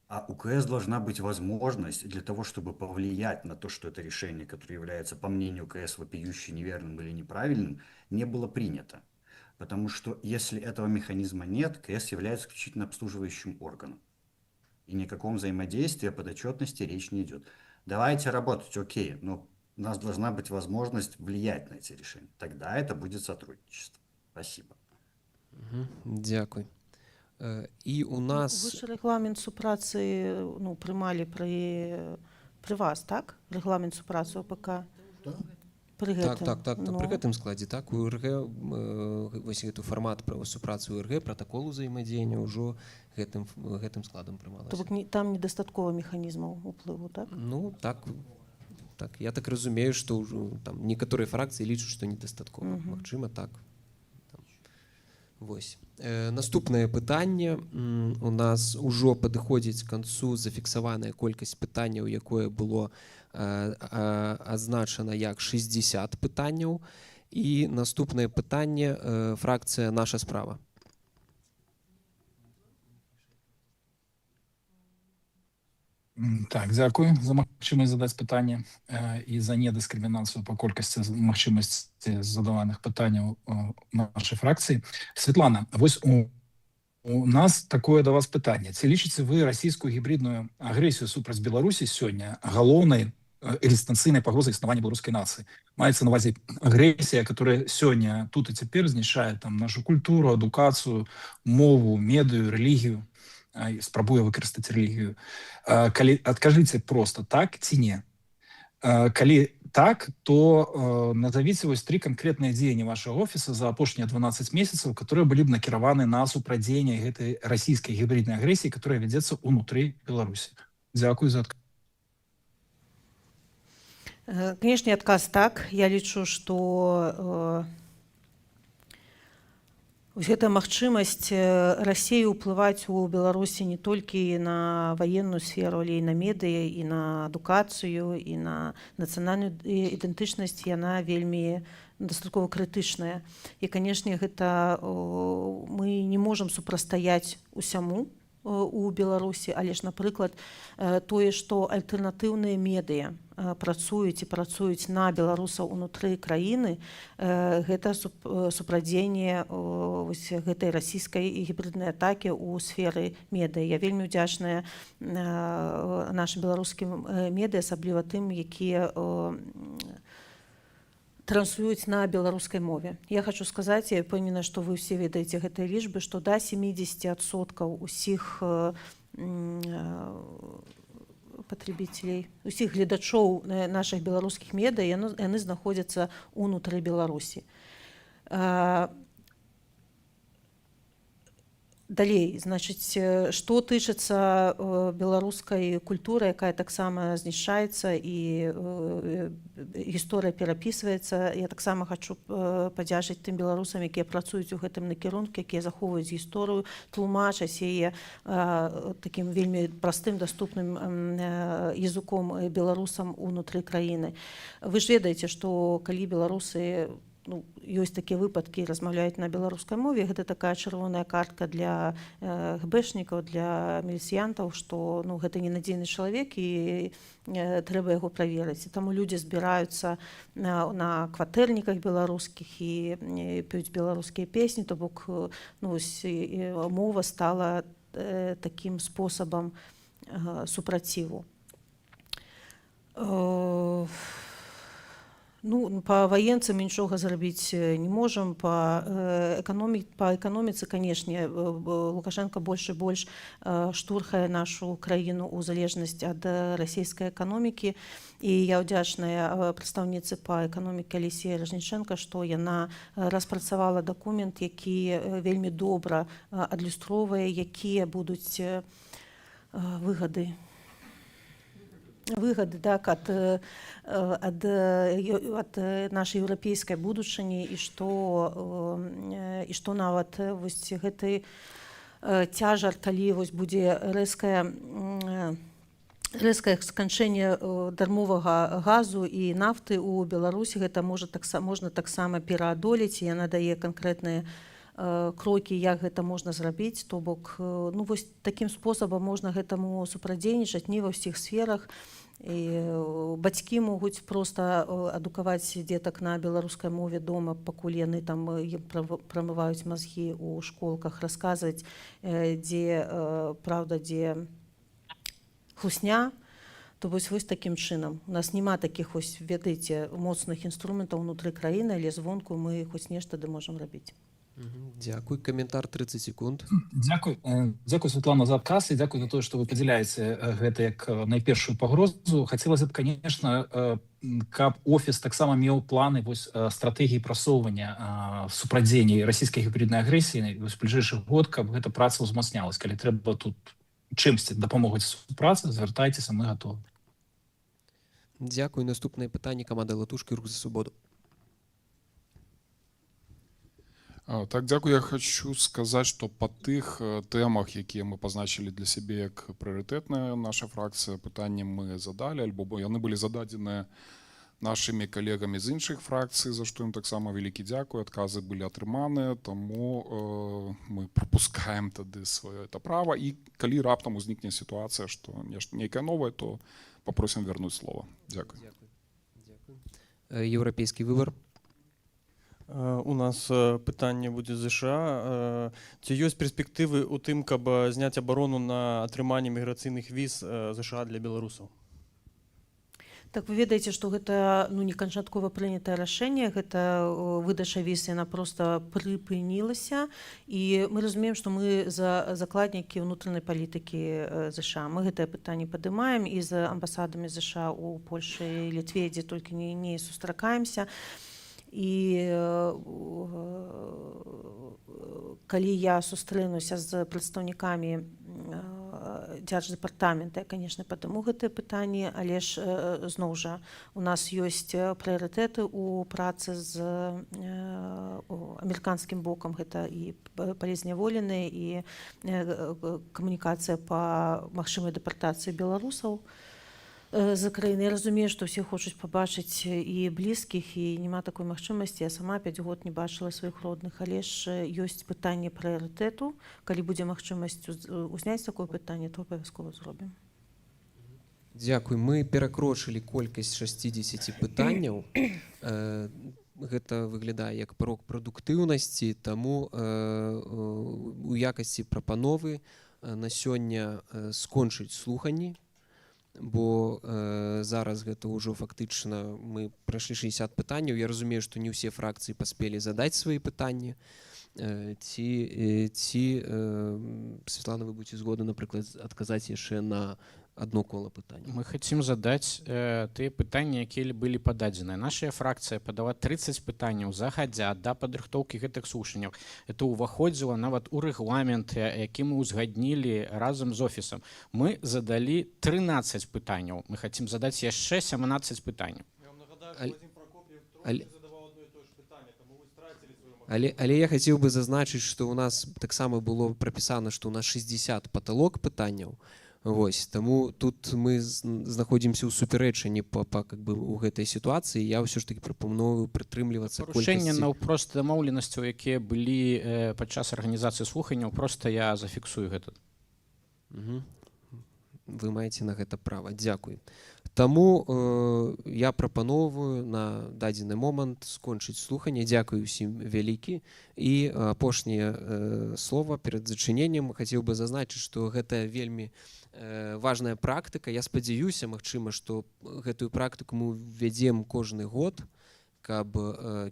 а у КС должна быть возможность для того, чтобы повлиять на то, что это решение, которое является, по мнению КС, вопиюще неверным или неправильным, не было принято. Потому что если этого механизма нет, КС является исключительно обслуживающим органом. И ни о каком взаимодействии, подотчетности речь не идет. Давайте работать, окей, но у нас должна быть возможность влиять на эти решения. Тогда это будет сотрудничество. Спасибо. Дякую. І у нас... Ви ж регламент супраці приймали при вас, так? Регламент супраці ОПК? Так, при гэтым складзе, так, у РГ, вось гэты фармат супрацы у РГ, пратакол узаемадзеяння ўжо гэтым складам прымалася. То бок там недастаткова механізмаў уплыву, так? Ну, так, я так разумею, што там некаторыя фракцыі лічаць, што недастаткова. Магчыма, так. Вось. Наступнае пытанне. У нас ужо падыходзіць к канцу зафіксаваная колькасць пытанняў, якое было азначана як 60 пытанняў. І наступнае пытанне, фракцыя «Наша справа». Так, дзякую за магчымасць задаць пытанне і за недыскрымінацыю па колькасці магчымасці задаваных пытанняў нашай фракцыі. Светлана, вось у нас такое да вас пытанне. Ці лічыце вы расійскую гібридную агрэсію супраць Беларусі сёння галоўнай экзістэнцыйнай пагрозай існавання беларускай нацыі? Маецца на увазе агрэсія, которая сёння тут і цяпер знішчае там нашу культуру, адукацыю, мову, медыю, рэлігію, спрабуе выкарыстаць рэлігію. Калі адкажыце просто так ці не. Калі так, то назовіце вось 3 канкрэтныя дзеянні вашага офіса за апошнія 12 месяцаў, которые былі б накіраваны на супрадзеянне гэтай расійскай гібриднай агрэсіі, которая вядзецца ўнутры Беларусі. Дзякую за адказ. Конечно, адказ так. Я лічу, што гэта магчымасць Расіі ўплываць у Беларусі не толькі на ваенную сферу, але і на медыа, і на адукацыю, і на нацыянальную ідэнтычнасць, яна вельмі дастаткова крытычная. І, канешне, гэта мы не можам супрастаяць усяму у Беларусі, але ж, напрыклад, тое, што альтэрнатыўныя медыа працуюць і працуюць на беларусаў унутры краіны, гэта супрадзенне гэтай расійскай гібриднай атакі ў сферы медыа. Я вельмі ўдзячная нашым беларускім медыа, асабліва тым, якія транслююць на беларускай мове. Я хочу сказаць, я ўпэўнена, што вы ўсе ведаеце гэтыя лічбы, што да 70% усіх патрабіцелей, усіх гледачоў нашых беларускіх медыа, яны знаходзяцца ўнутры Беларусі. Далей, значыць, што тычыцца беларускай культуры, якая таксама знішчаецца і гісторыя перапісваецца. Я таксама хочу падзякаваць тым беларусам, якія працуюць у гэтым накірунку, якія захоўваюць гісторыю, тлумачаць яе такім вельмі простым, даступным языком беларусам унутры краіны. Вы ж ведаеце, што калі беларусы ёсць такія выпадкі, размаўляюць на беларускай мове, гэта такая чырвоная картка для гэбэшнікаў, для міліцыянтаў, што гэта ненадзейны чалавек і трэба яго праверыць. І таму людзі збіраюцца на кватэрніках беларускіх і п'юць беларускія песні, то бок мова стала такім спосабам супраціву. Па ваенцам нічога зрабіць не можам. Па эканоміцы, канешне, Лукашенко больш і больш штурхае нашу краіну ў залежнасць ад расійскай эканомікі. І я ўдзячная прадстаўніцы па эканоміке Алексея Ражніченка, што яна распрацавала дакумент, які вельмі добра адлюстроўвае, якія будуць выгады так, ад нашай еўрапейскай будучыні, і што нават гэты цяжар, калі будзе рэзкае сканчэнне дармовага газу і нафты ў Беларусі, гэта можна таксама пераадолець, і яна дае канкрэтныя крокі, як гэта можна зрабіць. То бок, такім спосабам можна гэтаму супрадзейнічаць не ва ўсіх сферах. Бацькі могуць проста адукаваць дзетак на беларускай мове дома, пакуль яны там прамываюць мазгі ў школках, расказваць, дзе праўда, дзе хлусня. То вось такім чынам. У нас няма такіх, ведаеце, моцных інструментаў унутры краіны, але звонку мы хоць нешта можам рабіць. Дзякуй. Каментар 30 секунд. Дзякуй, Светлана, за адказ і дзякуй за тое, што вы падзяляеце гэта як найпершую пагрозу. Хацелася б, конечно, каб офіс таксама меў планы стратэгіі прасоўвання супрадзення расійскай гібриднай агрэсіі ў бліжэйшы год, каб гэта праца ўзмацнялась. Калі трэба тут чымсьці дапамогуць супрацы, звяртайцеся, мы гатовы. Дзякуй. Наступнае пытанне, каманда Латушкі, Рух за свабоду. Так, дякую. Я хочу сказаць, што па тых тэмах, якія мы пазначылі для сябе як прыярытэтная наша фракцыя, пытанні мы задалі, альбо яны былі зададзеныя нашымі калегамі з іншых фракцый, за што ім таксама вялікі дзякуй. Адказы былі атрыманыя, таму мы прапускаем тады сваё это права. І калі раптам узнікне сітуацыя, што нешта нейкае новае, то попросім вярнуць слова. Дзякуй. Еўрапейскі выбар. У нас пытанне будзе з ЗША. Ці ёсць перспектывы ў тым, каб зняць абарону на атрыманне міграцыйных віз ЗША для беларусаў? Так, вы ведаеце, што гэта не канчаткова прынятае рашэнне, гэта выдача віз, яна проста прыпынілася, і мы разумеем, што мы закладнікі ўнутранай палітыкі ЗША. Мы гэтае пытанне падымаем і з амбасадамі ЗША ў Польшы і Літве, дзе толькі не сустракаемся. І калі я сустрэнуся з прадстаўнікамі дзярждэпартамента, я, конечно, падыму гэтыя пытанні, але ж зноў жа у нас ёсць прыярытэты ў працы з амерыканскім бокам, гэта і палізняволеныя, і камунікацыя па магчымай дэпартацыі беларусаў з краіны. Я разумею, што ўсе хочуць пабачыць і блізкіх, і няма такой магчымасці. Я сама 5 год не бачыла сваіх родных, але ж ёсць пытанне прыярытэту. Калі будзе магчымасць узняць такое пытанне, то абавязкова зробім. Дзякуй. Мы перакрочылі колькасць 60 пытанняў. Гэта выглядае як парог прадуктыўнасці, таму у якасці прапановы на сёння скончыць слуханні, бо зараз гэта ўжо фактычна мы прайшлі 60 пытанняў. Я разумею, што не ўсе фракцыі паспелі задаць свае пытанні. Ці Святлана, вы будзеце згодны, напрыклад, адказаць яшчэ на одно коло пытання? Мы хотим задать тыя пытанні, якія былі пададзеныя. Наша фракцыя падала 30 пытанняў загадзя да падрыхтоўкі гэтых слушанняў. Это ўваходзіла нават у рэгламент, які мы ўзгаднілі разам з офісам. Мы задалі 13 пытанняў. Мы хотим задаць яшчэ 17 пытанняў. Але я хацеў бы зазначыць, што ў нас таксама было прапісана, што ў нас 60 паталог пытанняў. Вось, таму тут мы знаходзімся ў супярэчанні у гэтай сітуацыі. Я ўсё ж такі прапаную прытрымлівацца парушэнне наўпрост дамоўленасцяў, якія былі падчас арганізацыі слуханняў, проста я зафіксую гэта. Вы маеце на гэта права. Дзякуй. Таму я прапановую на дадзены момант скончыць слуханне. Дзякую ўсім вялікі. І апошняе слова перад зачыненнем хацеў бы зазначыць, што гэта вельмі важная практыка. Я спадзяюся, магчыма, што гэтую практыку мы ввядзем кожны год, каб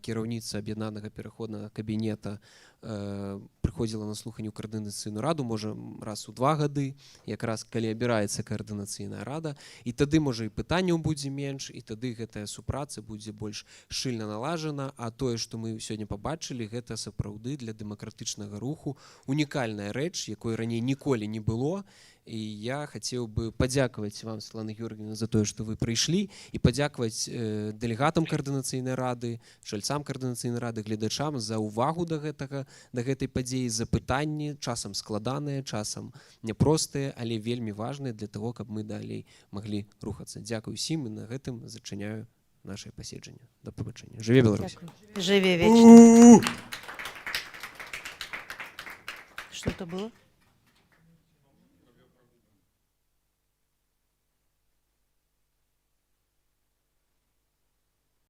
кіраўніца аб'яднанага пераходнага кабінета прыходзіла на слуханне ў каардынацыйную раду, можа, раз у 2 гады, якраз калі абіраецца каардынацыйная рада, і тады, можа, і пытанняў будзе менш, і тады гэтая супраца будзе больш шчыльна налажана, а тое, што мы сёння пабачылі, гэта сапраўды для дэмакратычнага руху унікальная рэч, якой раней ніколі не было. І я хацеў бы падзякаваць вам, Святлана Георгіевна, за тое, што вы прыйшлі, і падзякаваць дэлегатам каардынацыйнай рады, чальцам каардынацыйнай рады, гледачам за ўвагу да гэтай падзеі, за пытанні, часам складаныя, часам няпростыя, але вельмі важныя для того, каб мы далей маглі рухацца. Дзякую ўсім, і на гэтым зачыняю нашае паседжанне. Да пабачэння. Жыве Беларусь! Жыве вечна! Что это было?